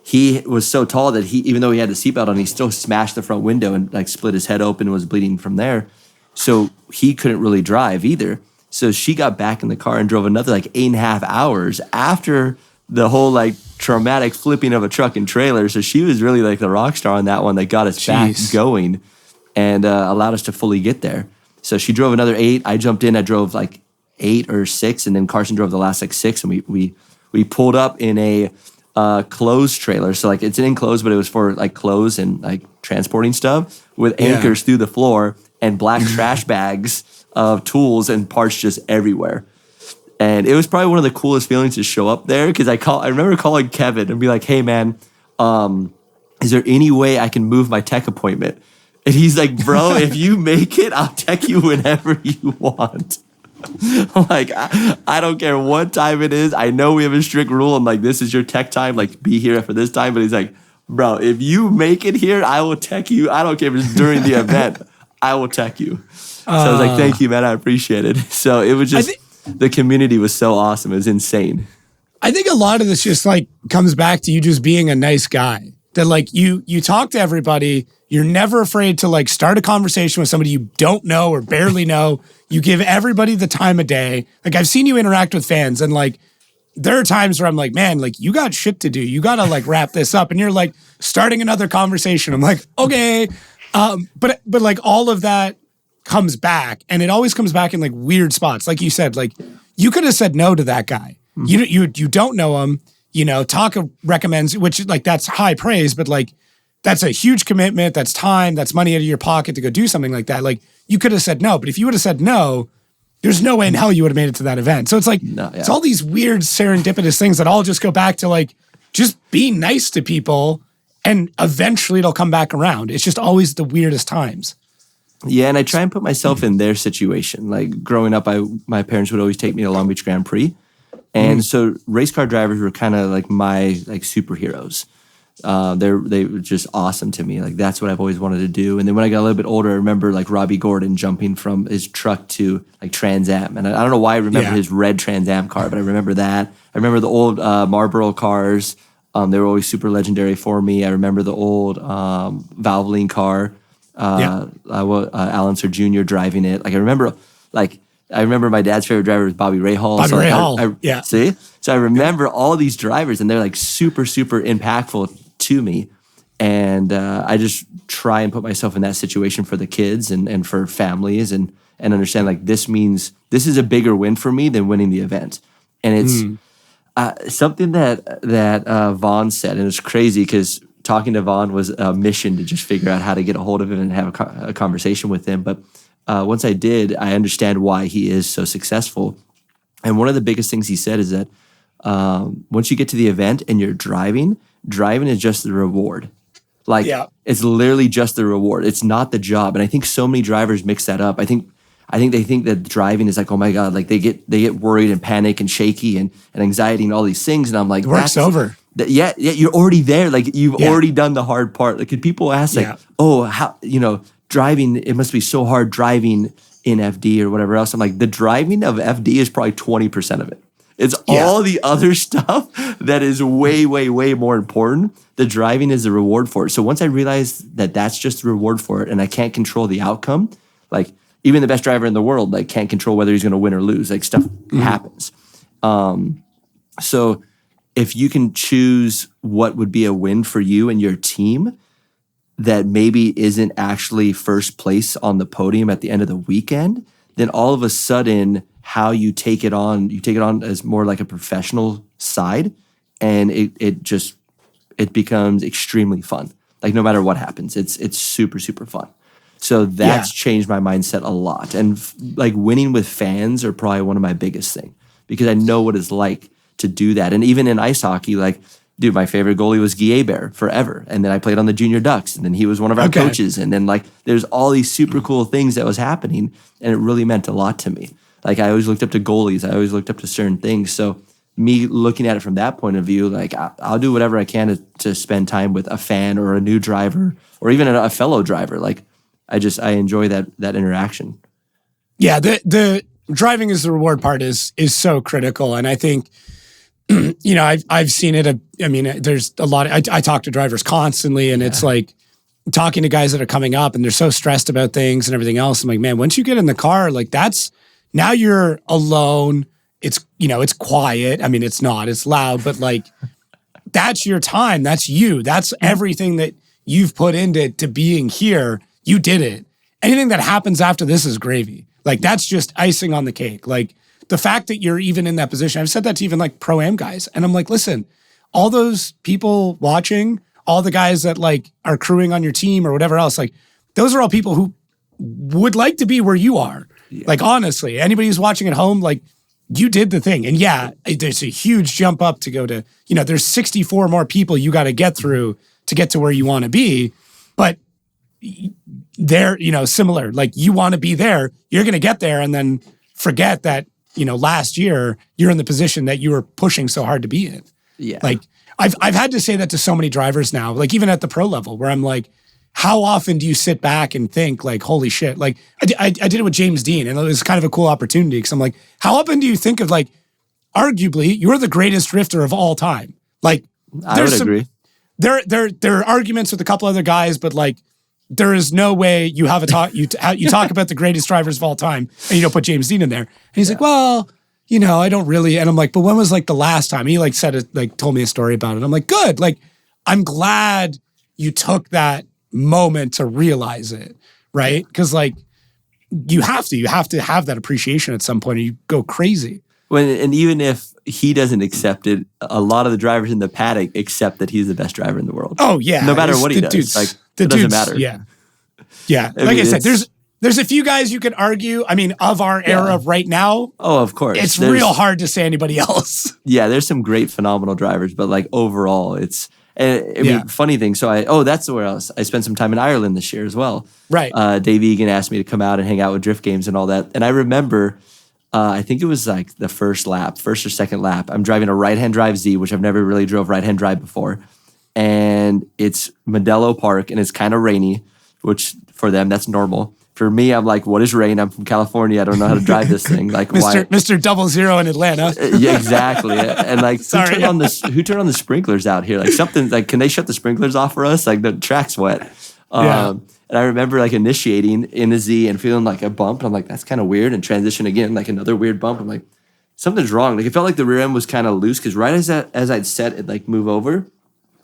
he was so tall that even though he had the seatbelt on, he still smashed the front window and like split his head open and was bleeding from there. So he couldn't really drive either. So she got back in the car and drove another like 8.5 hours after the whole like traumatic flipping of a truck and trailer. So she was really like the rock star on that one that got us back going and allowed us to fully get there. So she drove another 8. I jumped in. I drove like 8 or 6, and then Carson drove the last like 6, and we pulled up in a closed trailer. So like it's an enclosed, but it was for like clothes and like transporting stuff with anchors through the floor and black trash bags of tools and parts just everywhere. And it was probably one of the coolest feelings to show up there because I remember calling Kevin and be like, hey man, is there any way I can move my tech appointment? And he's like, bro, if you make it, I'll tech you whenever you want. I'm like, I don't care what time it is. I know we have a strict rule. I'm like, this is your tech time. Like, be here for this time. But he's like, bro, if you make it here, I will tech you. I don't care if it's during the event. I will tech you. So I was like, thank you, man. I appreciate it. So it was just, the community was so awesome. It was insane. I think a lot of this just like comes back to you just being a nice guy. That like you talk to everybody. You're never afraid to like start a conversation with somebody you don't know or barely know. You give everybody the time of day. Like I've seen you interact with fans and like there are times where I'm like, man, like you got shit to do. You got to like wrap this up. And you're like starting another conversation. I'm like, okay. But like all of that comes back and it always comes back in like weird spots. Like you said, like you could have said no to that guy. You don't know him, Taka recommends, which like that's high praise, but like that's a huge commitment. That's time. That's money out of your pocket to go do something like that. Like you could have said no, but if you would have said no, there's no way in hell you would have made it to that event. So it's like, it's all these weird serendipitous things that all just go back to like, just be nice to people and eventually it'll come back around. It's just always the weirdest times. Yeah, and I try and put myself in their situation. Like growing up, my parents would always take me to Long Beach Grand Prix. And so race car drivers were kind of like my like superheroes. They were just awesome to me. Like that's what I've always wanted to do. And then when I got a little bit older, I remember like Robbie Gordon jumping from his truck to like Trans Am. And I don't know why I remember his red Trans Am car, but I remember that. I remember the old Marlboro cars. They were always super legendary for me. I remember the old Valvoline car. Alan Sir Jr. driving it. Like I remember my dad's favorite driver was Bobby Rahal. Bobby Rahal. See? So I remember all these drivers and they're like super, super impactful to me. And I just try and put myself in that situation for the kids and for families and understand like this is a bigger win for me than winning the event. And it's something that Vaughn said, and it's crazy because talking to Vaughn was a mission to just figure out how to get a hold of him and have a conversation with him. But once I did, I understand why he is so successful. And one of the biggest things he said is that once you get to the event and you're driving is just the reward. Like it's literally just the reward. It's not the job. And I think so many drivers mix that up. I think they think that driving is like, oh my God, like they get worried and panic and shaky and anxiety and all these things. And I'm like, the work's over. Yeah, you're already there. Like you've already done the hard part. Like could people ask like, oh, how, driving, it must be so hard driving in FD or whatever else. I'm like, the driving of FD is probably 20% of it. It's all the other stuff that is way, way, way more important. The driving is the reward for it. So once I realized that that's just the reward for it and I can't control the outcome, like even the best driver in the world, like can't control whether he's going to win or lose. Like stuff happens. So if you can choose what would be a win for you and your team that maybe isn't actually first place on the podium at the end of the weekend, then all of a sudden how you take it on as more like a professional side, and it becomes extremely fun. Like no matter what happens, it's super, super fun. So that's changed my mindset a lot. And like winning with fans are probably one of my biggest things because I know what it's like to do that. And even in ice hockey, like, dude, my favorite goalie was Guy Bear forever. And then I played on the Junior Ducks, and then he was one of our coaches. And then like there's all these super cool things that was happening, and it really meant a lot to me. Like I always looked up to goalies. I always looked up to certain things. So me looking at it from that point of view, like I'll do whatever I can to spend time with a fan or a new driver or even a fellow driver. Like I enjoy that interaction. Yeah, the driving as the reward part is so critical, and I think I've seen it. I mean, there's a lot. I talk to drivers constantly, and it's like talking to guys that are coming up, and they're so stressed about things and everything else. I'm like, man, once you get in the car, like that's now you're alone. It's it's quiet. I mean, it's not. It's loud, but like that's your time. That's you. That's everything that you've put into being here. You did it. Anything that happens after this is gravy. Like that's just icing on the cake. Like the fact that you're even in that position. I've said that to even like pro-am guys. And I'm like, listen, all those people watching, all the guys that like are crewing on your team or whatever else, like those are all people who would like to be where you are. Yeah. Like honestly, anybody who's watching at home, like you did the thing. And yeah, there's a huge jump up to go to, there's 64 more people you got to get through to get to where you want to be. But they're, similar. Like you want to be there, you're going to get there and then forget that, last year you're in the position that you were pushing so hard to be in. Yeah. Like I've had to say that to so many drivers now, like even at the pro level where I'm like, how often do you sit back and think like, holy shit, like I did it with James Dean and it was kind of a cool opportunity because I'm like, how often do you think of like, arguably you're the greatest drifter of all time. Like I would agree. There are arguments with a couple other guys, but like, there is no way you have a talk. You talk about the greatest drivers of all time, and you don't put James Dean in there. And he's like, "Well, I don't really." And I'm like, "But when was like the last time?" He like said it, like told me a story about it. I'm like, "Good. Like, I'm glad you took that moment to realize it, right? Because like, you have to have that appreciation at some point, or you go crazy." And even if he doesn't accept it, a lot of the drivers in the paddock accept that he's the best driver in the world. Oh yeah, no matter what he does, like it doesn't matter. Yeah. Like I said, there's a few guys you could argue. I mean, of our era of right now. Oh, of course, it's real hard to say anybody else. Yeah, there's some great, phenomenal drivers, but like overall, it's. I mean, funny thing. So that's where else I spent some time in Ireland this year as well. Right. Dave Egan asked me to come out and hang out with drift games and all that, and I remember. I think it was like the first or second lap. I'm driving a right-hand drive Z, which I've never really drove right-hand drive before. And it's Modelo Park, and it's kind of rainy, which for them, that's normal. For me, I'm like, what is rain? I'm from California. I don't know how to drive this thing. Like, why? Mr. 00 in Atlanta. Yeah, exactly. And like, who turned on the sprinklers out here? Like something, like, can they shut the sprinklers off for us? Like the track's wet. And I remember like initiating in a Z and feeling like a bump. I'm like, that's kind of weird. And transition again, like another weird bump. I'm like, something's wrong. Like it felt like the rear end was kind of loose because right as I'd set it, like move over,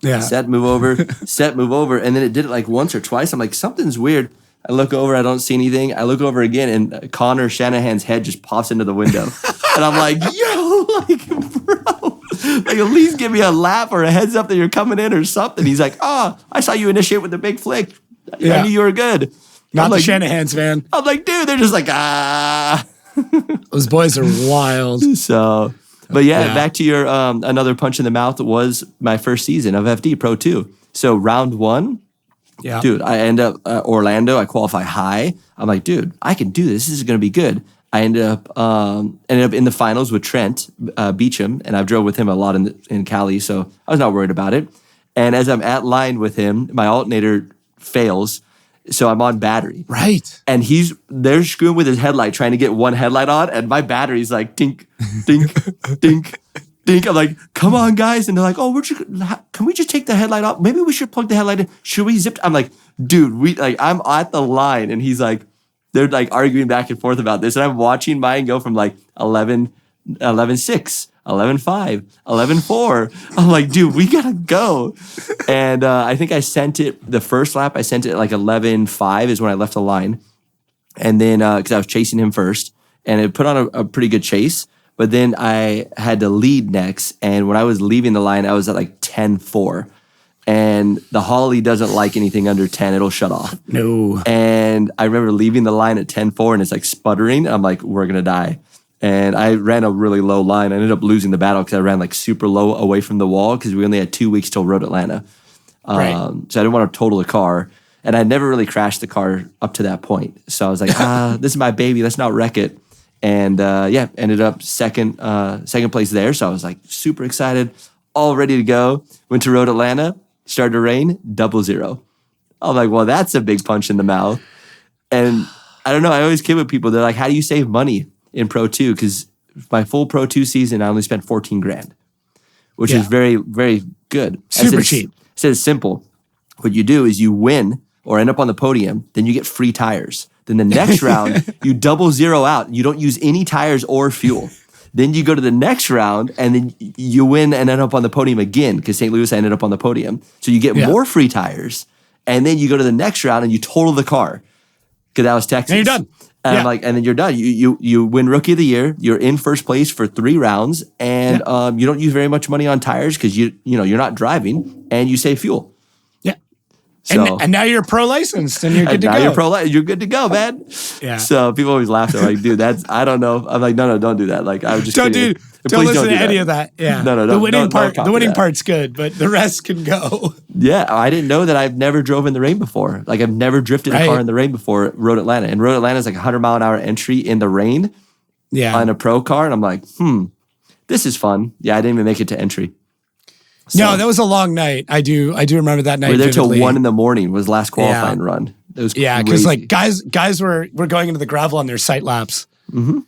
set, move over, set, move over. And then it did it like once or twice. I'm like, something's weird. I look over, I don't see anything. I look over again and Connor Shanahan's head just pops into the window. And I'm like, yo, like, bro, like at least give me a lap or a heads up that you're coming in or something. He's like, I saw you initiate with the big flick. I knew you were good. Not the Shanahan's, man. I'm like, dude, they're just like, Those boys are wild. So, but back to your another punch in the mouth was my first season of FD Pro 2. So round one, dude, I end up Orlando. I qualify high. I'm like, dude, I can do this. This is going to be good. I ended up in the finals with Trent Beecham, and I've drove with him a lot in Cali, so I was not worried about it. And as I'm at line with him, my alternator fails, so I'm on battery. Right. And they're screwing with his headlight, trying to get one headlight on, and my battery's like dink, dink, dink, dink. I'm like, come on, guys. And they're like, can we just take the headlight off? Maybe we should plug the headlight in. Should we zip? I'm like, dude, I'm at the line, and he's like, they're like arguing back and forth about this, and I'm watching mine go from like 11.6, 11.5, 11.4. I'm like, dude, we gotta go. And I think I sent it the first lap. I sent it at like 11.5 is when I left the line, and then because I was chasing him first, and it put on a pretty good chase. But then I had to lead next, and when I was leaving the line, I was at like 10.4. and the Holly doesn't like anything under 10. It'll shut off. No. And I remember leaving the line at 10.4 and it's like sputtering. I'm like, we're going to die. And I ran a really low line. I ended up losing the battle because I ran like super low away from the wall because we only had 2 weeks till Road Atlanta. So I didn't want to total the car. And I never really crashed the car up to that point. So I was like, this is my baby. Let's not wreck it. And ended up second place there. So I was like super excited, all ready to go. Went to Road Atlanta, started to rain, 0-0. I'm like, well, that's a big punch in the mouth. And I don't know, I always kid with people. They're like, how do you save money in Pro 2? Because my full Pro 2 season, I only spent $14,000, which is very, very good. Super cheap. I said it's simple. What you do is you win or end up on the podium, then you get free tires. Then the next round, you 0-0 out. You don't use any tires or fuel. Then you go to the next round, and then you win and end up on the podium again because St. Louis ended up on the podium. So you get more free tires, and then you go to the next round and you total the car because that was Texas. And you're done. And and then you're done. You win Rookie of the Year. You're in first place for 3 rounds, and you don't use very much money on tires because you're not driving, and you save fuel. So, and now you're pro licensed and you're good to go. Now you're good to go, man. Yeah. So people always laugh. They're like, dude, I don't know. I'm like, no, don't do that. Like, I was just don't kidding. Don't listen to any of that. Yeah. No, the winning part's good, but the rest can go. Yeah, I didn't know that. I've never drove in the rain before. Like, I've never drifted a car in the rain before. Road Atlanta, and Road Atlanta is like 100-mile-an-hour entry in the rain. Yeah. On a pro car, and I'm like, this is fun. Yeah, I didn't even make it to entry. So, no, that was a long night. I do remember that night. We were there vividly. till 1 a.m. was last qualifying run. It was because like guys were going into the gravel on their sight laps, and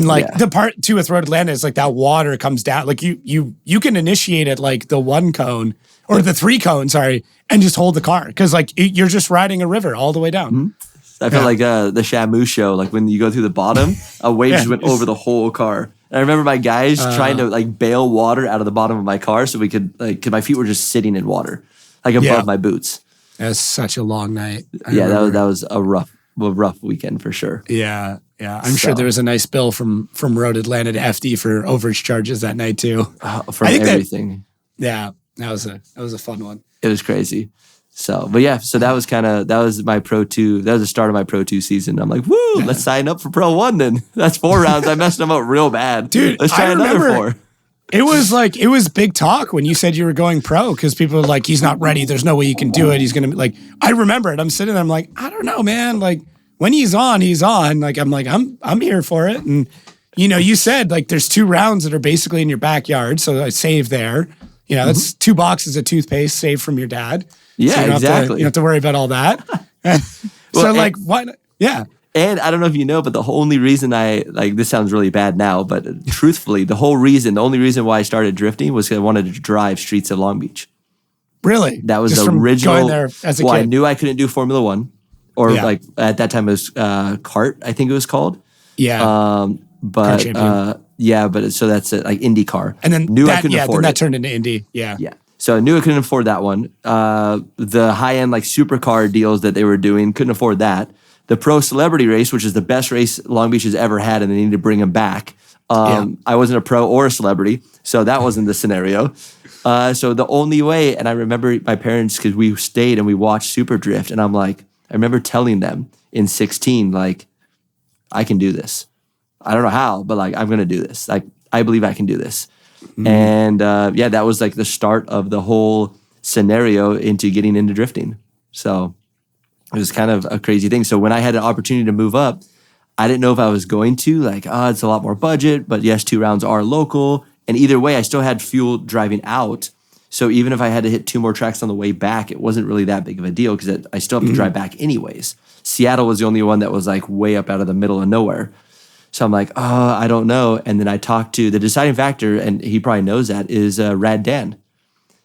like the part too with Road Atlanta is like that water comes down. Like you can initiate it like the 1 cone or the 3 cone, sorry, and just hold the car because like you're just riding a river all the way down. I felt like the Shamu show, like when you go through the bottom, a wave just went over the whole car. And I remember my guys trying to like bail water out of the bottom of my car so we could because my feet were just sitting in water, like above my boots. That was such a long night. That was a rough weekend for sure. Yeah. I'm sure there was a nice bill from Road Atlanta to FD for overage charges that night too. From everything. That was a fun one. It was crazy. So that was my Pro 2. That was the start of my Pro 2 season. I'm like, woo, let's sign up for Pro 1 then. That's 4 rounds. I messed them up real bad. Dude, let's try another 4. It was big talk when you said you were going pro because people were like, he's not ready. There's no way you can do it. He's going to like, I remember it. I'm sitting there. I'm like, I don't know, man. Like when he's on, he's on. Like, I'm here for it. And you said like, there's 2 rounds that are basically in your backyard. So I save there, that's 2 boxes of toothpaste saved from your dad. Yeah, so you exactly. You don't have to worry about all that. What? Yeah. And I don't know if you know, but the only reason this sounds really bad now, but truthfully, the only reason why I started drifting was because I wanted to drive streets of Long Beach. Really? That was just the original. Going there as a kid. I knew I couldn't do Formula 1, or like at that time it was kart, I think it was called. Yeah. But so that's it, like IndyCar. And then I couldn't afford it. That turned into Indy. Yeah. Yeah. So I knew I couldn't afford that one. The high-end like supercar deals that they were doing, couldn't afford that. The Pro Celebrity Race, which is the best race Long Beach has ever had, and they need to bring him back. I wasn't a pro or a celebrity, so that wasn't the scenario. So the only way, and I remember my parents, because we stayed and we watched Super Drift, and I'm like, I remember telling them in 16, like, I can do this. I don't know how, but like, I'm going to do this. Like, I believe I can do this. And that was like the start of the whole scenario into getting into drifting. So it was kind of a crazy thing. So when I had an opportunity to move up, I didn't know if I was going to, like, it's a lot more budget, but yes, 2 rounds are local. And either way, I still had fuel driving out. So even if I had to hit 2 more tracks on the way back, it wasn't really that big of a deal because I still have to drive back anyways. Seattle was the only one that was like way up out of the middle of nowhere. So I'm like, I don't know. And then I talked to the deciding factor, and he probably knows that, is Rad Dan.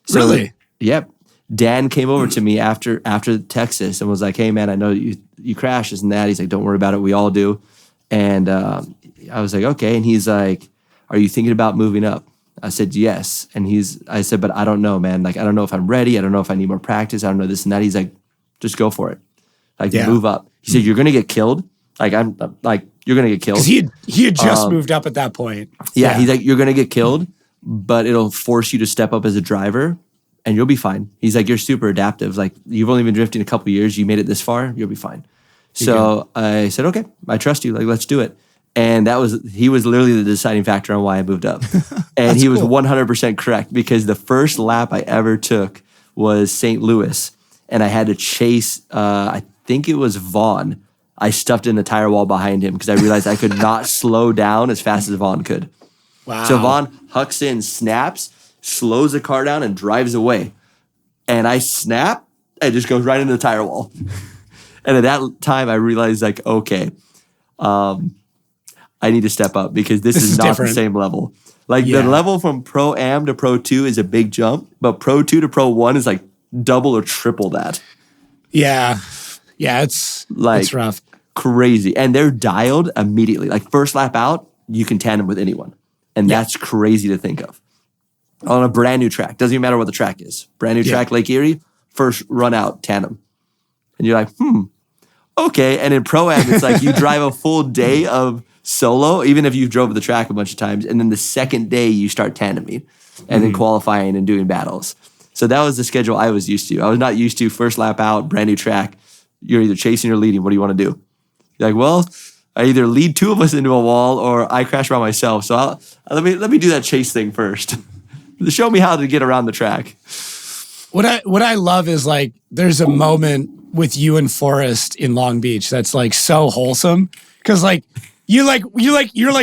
So, really? Yep. Dan came over to me after Texas and was like, hey, man, I know you crashed this and that. He's like, don't worry about it. We all do. And I was like, okay. And he's like, are you thinking about moving up? I said, yes. And I said, but I don't know, man. Like, I don't know if I'm ready. I don't know if I need more practice. I don't know this and that. He's like, just go for it. Like, move up. He said, you're going to get killed. Like, I'm like, you're going to get killed. Because he had just moved up at that point. Yeah, he's like, you're going to get killed, but it'll force you to step up as a driver and you'll be fine. He's like, you're super adaptive. Like, you've only been drifting a couple years. You made it this far. You'll be fine. So I said, okay, I trust you. Like, let's do it. And he was literally the deciding factor on why I moved up. And he was 100% correct, because the first lap I ever took was St. Louis. And I had to chase, I think it was Vaughn. I stuffed in the tire wall behind him because I realized I could not slow down as fast as Vaughn could. Wow. So Vaughn hucks in, snaps, slows the car down, and drives away. And I snap, and it just goes right into the tire wall. And at that time, I realized, like, okay, I need to step up, because this is not different. The same level. Like, the level from Pro-Am to Pro-2 is a big jump, but Pro-2 to Pro-1 is like double or triple that. Yeah. Yeah, it's rough. Crazy. And they're dialed immediately. Like, first lap out, you can tandem with anyone. And that's crazy to think of. On a brand new track. Doesn't even matter what the track is. Brand new track, Lake Erie, first run out, tandem. And you're like, okay. And in Pro-Am, it's like you drive a full day of solo, even if you drove the track a bunch of times. And then the second day, you start tandeming and then qualifying and doing battles. So that was the schedule I was used to. I was not used to first lap out, brand new track. You're either chasing or leading. What do you want to do? You're like, well, I either lead two of us into a wall or I crash by myself. So let me do that chase thing first. Show me how to get around the track. What I love is, like, there's a moment with you and Forrest in Long Beach that's like so wholesome, because like you're like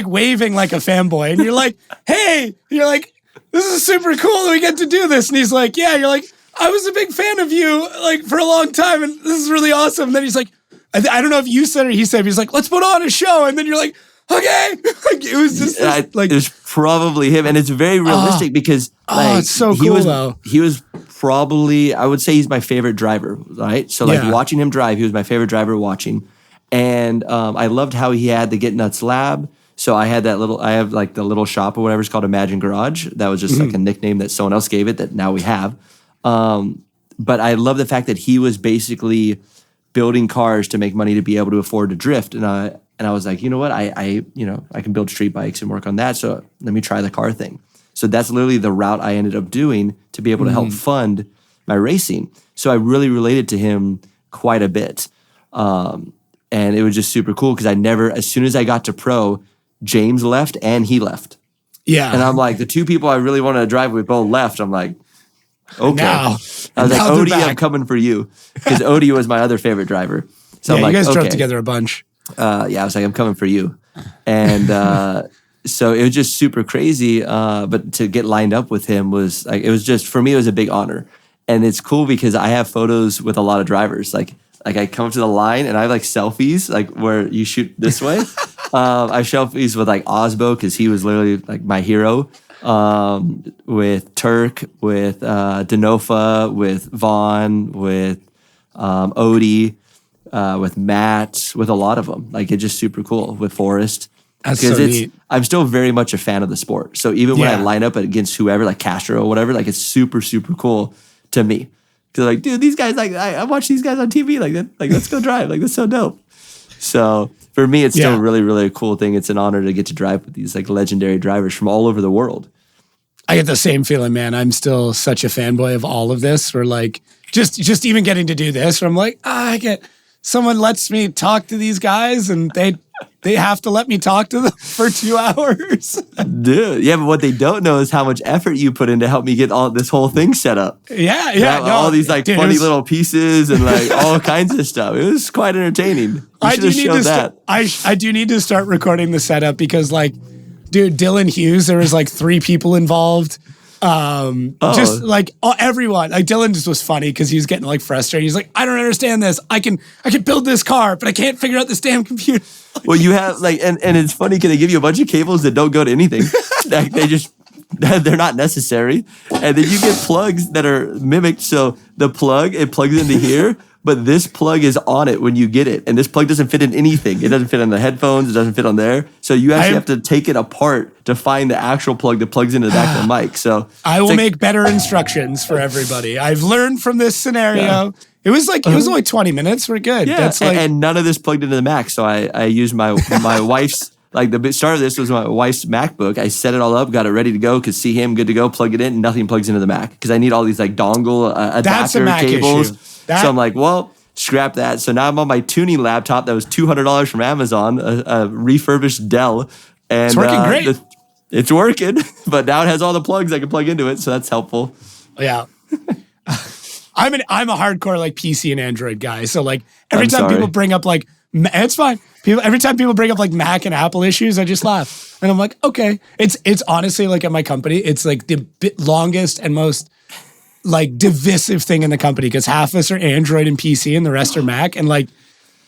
waving like a fanboy, and you're like, hey, you're like, this is super cool that we get to do this, and he's like, yeah, you're like, I was a big fan of you like for a long time, and this is really awesome. And then he's like, I don't know if you said it or he said, he's like, let's put on a show, and then you're like, okay. Like, it was just like, it was probably him, and it's very realistic because like, it's so cool though. He was probably, I would say he's my favorite driver, right? So like watching him drive, he was my favorite driver watching, and I loved how he had the Get Nuts Lab. So I have like the little shop or whatever it's called, Imagine Garage. That was just like a nickname that someone else gave it that now we have. But I love the fact that he was basically building cars to make money to be able to afford to drift, and I was like, you know what, I can build street bikes and work on that. So let me try the car thing. So that's literally the route I ended up doing to be able to help fund my racing. So I really related to him quite a bit. And it was just super cool because as soon as I got to pro, James left and he left. Yeah. And I'm like, the two people I really wanted to drive with both left. I'm like, okay. I was like, Odie, I'm coming for you. Because Odie was my other favorite driver. So I'm like, you guys drove together a bunch. I was like, I'm coming for you. And so it was just super crazy. But to get lined up with him was like, it was just, for me, it was a big honor. And it's cool because I have photos with a lot of drivers. Like I come up to the line and I have like selfies, like where you shoot this way. I have selfies with like Osbo because he was literally like my hero. With Turk, with Denofa, with Vaughn, with Odie, with Matt, with a lot of them. Like, it's just super cool with Forrest. Because neat. I'm still very much a fan of the sport. So even when I line up against whoever, like Castro or whatever, like it's super, super cool to me. Because like, dude, these guys, like I watch these guys on TV, like let's go drive. Like, that's so dope. So for me, it's still really, really a cool thing. It's an honor to get to drive with these like legendary drivers from all over the world. I get the same feeling, man. I'm still such a fanboy of all of this. Where like just even getting to do this, where I'm like, someone lets me talk to these guys, and they have to let me talk to them for 2 hours. Dude, yeah, but what they don't know is how much effort you put in to help me get all this whole thing set up. All these like funny little pieces and like all kinds of stuff. It was quite entertaining. I do need to start recording the setup because like, dude, Dylan Hughes, there was like 3 people involved. Just like everyone. Like Dylan just was funny because he was getting like frustrated. He's like, I don't understand this. I can build this car, but I can't figure out this damn computer. Well, you have like, and it's funny because they give you a bunch of cables that don't go to anything. Like they're not necessary. And then you get plugs that are mimicked. So it plugs into here, but this plug is on it when you get it. And this plug doesn't fit in anything. It doesn't fit on the headphones. It doesn't fit on there. So you actually have to take it apart to find the actual plug that plugs into the back of the mic. So I will make better instructions for everybody. I've learned from this scenario. Yeah. It was only 20 minutes. We're good. Yeah. That's and none of this plugged into the Mac. So I used my wife's like the start of this was my wife's MacBook. I set it all up, got it ready to go, could see him, good to go, plug it in, nothing plugs into the Mac because I need all these like dongle adapter cables. So I'm like, well, scrap that. So now I'm on my tuning laptop that was $200 from Amazon, a refurbished Dell. And it's working great. It's working, but now it has all the plugs I can plug into it, so that's helpful. Yeah. I'm a hardcore like PC and Android guy. So like every time people bring up like it's fine. Every time people bring up like Mac and Apple issues, I just laugh. And I'm like, okay. It's honestly like at my company, it's like the longest and most like divisive thing in the company because half of us are Android and PC and the rest are Mac. And like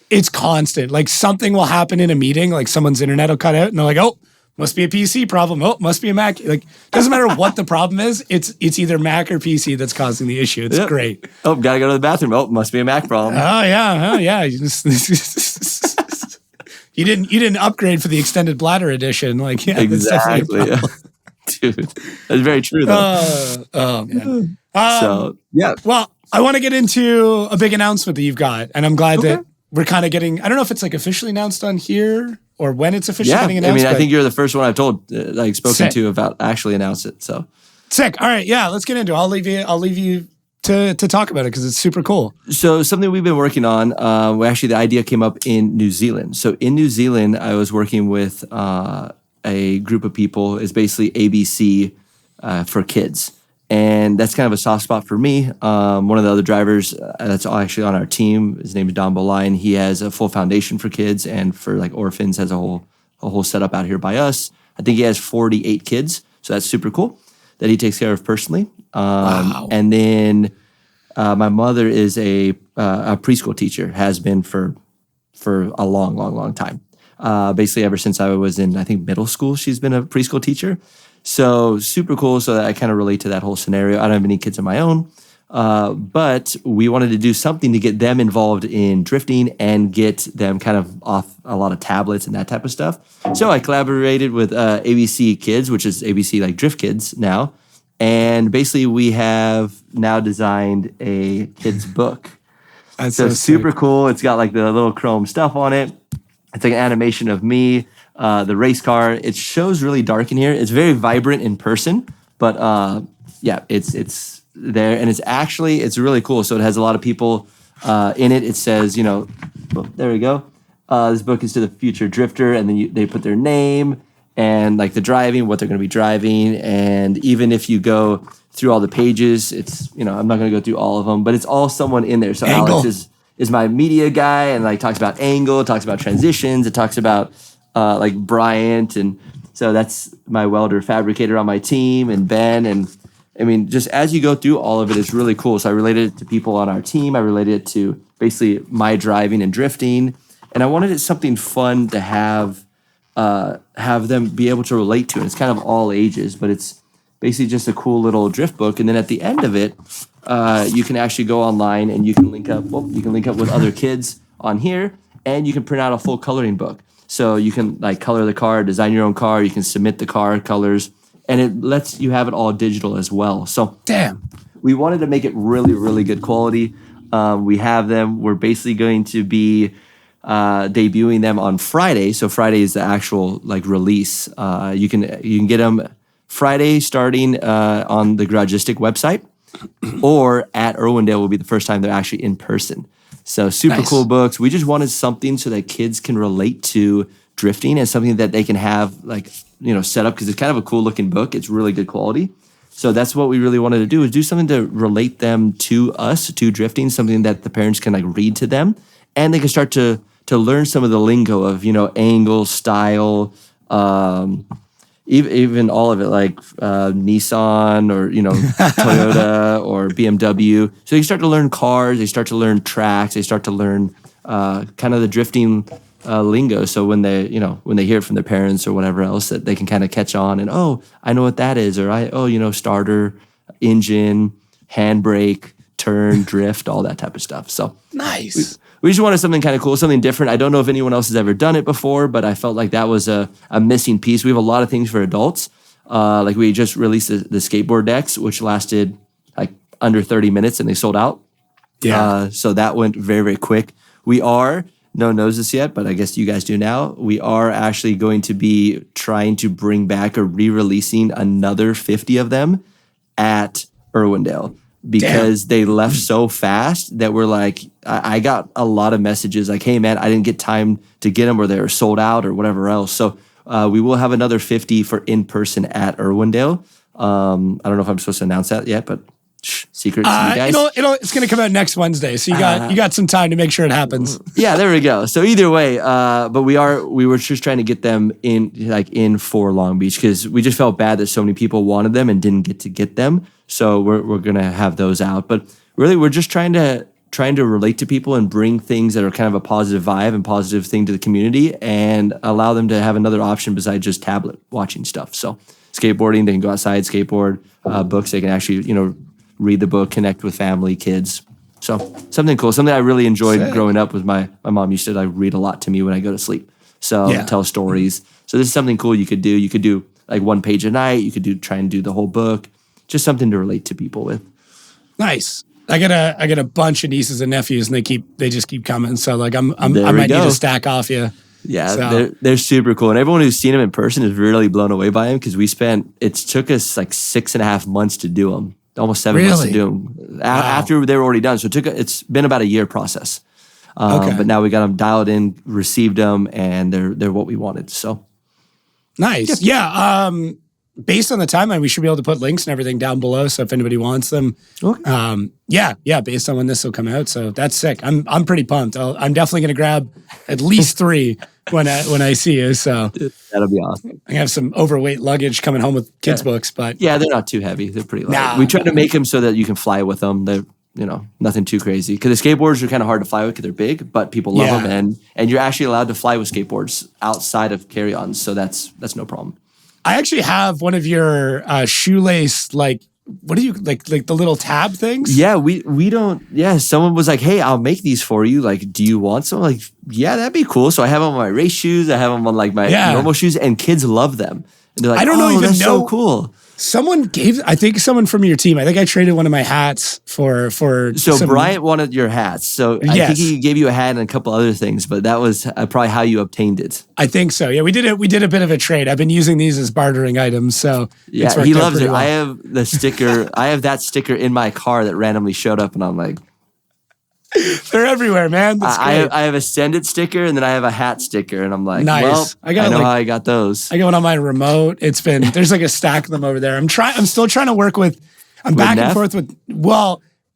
it's constant. Like something will happen in a meeting, like someone's internet will cut out and they're like, oh, must be a PC problem. Oh, must be a Mac. Like, doesn't matter what the problem is. It's either Mac or PC that's causing the issue. It's great. Oh, gotta go to the bathroom. Oh, must be a Mac problem. Oh yeah. You didn't upgrade for the extended bladder edition. Like, yeah, exactly. Dude, that's very true though. Oh man. So yeah. Well, I want to get into a big announcement that you've got, and I'm glad that we're kind of getting. I don't know if it's like officially announced on here. Or when it's officially getting announced. I think you're the first one I've told, spoken to about actually announce it. So sick. All right, yeah, let's get into it. I'll leave you to talk about it because it's super cool. So something we've been working on. The idea came up in New Zealand. So in New Zealand, I was working with a group of people. It's basically ABC for kids. And that's kind of a soft spot for me. One of the other drivers that's actually on our team, his name is Don Boline. He has a full foundation for kids and for like orphans, has a whole setup out here by us. I think he has 48 kids, so that's super cool that he takes care of personally. Wow. And then my mother is a preschool teacher, has been for a long time. Basically, ever since I was in, I think, middle school, she's been a preschool teacher. So super cool. So that I kind of relate to that whole scenario. I don't have any kids of my own, but we wanted to do something to get them involved in drifting and get them kind of off a lot of tablets and that type of stuff. So I collaborated with ABC Kids, which is ABC like Drift Kids now. And basically we have now designed a kids book. That's so super cool. It's got like the little chrome stuff on it. It's like an animation of me. The race car, it shows really dark in here. It's very vibrant in person, but it's there. And it's really cool. So it has a lot of people in it. It says, there we go. This book is to the future drifter. And then they put their name and like the driving, what they're going to be driving. And even if you go through all the pages, it's, I'm not going to go through all of them, but it's all someone in there. So Angle. Alex is my media guy and like talks about angle, talks about transitions. It talks about like Bryant, and so that's my welder fabricator on my team, and Ben, and I mean, just as you go through all of it, it's really cool. So I related it to people on our team. I related it to basically my driving and drifting, and I wanted it something fun to have them be able to relate to. And it's kind of all ages, but it's basically just a cool little drift book. And then at the end of it, you can actually go online and you can link up. You can link up with other kids on here, and you can print out a full coloring book. So you can like color the car, design your own car. You can submit the car colors, and it lets you have it all digital as well. So we wanted to make it really, really good quality. We have them. We're basically going to be debuting them on Friday. So Friday is the actual like release. You can get them Friday starting on the Garagistic website, or at Irwindale will be the first time they're actually in person. So super cool books. We just wanted something so that kids can relate to drifting and something that they can have like, set up because it's kind of a cool looking book. It's really good quality. So that's what we really wanted to do, is do something to relate them to us, to drifting, something that the parents can like read to them, and they can start to learn some of the lingo of, angle, style, even all of it, like Nissan or, Toyota or BMW. So they start to learn cars, they start to learn tracks, they start to learn kind of the drifting lingo. So when they hear it from their parents or whatever else, that they can kind of catch on and, oh, I know what that is. Or starter, engine, handbrake, turn, drift, all that type of stuff. So nice. We just wanted something kind of cool, something different. I don't know if anyone else has ever done it before, but I felt like that was a missing piece. We have a lot of things for adults. Like we just released the skateboard decks, which lasted like under 30 minutes and they sold out. Yeah. So that went very, very quick. We are no one knows this yet, but I guess you guys do now. We are actually going to be trying to bring back or re-releasing another 50 of them at Irwindale because they left so fast that we're like, I got a lot of messages like, hey man, I didn't get time to get them or they were sold out or whatever else. So we will have another 50 for in person at Irwindale. I don't know if I'm supposed to announce that yet, but secret to you guys. It's going to come out next Wednesday, so you got some time to make sure it happens. Yeah, there we go. So either way, but we were just trying to get them in for Long Beach because we just felt bad that so many people wanted them and didn't get to get them. So we're gonna have those out. But really, we're just trying to relate to people and bring things that are kind of a positive vibe and positive thing to the community and allow them to have another option besides just tablet watching stuff. So skateboarding, they can go outside, skateboard, books, they can actually, read the book, connect with family, kids. So something cool, something I really enjoyed growing up was my mom used to read a lot to me when I go to sleep. So tell stories. So this is something cool you could do. You could do like one page a night. You could try and do the whole book. Just something to relate to people with. Nice. I got a bunch of nieces and nephews, and they just keep coming. So like I might need to stack off you. Yeah, so. they're super cool, and everyone who's seen them in person is really blown away by them because it took us like 6.5 months to do them, almost 7 months to do them after they were already done. So it's been about a year process. But now we got them dialed in, received them, and they're what we wanted. So nice, yeah. Based on the timeline, we should be able to put links and everything down below. So if anybody wants them, based on when this will come out. So that's sick. I'm pretty pumped. I'm definitely going to grab at least 3 when I see you. So that'll be awesome. I have some overweight luggage coming home with kids' books, but they're not too heavy. They're pretty light. We try to make them so that you can fly with them. They're nothing too crazy because the skateboards are kind of hard to fly with because they're big, but people love them, and you're actually allowed to fly with skateboards outside of carry-ons. So that's no problem. I actually have one of your shoelace, like, what do you, like the little tab things? Yeah, we don't, someone was like, hey, I'll make these for you. Like, do you want some? Like, yeah, that'd be cool. So I have them on my race shoes. I have them on like my normal shoes, and kids love them. And they're like, that's so cool. I think someone from your team, I think I traded one of my hats for So Bryant wanted your hats. So I think he gave you a hat and a couple other things, but that was probably how you obtained it. I think so. Yeah, we did a bit of a trade. I've been using these as bartering items. So yeah, he loves it. Well. I have the sticker. I have that sticker in my car that randomly showed up, and I'm like, they're everywhere, man. I have a Send It sticker, and then I have a hat sticker, and I'm like, nice. Well, I know how I got those. I got one on my remote. There's like a stack of them over there. I'm still trying to work with, back and forth with,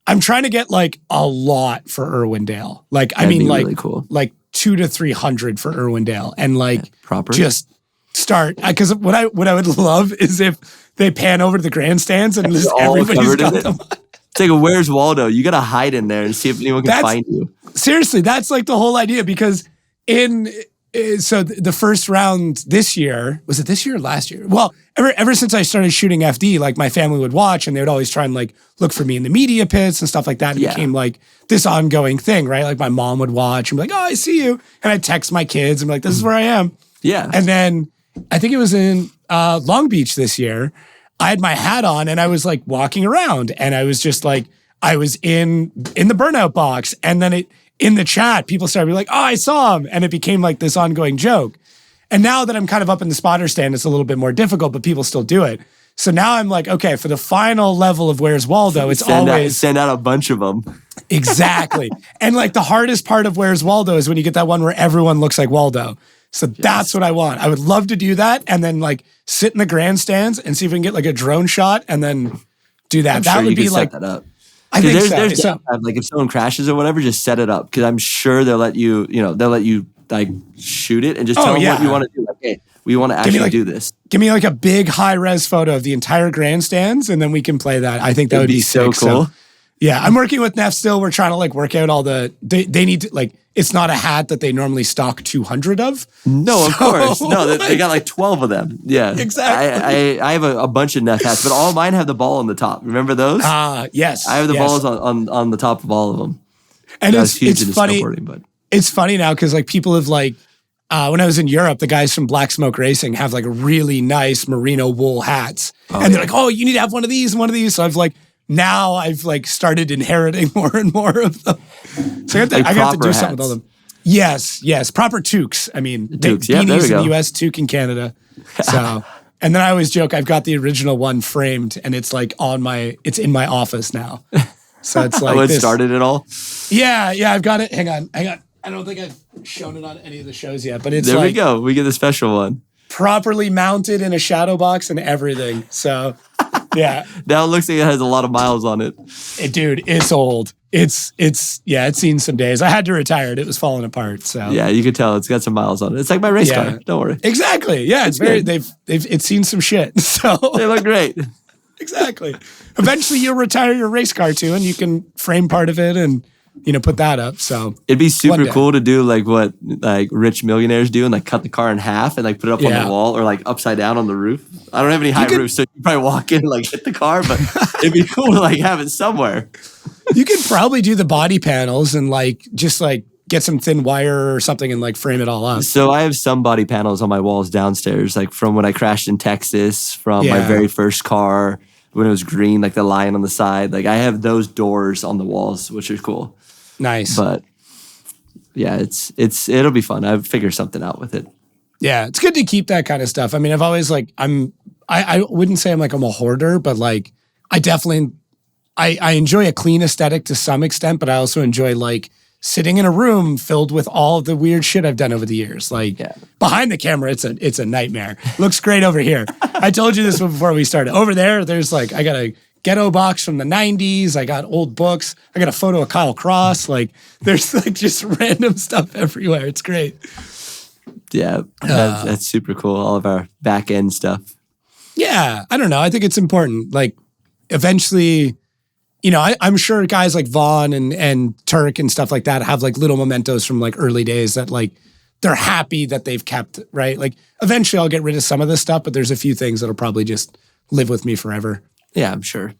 I'm trying to get like a lot for Irwindale. Like, That'd be really cool. Like 200 to 300 for Irwindale, and like proper. Just start, because what I would love is if they pan over to the grandstands and just everybody's got them. It's like a Where's Waldo? You got to hide in there and see if anyone can find you. Seriously, that's like the whole idea because so the first round this year, was it this year or last year? Well, ever since I started shooting FD, like my family would watch and they would always try and like look for me in the media pits and stuff like that. It became like this ongoing thing, right? Like my mom would watch and be like, oh, I see you. And I'd text my kids and be like, this is where I am. Yeah. And then I think it was in Long Beach this year. I had my hat on and I was like walking around and I was just like, I was in the burnout box. And then in the chat, people started being like, oh, I saw him. And it became like this ongoing joke. And now that I'm kind of up in the spotter stand, it's a little bit more difficult, but people still do it. So now I'm like, okay, for the final level of Where's Waldo, it's send out a bunch of them. Exactly. And like the hardest part of Where's Waldo is when you get that one where everyone looks like Waldo. So that's what I want. I would love to do that and then like sit in the grandstands and see if we can get like a drone shot and then do that. That would be like, set that up. I think there's like if someone crashes or whatever, just set it up because I'm sure they'll let you like shoot it and just tell them what you want to do. Like, hey, we want to actually do this. Give me like a big high res photo of the entire grandstands and then we can play that. I think that would be so sick. Cool. So, yeah, I'm working with Neff still. We're trying to like work out all they need to like, it's not a hat that they normally stock 200 of. No, of course. No, they got like 12 of them. Yeah. Exactly. I have a bunch of Neff hats, but all mine have the ball on the top. Remember those? Yes. I have the balls on the top of all of them. And it's funny. It's funny now because like people have like, when I was in Europe, the guys from Black Smoke Racing have like really nice merino wool hats. And they're like, oh, you need to have one of these and one of these. So I've like started inheriting more and more of them. So I got to do something with all them. Yes. Proper toques. I mean, Toques, yeah, there we beanies in go. the US, toque in Canada. So, and then I always joke, I've got the original one framed and it's like it's in my office now. So it's like What started it all? Yeah, I've got it. Hang on. I don't think I've shown it on any of the shows yet, but it's There like we go. We get the special one. properly mounted in a shadow box and everything. So, yeah. Now it looks like it has a lot of miles on it. Dude, it's old. It's seen some days. I had to retire it. It was falling apart. So Yeah, you can tell it's got some miles on it. It's like my race car. Don't worry. Exactly. Yeah, it's very it's seen some shit. So They look great. Exactly. Eventually you'll retire your race car too, and you can frame part of it and put that up. So it'd be super cool to do like what like rich millionaires do and like cut the car in half and like put it up on the wall or like upside down on the roof. I don't have any high roofs, so you probably walk in and like hit the car, but it'd be cool to like have it somewhere. You could probably do the body panels and like just like get some thin wire or something and like frame it all up. So I have some body panels on my walls downstairs, like from when I crashed in Texas, from my very first car when it was green, like the lion on the side. Like I have those doors on the walls, which are cool. Nice. But yeah, it'll be fun. I'll figure something out with it. Yeah, it's good to keep that kind of stuff. I mean, I've always like I wouldn't say I'm a hoarder, but like I definitely I enjoy a clean aesthetic to some extent, but I also enjoy like sitting in a room filled with all of the weird shit I've done over the years. Like behind the camera, it's a nightmare. Looks great over here. I told you this before we started. Over there's like I got a ghetto box from the 90s. I got old books. I got a photo of Kyle Cross. Like there's like just random stuff everywhere. It's great. Yeah, that's super cool. All of our back end stuff. Yeah, I don't know. I think it's important. Like eventually, I'm sure guys like Vaughn and Turk and stuff like that have like little mementos from like early days that like they're happy that they've kept, right? Like eventually I'll get rid of some of this stuff, but there's a few things that'll probably just live with me forever. Yeah, I'm sure.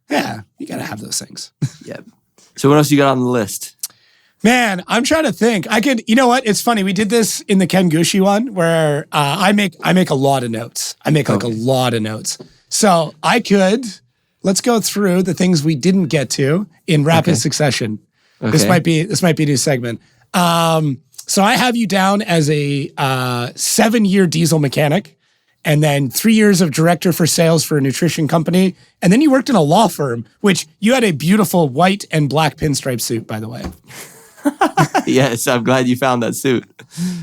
Yeah, you got to have those things. Yeah. So what else you got on the list? Man, I'm trying to think. You know what? It's funny. We did this in the Ken Gushi one where I make a lot of notes. I make like a lot of notes. So let's go through the things we didn't get to in rapid succession. Okay. This might be a new segment. So I have you down as a 7-year diesel mechanic, and then 3 years of director for sales for a nutrition company, and then you worked in a law firm, which you had a beautiful white and black pinstripe suit, by the way. Yes, I'm glad you found that suit.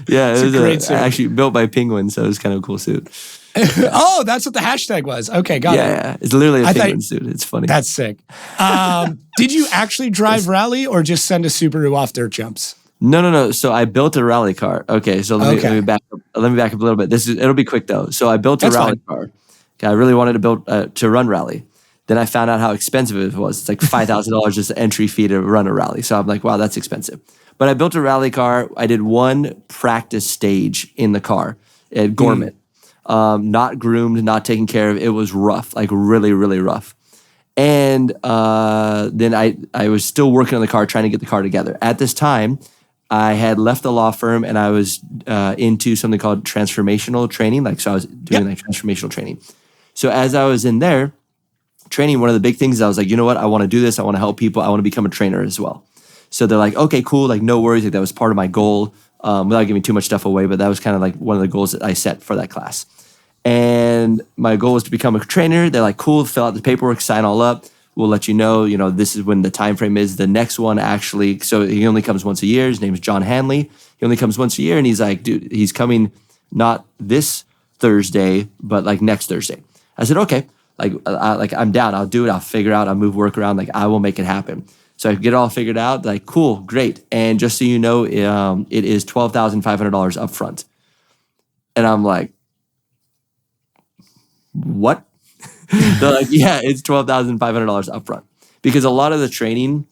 Yeah, it was a great suit. Actually built by Penguin, so it was kind of a cool suit. Oh, that's what the hashtag was. Okay, got it. Yeah, it's literally a Penguin suit. It's funny. That's sick. Did you actually drive rally or just send a Subaru off dirt jumps? No. So I built a rally car. Okay, so let me back up. Let me back up a little bit. It'll be quick though. So I built a rally car. Okay, I really wanted to build to run rally. Then I found out how expensive it was. It's like $5,000 just the entry fee to run a rally. So I'm like, wow, that's expensive. But I built a rally car. I did one practice stage in the car at Gorman. Not groomed, not taken care of. It was rough, like really, really rough. And then I was still working on the car, trying to get the car together. At this time, I had left the law firm and I was into something called transformational training. So I was doing like transformational training. So as I was in there training, one of the big things is I was like, you know what? I want to do this. I want to help people. I want to become a trainer as well. So they're like, okay, cool. Like no worries. Like that was part of my goal without giving too much stuff away. But that was kind of like one of the goals that I set for that class. And my goal was to become a trainer. They're like, cool, fill out the paperwork, sign all up. We'll let you know, this is when the time frame is. The next one actually, so he only comes once a year. His name is John Hanley. He only comes once a year. And he's like, dude, he's coming not this Thursday, but like next Thursday. I said, okay, I'm down. I'll do it. I'll figure out. I'll move work around. Like I will make it happen. So I get it all figured out. Like, cool, great. And just so you know, it is $12,500 up front. And I'm like, what? They're like, yeah, it's $12,500 up front. Because a lot of the training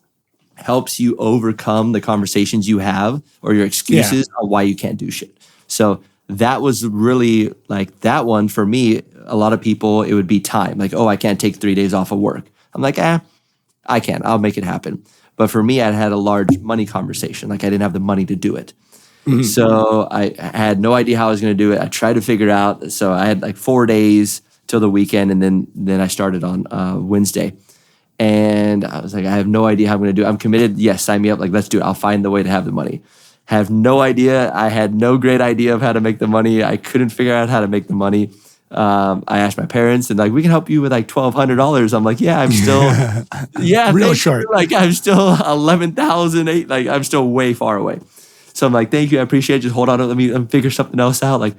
helps you overcome the conversations you have or your excuses on why you can't do shit. So that was really like that one for me. A lot of people, it would be time. Like, oh, I can't take 3 days off of work. I'm like, I can. I'll make it happen. But for me, I had a large money conversation. Like I didn't have the money to do it. Mm-hmm. So I had no idea how I was going to do it. I tried to figure it out. So I had like 4 days till the weekend. And then I started on Wednesday. And I was like, I have no idea how I'm going to do it. I'm committed. Yes, sign me up. Like, let's do it. I'll find the way to have the money. Have no idea. I had no great idea of how to make the money. I couldn't figure out how to make the money. I asked my parents and like, we can help you with like $1,200. I'm like, yeah, I'm still, yeah, real short. Like I'm still 11,008. Like I'm still way far away. So I'm like, thank you. I appreciate it. Just hold on. Let me figure something else out. Like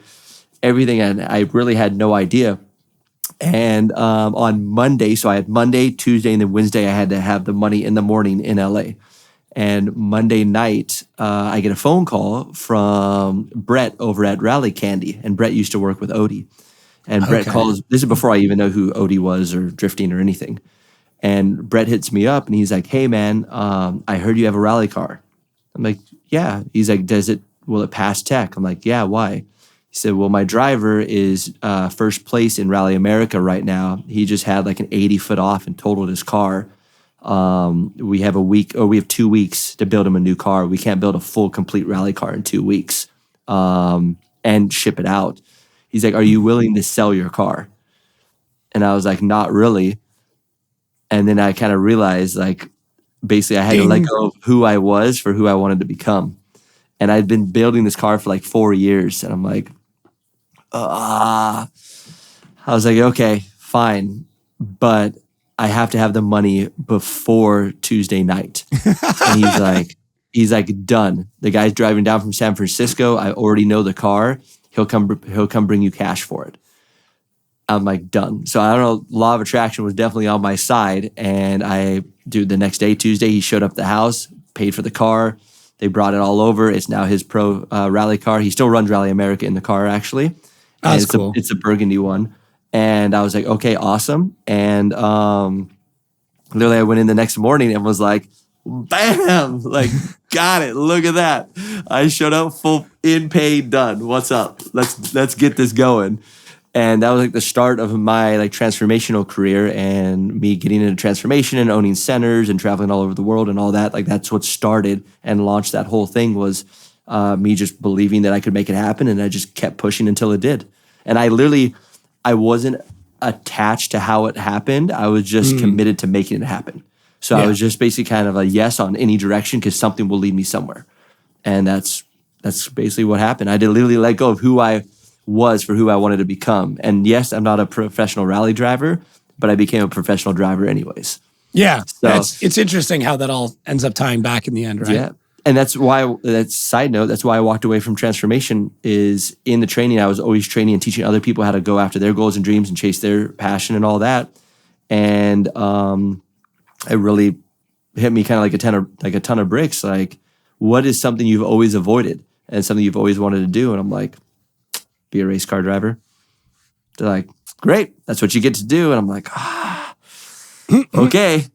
everything. And I really had no idea. And on Monday, so I had Monday, Tuesday, and then Wednesday, I had to have the money in the morning in LA. And Monday night, I get a phone call from Brett over at Rally Candy. And Brett used to work with Odie. And Brett calls, this is before I even know who Odie was or drifting or anything. And Brett hits me up and he's like, hey man, I heard you have a rally car. I'm like, yeah. He's like, will it pass tech? I'm like, yeah, why? He said, well, my driver is first place in Rally America right now. He just had like an 80 foot off and totaled his car. We have 2 weeks to build him a new car. We can't build a full, complete rally car in 2 weeks and ship it out. He's like, are you willing to sell your car? And I was like, not really. And then I kind of realized like, basically I had to let go of who I was for who I wanted to become. And I'd been building this car for like 4 years. And I'm like, I was like, okay, fine. But I have to have the money before Tuesday night. And he's like, done. The guy's driving down from San Francisco. I already know the car. He'll come bring you cash for it. I'm like, done. So I don't know, law of attraction was definitely on my side. And the next day, Tuesday, he showed up at the house, paid for the car. They brought it all over. It's now his pro rally car. He still runs Rally America in the car, actually. That's cool. It's a burgundy one. And I was like, okay, awesome. And literally I went in the next morning and was like, bam, like, got it. Look at that. I showed up full in pay, done. What's up? Let's get this going. And that was like the start of my like transformational career and me getting into transformation and owning centers and traveling all over the world and all that. Like that's what started and launched that whole thing was me just believing that I could make it happen. And I just kept pushing until it did. And I wasn't attached to how it happened. I was just committed to making it happen. So I was just basically kind of a yes on any direction because something will lead me somewhere. And that's basically what happened. I did literally let go of who I was for who I wanted to become. And yes, I'm not a professional rally driver, but I became a professional driver anyways. Yeah. So, it's interesting how that all ends up tying back in the end, right? Yeah. And that's why I walked away from transformation is in the training. I was always training and teaching other people how to go after their goals and dreams and chase their passion and all that. And it really hit me kind of like a ton of bricks. Like, what is something you've always avoided and something you've always wanted to do? And I'm like, be a race car driver. They're like, great, that's what you get to do. And I'm like, okay.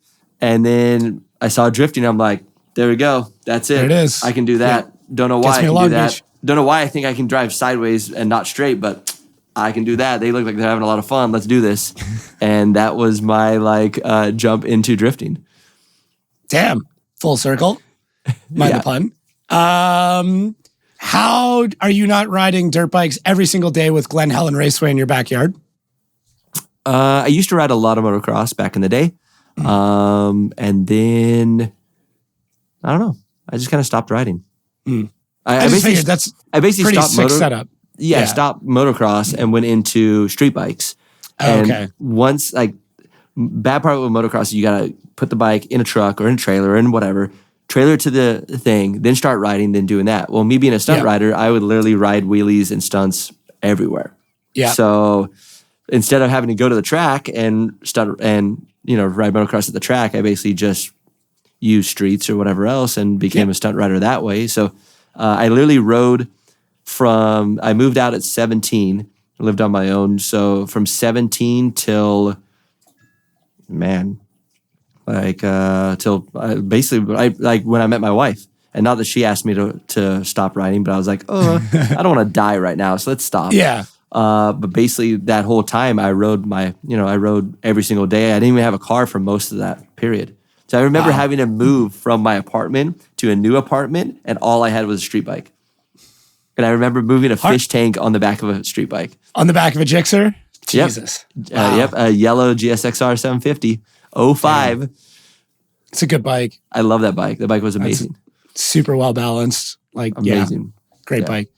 And then I saw drifting. I'm like, there we go. That's it. There it is. I can do that. Yeah. Don't know why I can do that. Don't know why I think I can drive sideways and not straight, but I can do that. They look like they're having a lot of fun. Let's do this. And that was my jump into drifting. Damn. Full circle. Mind the pun. How are you not riding dirt bikes every single day with Glen Helen Raceway in your backyard? I used to ride a lot of motocross back in the day. And then, I don't know. I just kind of stopped riding. I basically pretty stopped sick setup. Yeah, stopped motocross and went into street bikes. And once, bad part with motocross is you got to put the bike in a truck or in a trailer or in whatever, trailer to the thing, then start riding, then doing that. Well, me being a stunt rider, I would literally ride wheelies and stunts everywhere. Yeah. So instead of having to go to the track and ride motocross at the track, I basically just used streets or whatever else and became a stunt rider that way. So I literally rode I moved out at 17, lived on my own. So from 17 till when I met my wife. And not that she asked me to stop riding, but I was like, I don't want to die right now, so let's stop. Yeah. But basically that whole time I rode I rode every single day. I didn't even have a car for most of that period. So I remember having to move from my apartment to a new apartment and all I had was a street bike. And I remember moving a fish tank on the back of a street bike. On the back of a Gixxer? Jesus. Yep. A yellow GSXR 750, 05. It's a good bike. I love that bike. The bike was amazing. Super well balanced. Like, Amazing. Great bike.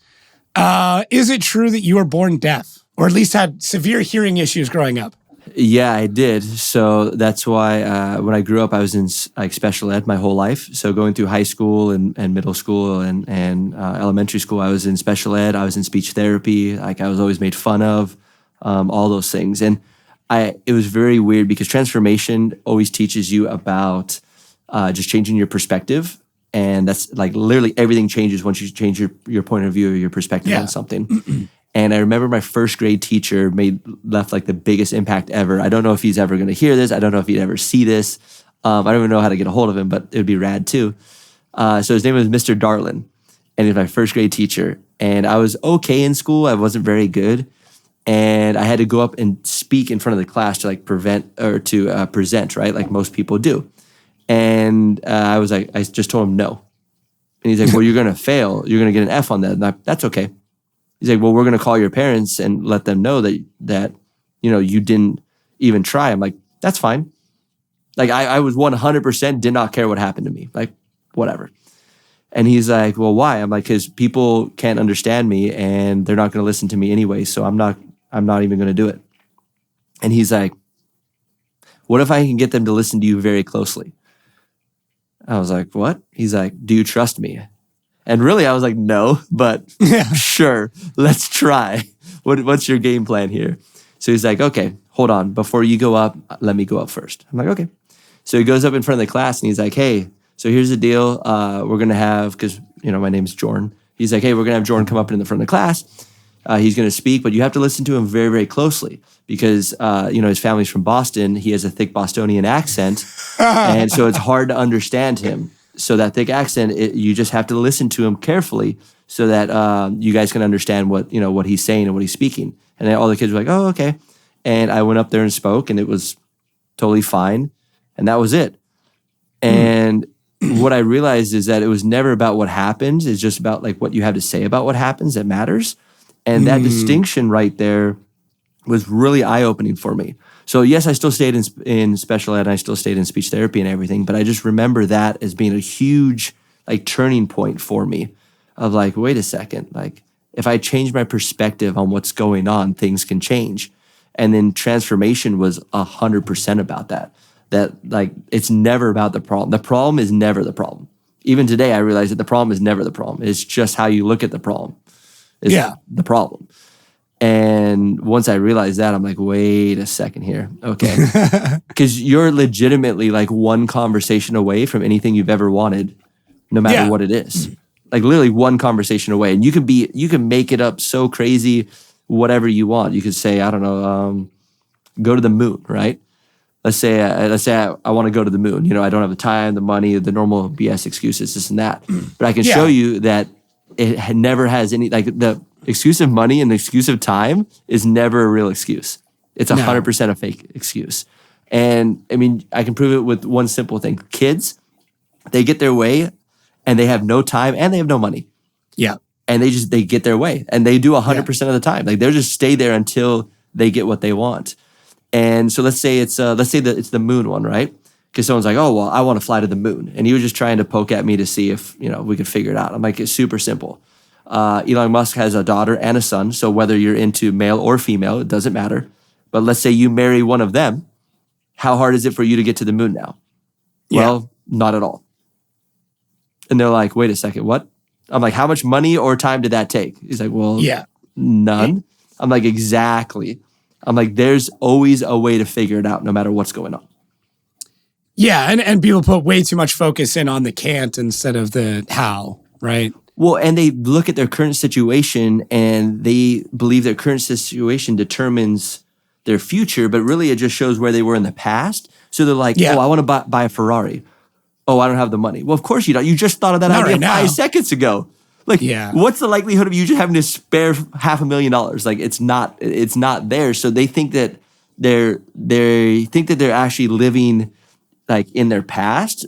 Is it true that you were born deaf, or at least had severe hearing issues growing up? Yeah, I did. So that's why when I grew up, I was in like special ed my whole life. So going through high school and middle school and elementary school, I was in special ed. I was in speech therapy. Like I was always made fun of, all those things. And it was very weird because transformation always teaches you about just changing your perspective. And that's like literally everything changes once you change your point of view or your perspective on something. And I remember my first grade teacher left like the biggest impact ever. I don't know if he's ever going to hear this. I don't know if he'd ever see this. I don't even know how to get a hold of him, but it would be rad too. So his name was Mr. Darlin, and he's my first grade teacher. And I was okay in school. I wasn't very good. And I had to go up and speak in front of the class to like present, right? Like most people do. And I just told him no. And he's like, well, you're going to fail. You're going to get an F on that. And that's okay. He's like, well, we're going to call your parents and let them know that you didn't even try. I'm like, that's fine. Like I was 100% did not care what happened to me. Like whatever. And he's like, well, why? I'm like, because people can't understand me and they're not going to listen to me anyway. So I'm not even going to do it. And he's like, what if I can get them to listen to you very closely? I was like, what? He's like, do you trust me? And really, I was like, no, but sure, let's try. What's your game plan here? So he's like, okay, hold on. Before you go up, let me go up first. I'm like, okay. So he goes up in front of the class and he's like, hey, so here's the deal. We're going to have, because, my name's Jordan. He's like, hey, we're going to have Jordan come up in the front of the class. He's going to speak, but you have to listen to him very, very closely because, his family's from Boston. He has a thick Bostonian accent. And so it's hard to understand him. So that thick accent, you just have to listen to him carefully so that you guys can understand what he's saying and what he's speaking. And then all the kids were like, oh, okay. And I went up there and spoke, and it was totally fine. And that was it. And what I realized is that it was never about what happens. It's just about like what you have to say about what happens that matters. And that distinction right there was really eye-opening for me. So yes, I still stayed in special ed, and I still stayed in speech therapy and everything, but I just remember that as being a huge like turning point for me of like, wait a second, like if I change my perspective on what's going on, things can change. And then transformation was 100% about that. That like, it's never about the problem. The problem is never the problem. Even today, I realize that the problem is never the problem. It's just how you look at the problem is the problem. And once I realized that, I'm like, wait a second here. Okay. Because you're legitimately like one conversation away from anything you've ever wanted, no matter what it is. Like literally one conversation away. And you can make it up so crazy, whatever you want. You could say, I don't know, go to the moon, right? Let's say I want to go to the moon. I don't have the time, the money, the normal BS excuses, this and that. But I can show you that it never has any, like the excuse of money and the excuse of time is never a real excuse. It's 100% a fake excuse. And I mean, I can prove it with one simple thing. Kids, they get their way and they have no time and they have no money. Yeah. And they get their way and they do 100% of the time. Like they'll just stay there until they get what they want. And so let's say it's the moon one, right? Because someone's like, oh, well, I want to fly to the moon. And he was just trying to poke at me to see if, we could figure it out. I'm like, it's super simple. Elon Musk has a daughter and a son. So whether you're into male or female, it doesn't matter. But let's say you marry one of them. How hard is it for you to get to the moon now? Yeah. Well, not at all. And they're like, wait a second, what? I'm like, how much money or time did that take? He's like, well, none. I'm like, exactly. I'm like, there's always a way to figure it out no matter what's going on. Yeah, and people put way too much focus in on the can't instead of the how, right? Well, and they look at their current situation and they believe their current situation determines their future, but really it just shows where they were in the past. So they're like, oh, I want to buy a Ferrari. Oh, I don't have the money. Well, of course you don't. You just thought of that idea 5 seconds ago. Like, what's the likelihood of you just having to spare $500,000? Like, it's not there. So they think that they're actually living like in their past.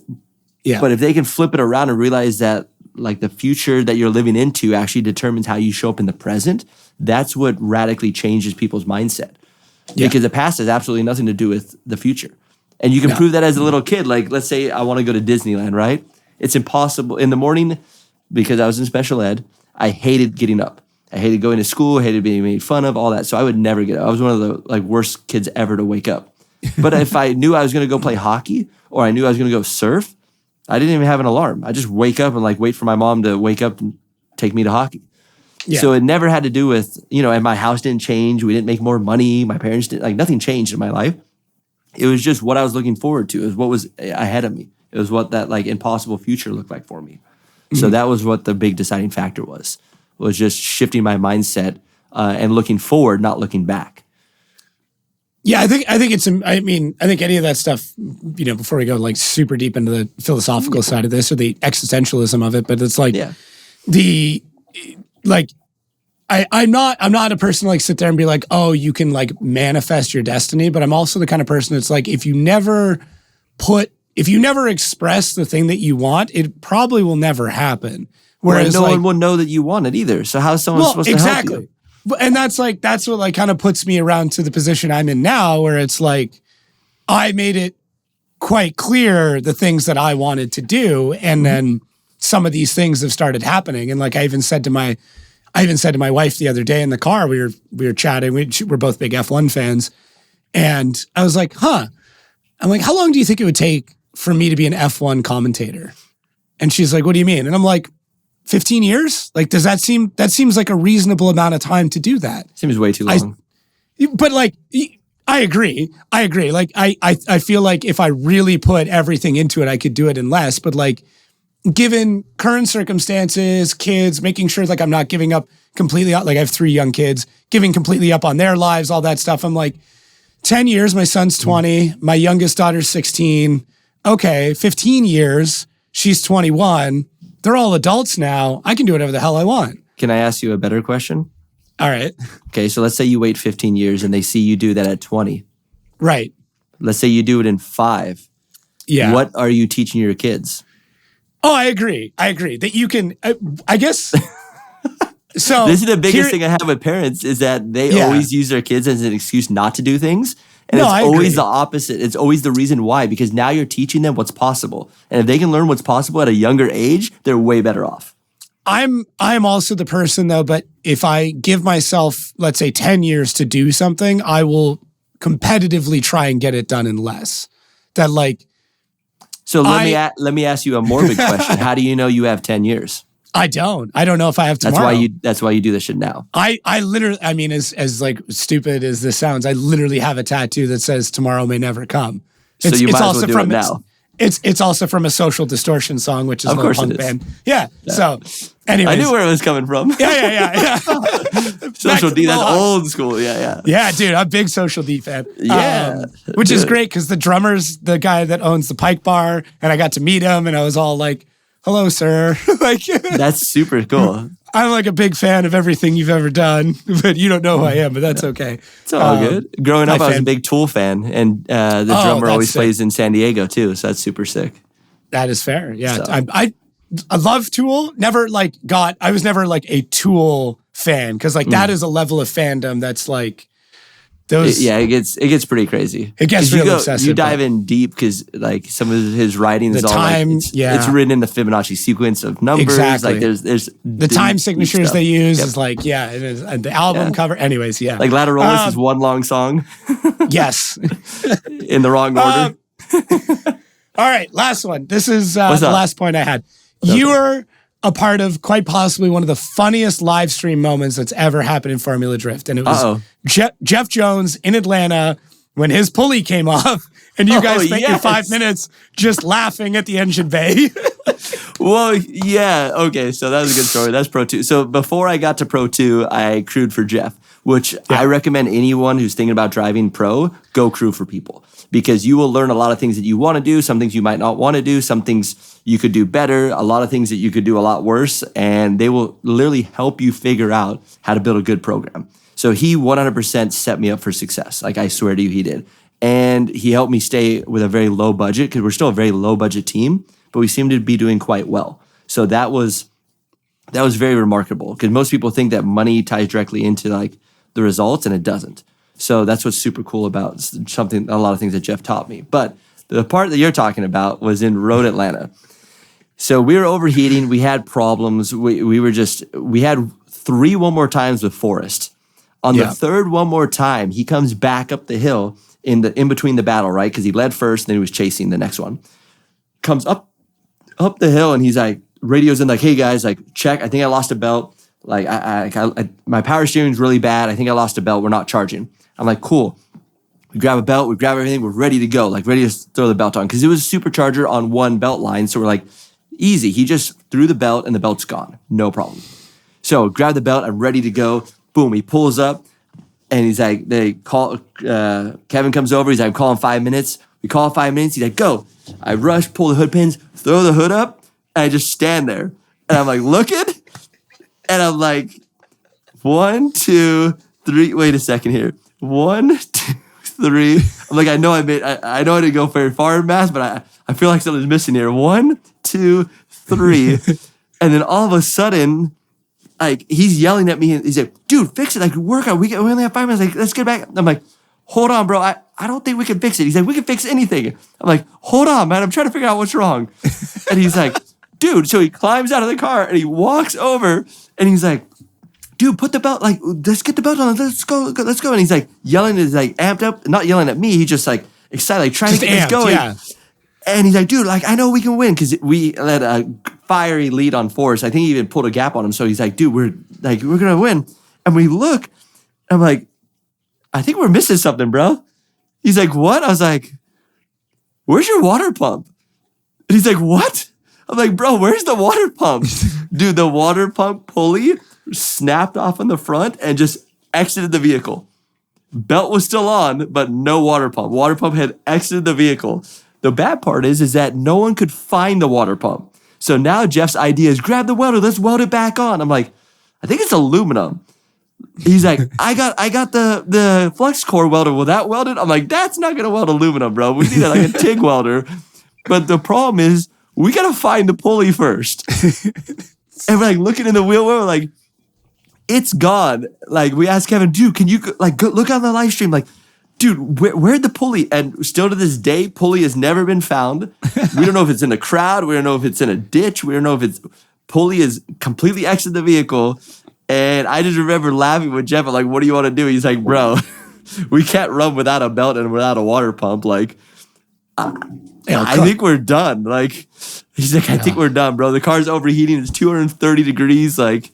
Yeah. But if they can flip it around and realize that like the future that you're living into actually determines how you show up in the present, that's what radically changes people's mindset. Yeah. Because the past has absolutely nothing to do with the future. And you can prove that as a little kid. Like, let's say I want to go to Disneyland, right? It's impossible. In the morning, because I was in special ed. I hated getting up. I hated going to school, hated being made fun of, all that. So I would never get up. I was one of the like worst kids ever to wake up. But if I knew I was going to go play hockey or I knew I was going to go surf, I didn't even have an alarm. I just wake up and like wait for my mom to wake up and take me to hockey. Yeah. So it never had to do with, and my house didn't change. We didn't make more money. My parents didn't, like nothing changed in my life. It was just what I was looking forward to. It was what was ahead of me. It was what that like impossible future looked like for me. Mm-hmm. So that was what the big deciding factor was just shifting my mindset and looking forward, not looking back. Yeah, I think it's. I think any of that stuff. Before we go like super deep into the philosophical side of this or the existentialism of it, but it's like I'm not a person to like sit there and be like, oh, you can like manifest your destiny. But I'm also the kind of person that's like, if you never express the thing that you want, it probably will never happen. Whereas no one will know that you want it either. So how's someone supposed to help you? And that's what like kind of puts me around to the position I'm in now, where it's like, I made it quite clear the things that I wanted to do. And then some of these things have started happening. And like, I even said to my wife the other day in the car, we were chatting, we're both big F1 fans. And I was like, I'm like, how long do you think it would take for me to be an F1 commentator? And she's like, what do you mean? And I'm like, 15 years? Like, that seems like a reasonable amount of time to do that. Seems way too long. But like, I agree. Like, I feel like if I really put everything into it, I could do it in less. But like, given current circumstances, kids, making sure like I'm not giving up completely. Like I have 3 young kids, giving completely up on their lives, all that stuff. I'm like, 10 years, my son's 20, my youngest daughter's 16. Okay, 15 years, she's 21. They're all adults now. I can do whatever the hell I want. Can I ask you a better question? All right. Okay, so let's say you wait 15 years and they see you do that at 20. Right. Let's say you do it in 5. Yeah. What are you teaching your kids? Oh, I agree. That you can, I guess. So this is the biggest thing I have with parents is that they always use their kids as an excuse not to do things. And it's always the opposite. It's always the reason why, because now you're teaching them what's possible. And if they can learn what's possible at a younger age, they're way better off. I'm also the person though, but if I give myself, let's say 10 years to do something, I will competitively try and get it done in less. That like. So let me ask you a morbid question. How do you know you have 10 years? I don't know if I have tomorrow. That's why you do this shit now. I literally, I mean, as like stupid as this sounds, I literally have a tattoo that says tomorrow may never come. So you might as well do it now. It's also from a Social Distortion song, which is a punk band. Yeah. So anyways. I knew where it was coming from. Yeah. Social D, that's old school. Yeah. Yeah, dude, I'm a big Social D fan. Yeah. Which is great because the drummer's the guy that owns the Pike Bar, and I got to meet him, and I was all like, hello, sir. Like that's super cool. I'm like a big fan of everything you've ever done, but you don't know who I am, but that's okay. It's all good. Growing up, I was a big Tool fan, and the drummer always plays in San Diego too, so that's super sick. That is fair. Yeah. So. I love Tool. I was never like a Tool fan because like that is a level of fandom that's like those. It gets pretty crazy. It gets really obsessive. You dive in deep because like some of his writing is all like it's written in the Fibonacci sequence of numbers. Exactly. Like there's the time signatures they use is like it is the album cover. Anyways, yeah. Like Lateralus is one long song. Yes. In the wrong order. All right, last one. This is the last point I had. You were a part of quite possibly one of the funniest live stream moments that's ever happened in Formula Drift. And it was Jeff Jones in Atlanta when his pulley came off and you guys spent your 5 minutes just laughing at the engine bay. Well, yeah. Okay, so that was a good story. That's Pro 2. So before I got to Pro 2, I crewed for Jeff, which I recommend anyone who's thinking about driving pro, go crew for people. Because you will learn a lot of things that you want to do, some things you might not want to do, some things you could do better, a lot of things that you could do a lot worse, and they will literally help you figure out how to build a good program. So he 100% set me up for success. Like I swear to you, he did. And he helped me stay with a very low budget because we're still a very low budget team, but we seem to be doing quite well. So that was very remarkable because most people think that money ties directly into like the results and it doesn't. So that's what's super cool about a lot of things that Jeff taught me. But the part that you're talking about was in Road Atlanta. So we were overheating. We had problems. We had 3 one more times with Forrest. On the third one more time, he comes back up the hill in between the battle, right? Because he led first, and then he was chasing the next one. Comes up the hill, and he's like, radios in like, hey guys, like check. I think I lost a belt. Like my power steering's really bad. I think I lost a belt. We're not charging. I'm like, cool. We grab a belt. We grab everything. We're ready to go. Like ready to throw the belt on because it was a supercharger on one belt line. So we're like, easy. He just threw the belt and the belt's gone. No problem. So grab the belt. I'm ready to go. Boom. He pulls up and he's like, they call, Kevin comes over. He's like, I'm calling 5 minutes. We call 5 minutes. He's like, go. I rush, pull the hood pins, throw the hood up, and I just stand there. And I'm like, looking. And I'm like, 1, 2, 3. Wait a second here. 1, 2, 3. I'm like, I know I didn't go very far in math, but I feel like something's missing here. 1, 2, 3. And then all of a sudden, like he's yelling at me and he's like, dude, fix it. Like work out. We only have 5 minutes. Like, let's get back. I'm like, hold on, bro. I don't think we can fix it. He's like, we can fix anything. I'm like, hold on, man. I'm trying to figure out what's wrong. And he's like, dude. So he climbs out of the car and he walks over and he's like, dude, put the belt, like, let's get the belt on. Let's go. And he's like yelling, he's like amped up, not yelling at me. He's just like excited, like trying to get this going. Yeah. And he's like, dude, like, I know we can win because we let a fiery lead on Forrest. I think he even pulled a gap on him. So he's like, dude, we're going to win. And we look, I'm like, I think we're missing something, bro. He's like, what? I was like, where's your water pump? And he's like, what? I'm like, bro, where's the water pump? Dude, the water pump pulley snapped off on the front and just exited the vehicle. Belt was still on, but no water pump. Water pump had exited the vehicle. The bad part is that no one could find the water pump. So now Jeff's idea is grab the welder, let's weld it back on. I'm like, I think it's aluminum. He's like, I got the flux core welder. Will that weld it? I'm like, that's not gonna weld aluminum, bro. We need like a TIG welder. But the problem is we gotta find the pulley first. And we're like looking in the wheel well, we're like, it's gone. Like we asked Kevin, dude, can you like go look on the live stream? Like, dude, where'd the pulley? And still to this day, pulley has never been found. We don't know if it's in a crowd. We don't know if it's in a ditch. We don't know if it's pulley is completely exited the vehicle. And I just remember laughing with Jeff. I'm like, what do you want to do? He's like, bro, we can't run without a belt and without a water pump. Like, I think we're done. Like, he's like, I think we're done, bro. The car's overheating. It's 230 degrees. Like,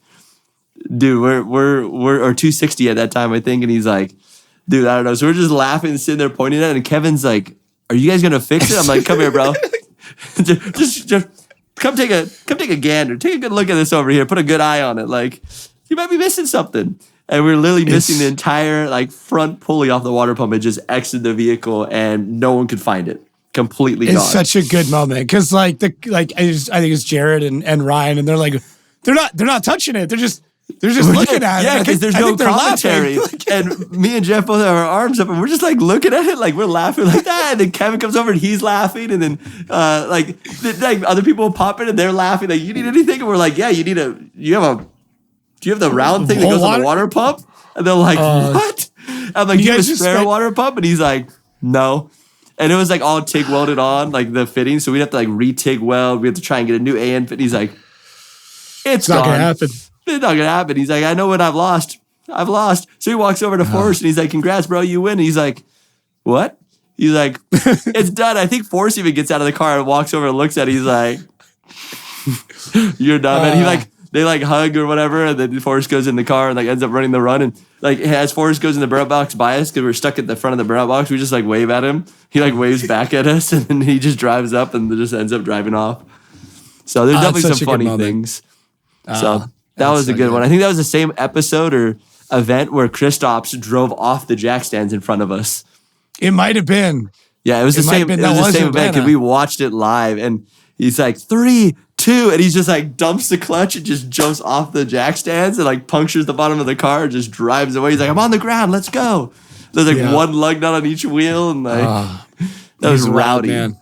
dude, we're 260 at that time, I think. And he's like, dude, I don't know. So we're just laughing and sitting there pointing at it. And Kevin's like, are you guys going to fix it? I'm like, come here, bro. just come take a gander. Take a good look at this over here. Put a good eye on it. Like, you might be missing something. And we're literally missing the entire like front pulley off the water pump. It just exited the vehicle and no one could find it. Completely gone. It's such a good moment because I think it's Jared and Ryan and they're like, they're not touching it. They're just looking at it. Yeah, because there's no commentary. And me and Jeff both have our arms up and we're just like looking at it, like we're laughing like that. And then Kevin comes over and he's laughing. And then like other people pop in and they're laughing. Like, you need anything? And we're like, yeah, do you have the round thing that goes on the water pump? And they're like, what? I'm like, do you have a spare water pump? And he's like, no. And it was like all TIG welded on, like the fitting. So we'd have to like re-TIG weld. We have to try and get a new AN fit. He's like, it's not going to happen. It's not going to happen. He's like, I know what I've lost. I've lost. So he walks over to Forrest and he's like, congrats, bro, you win. And he's like, what? He's like, it's done. I think Forrest even gets out of the car and walks over and looks at it. He's like, you're done, man. He like, they like hug or whatever. And then Forrest goes in the car and like ends up running the run. And like as Forrest goes in the burnout box by us, because we're stuck at the front of the burnout box, we just like wave at him. He like waves back at us and then he just drives up and just ends up driving off. So there's definitely some funny things. So that was a good one. I think that was the same episode or event where Kristaps drove off the jack stands in front of us. It might have been. Yeah, it was the same. It was the same event because we watched it live, and he's like 3, 2, and he's just like dumps the clutch and just jumps off the jack stands and like punctures the bottom of the car and just drives away. He's like, I'm on the ground. Let's go. There's like one lug nut on each wheel, and like that was rowdy. Man.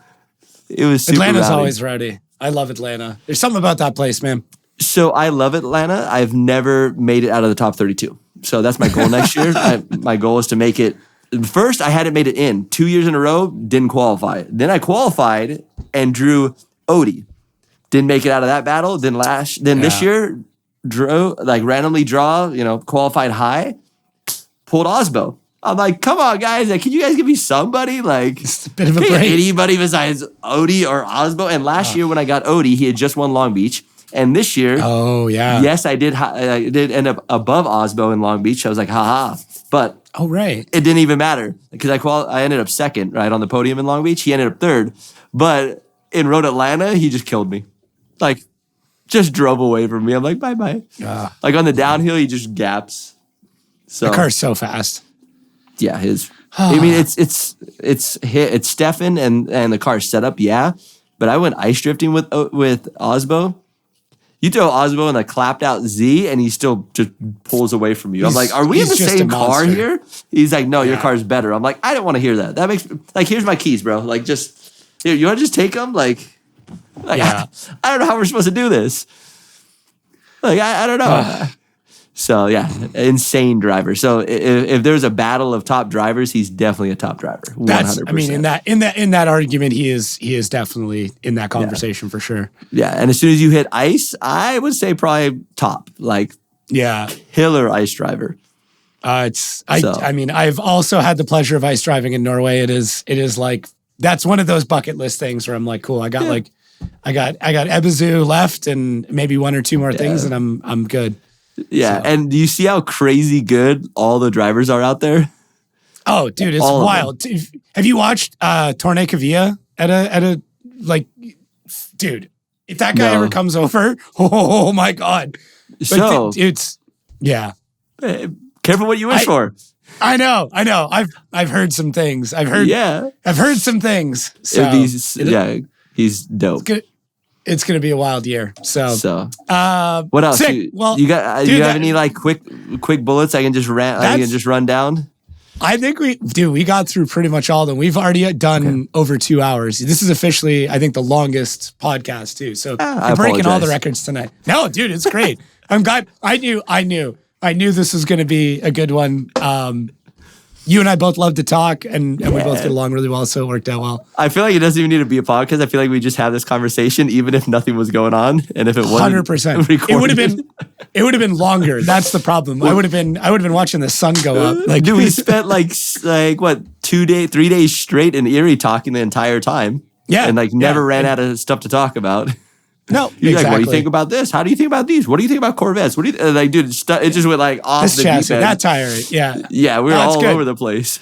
It was super Atlanta's rowdy. Always rowdy. I love Atlanta. There's something about that place, man. So I love Atlanta. I've never made it out of the top 32. So that's my goal next year. My goal is to make it. First, I hadn't made it in. 2 years in a row, didn't qualify. Then I qualified and drew Odie. Didn't make it out of that battle. Then this year, randomly qualified high, pulled Osbo. I'm like, come on, guys. Like, can you guys give me somebody? Like, it's a bit of a break. Anybody besides Odie or Osbo? And last year when I got Odie, he had just won Long Beach. And this year, yes, I did end up above Osbo in Long Beach. I was like, haha. But it didn't even matter because I ended up second, right, on the podium in Long Beach. He ended up third. But in Road Atlanta, he just killed me. Like, just drove away from me. I'm like, bye-bye. Like, on the downhill, he just gaps. So the car's so fast. Yeah, I mean, it's Stefan and the car's set up, yeah. But I went ice drifting with Osbo. You throw Osbo in a clapped out Z, and he still just pulls away from you. I'm like, are we in the same car here? He's like, no, your car's better. I'm like, I don't want to hear that. That makes like, here's my keys, bro. Like, just here, you want to just take them? Like I don't know how we're supposed to do this. Like, I don't know. So yeah, insane driver. So if there's a battle of top drivers, he's definitely a top driver. 100%. I mean, in that argument, he is definitely in that conversation for sure. Yeah, and as soon as you hit ice, I would say probably top. Like, killer ice driver. I mean, I've also had the pleasure of ice driving in Norway. It is like, that's one of those bucket list things where I'm like, cool. I got Ebizu left and maybe one or two more things, and I'm good. Yeah, and do you see how crazy good all the drivers are out there? Oh, dude, it's wild. Have you watched Torne Cavia at a like, dude? If that guy ever comes over, oh my god! So it's careful what you wish for. I know. I've heard some things. I've heard some things. So he's dope. It's gonna be a wild year. So what else? Sick. You have any like quick bullets I can just run down? I think we got through pretty much all of them. We've already done over 2 hours. This is officially, I think, the longest podcast too. So we're breaking all the records tonight. No, dude, it's great. I'm glad. I knew this was gonna be a good one. You and I both love to talk, and we both get along really well, so it worked out well. I feel like it doesn't even need to be a podcast. I feel like we just have this conversation, even if nothing was going on, and if it wasn't 100%, it would have been longer. That's the problem. I would have been watching the sun go up. Like, dude, we spent like what 3 days straight in Erie talking the entire time. Yeah, and like never ran out of stuff to talk about. No, you're like, what do you think about this? How do you think about these? What do you think about Corvettes? What do you like, dude? It just went like off this the chassis, deep end. that tire, yeah. We were all over the place.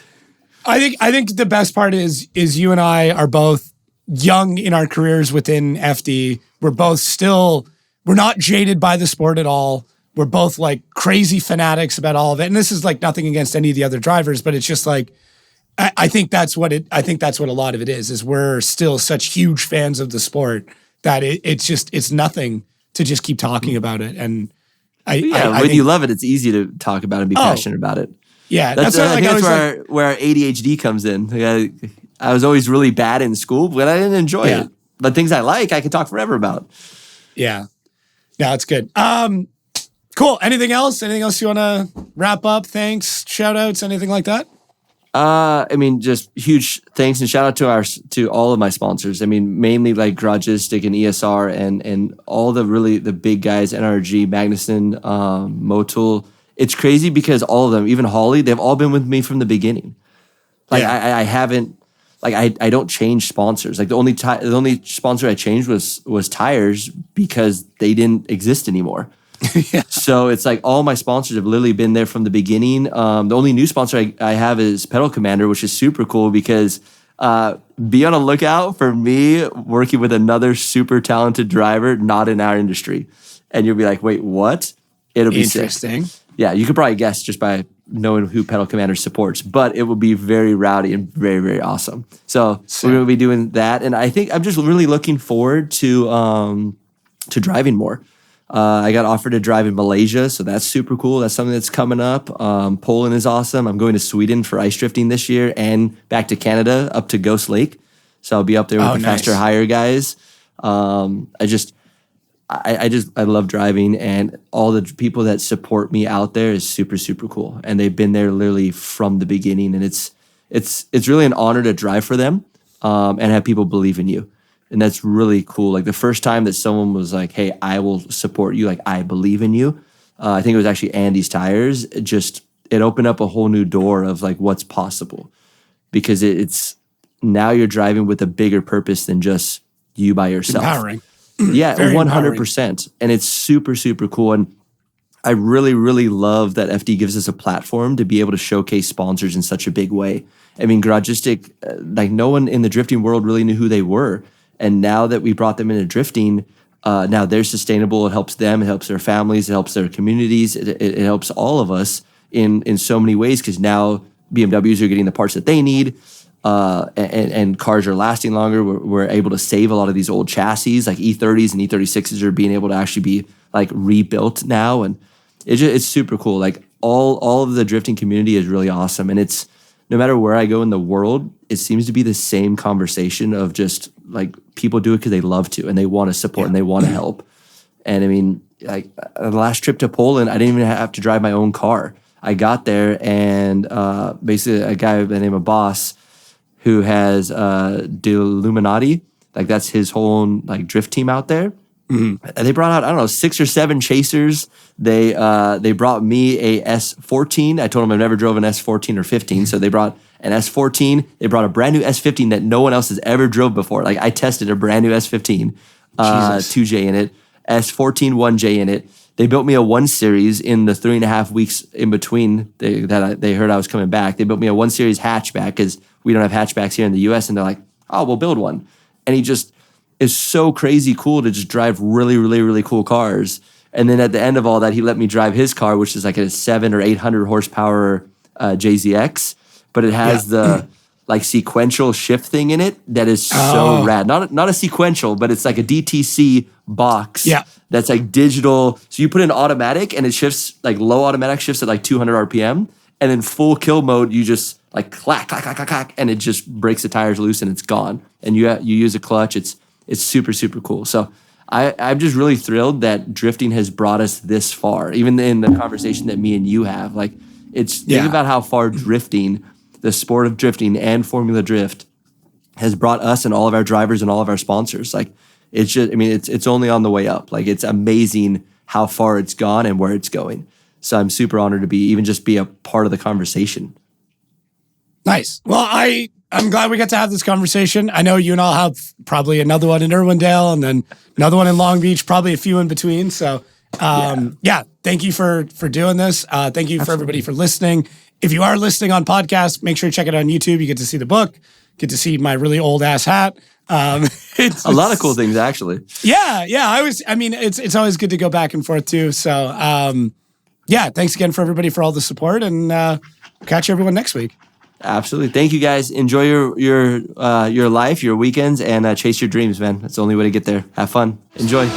I think the best part is you and I are both young in our careers within FD. We're both we're not jaded by the sport at all. We're both like crazy fanatics about all of it. And this is like nothing against any of the other drivers, but it's just like, I think that's what a lot of it is we're still such huge fans of the sport that it's nothing to just keep talking about it. And when you love it, it's easy to talk about and be passionate about it. Yeah, that's where our ADHD comes in. I was always really bad in school, but I didn't enjoy it. But things I like, I could talk forever about. Yeah, no, it's good. Cool. Anything else? Anything else you want to wrap up? Thanks, shout outs, anything like that? I mean, just huge thanks and shout out to all of my sponsors. I mean, mainly like Garagistic and ESR and all the big guys, NRG, Magnuson, Motul. It's crazy because all of them, even Holly, they've all been with me from the beginning. Like I haven't, like I don't change sponsors. Like the only sponsor I changed was tires because they didn't exist anymore. So it's like all my sponsors have literally been there from the beginning. The only new sponsor I have is Pedal Commander, which is super cool because be on a lookout for me working with another super talented driver, not in our industry. And you'll be like, wait, what? It'll be interesting. Sick. Yeah, you could probably guess just by knowing who Pedal Commander supports, but it will be very rowdy and very, very awesome. So we're going to be doing that. And I think I'm just really looking forward to driving more. I got offered to drive in Malaysia, so that's super cool. That's something that's coming up. Poland is awesome. I'm going to Sweden for ice drifting this year and back to Canada up to Ghost Lake. So I'll be up there with the faster, higher guys. I love driving, and all the people that support me out there is super, super cool. And they've been there literally from the beginning, and it's really an honor to drive for them and have people believe in you. And that's really cool. Like the first time that someone was like, hey, I will support you. Like I believe in you. I think it was actually Andy's Tires. It opened up a whole new door of like what's possible, because it's now you're driving with a bigger purpose than just you by yourself. Empowering. Yeah, Very 100%. And it's super, super cool. And I really, really love that FD gives us a platform to be able to showcase sponsors in such a big way. I mean, Garagistic, like no one in the drifting world really knew who they were. And now that we brought them into drifting, now they're sustainable. It helps them. It helps their families. It helps their communities. It helps all of us in so many ways, because now BMWs are getting the parts that they need, and cars are lasting longer. We're able to save a lot of these old chassis, like E30s and E36s are being able to actually be like rebuilt now, and it's super cool. Like all of the drifting community is really awesome, and it's no matter where I go in the world, it seems to be the same conversation of just like people do it because they love to and they want to support and they want to help. And I mean, like the last trip to Poland, I didn't even have to drive my own car. I got there and basically a guy by the name of Boss, who has De Illuminati, like that's his whole like drift team out there. Mm-hmm. And they brought out, I don't know, 6 or 7 chasers. They brought me a S14. I told them I've never drove an S14 or 15, so they brought an S14. They brought a brand new S15 that no one else has ever drove before. Like I tested a brand new S15, 2J in it, S14 1J in it. They built me a 1 Series in the 3.5 weeks in between they heard I was coming back. They built me a 1 Series hatchback because we don't have hatchbacks here in the US, and they're like, oh, we'll build one. And he just is so crazy cool to just drive really, really, really cool cars. And then at the end of all that, he let me drive his car, which is like a 700 or 800 horsepower JZX, but it has the like sequential shift thing in it that is so rad. Not a sequential, but it's like a DTC box that's like digital. So you put in automatic and it shifts, like low automatic shifts at like 200 RPM, and then full kill mode, you just like clack, clack, clack, clack, clack, and it just breaks the tires loose and it's gone. And you use a clutch. It's super, super cool. So I'm just really thrilled that drifting has brought us this far, even in the conversation that me and you have. Like, think about how far drifting, the sport of drifting and Formula Drift, has brought us and all of our drivers and all of our sponsors. Like, it's just, I mean, it's only on the way up. Like, it's amazing how far it's gone and where it's going. So I'm super honored to be a part of the conversation. Nice. Well, I'm glad we got to have this conversation. I know you and I'll have probably another one in Irwindale and then another one in Long Beach, probably a few in between. So, thank you for doing this. Thank you for everybody for listening. If you are listening on podcast, make sure to check it out on YouTube. You get to see the book, get to see my really old ass hat. It's a lot of cool things, actually. Yeah. It's always good to go back and forth too. So, thanks again for everybody for all the support, and catch everyone next week. Absolutely. Thank you, guys. Enjoy your life, your weekends, and chase your dreams, man. That's the only way to get there. Have fun. Enjoy.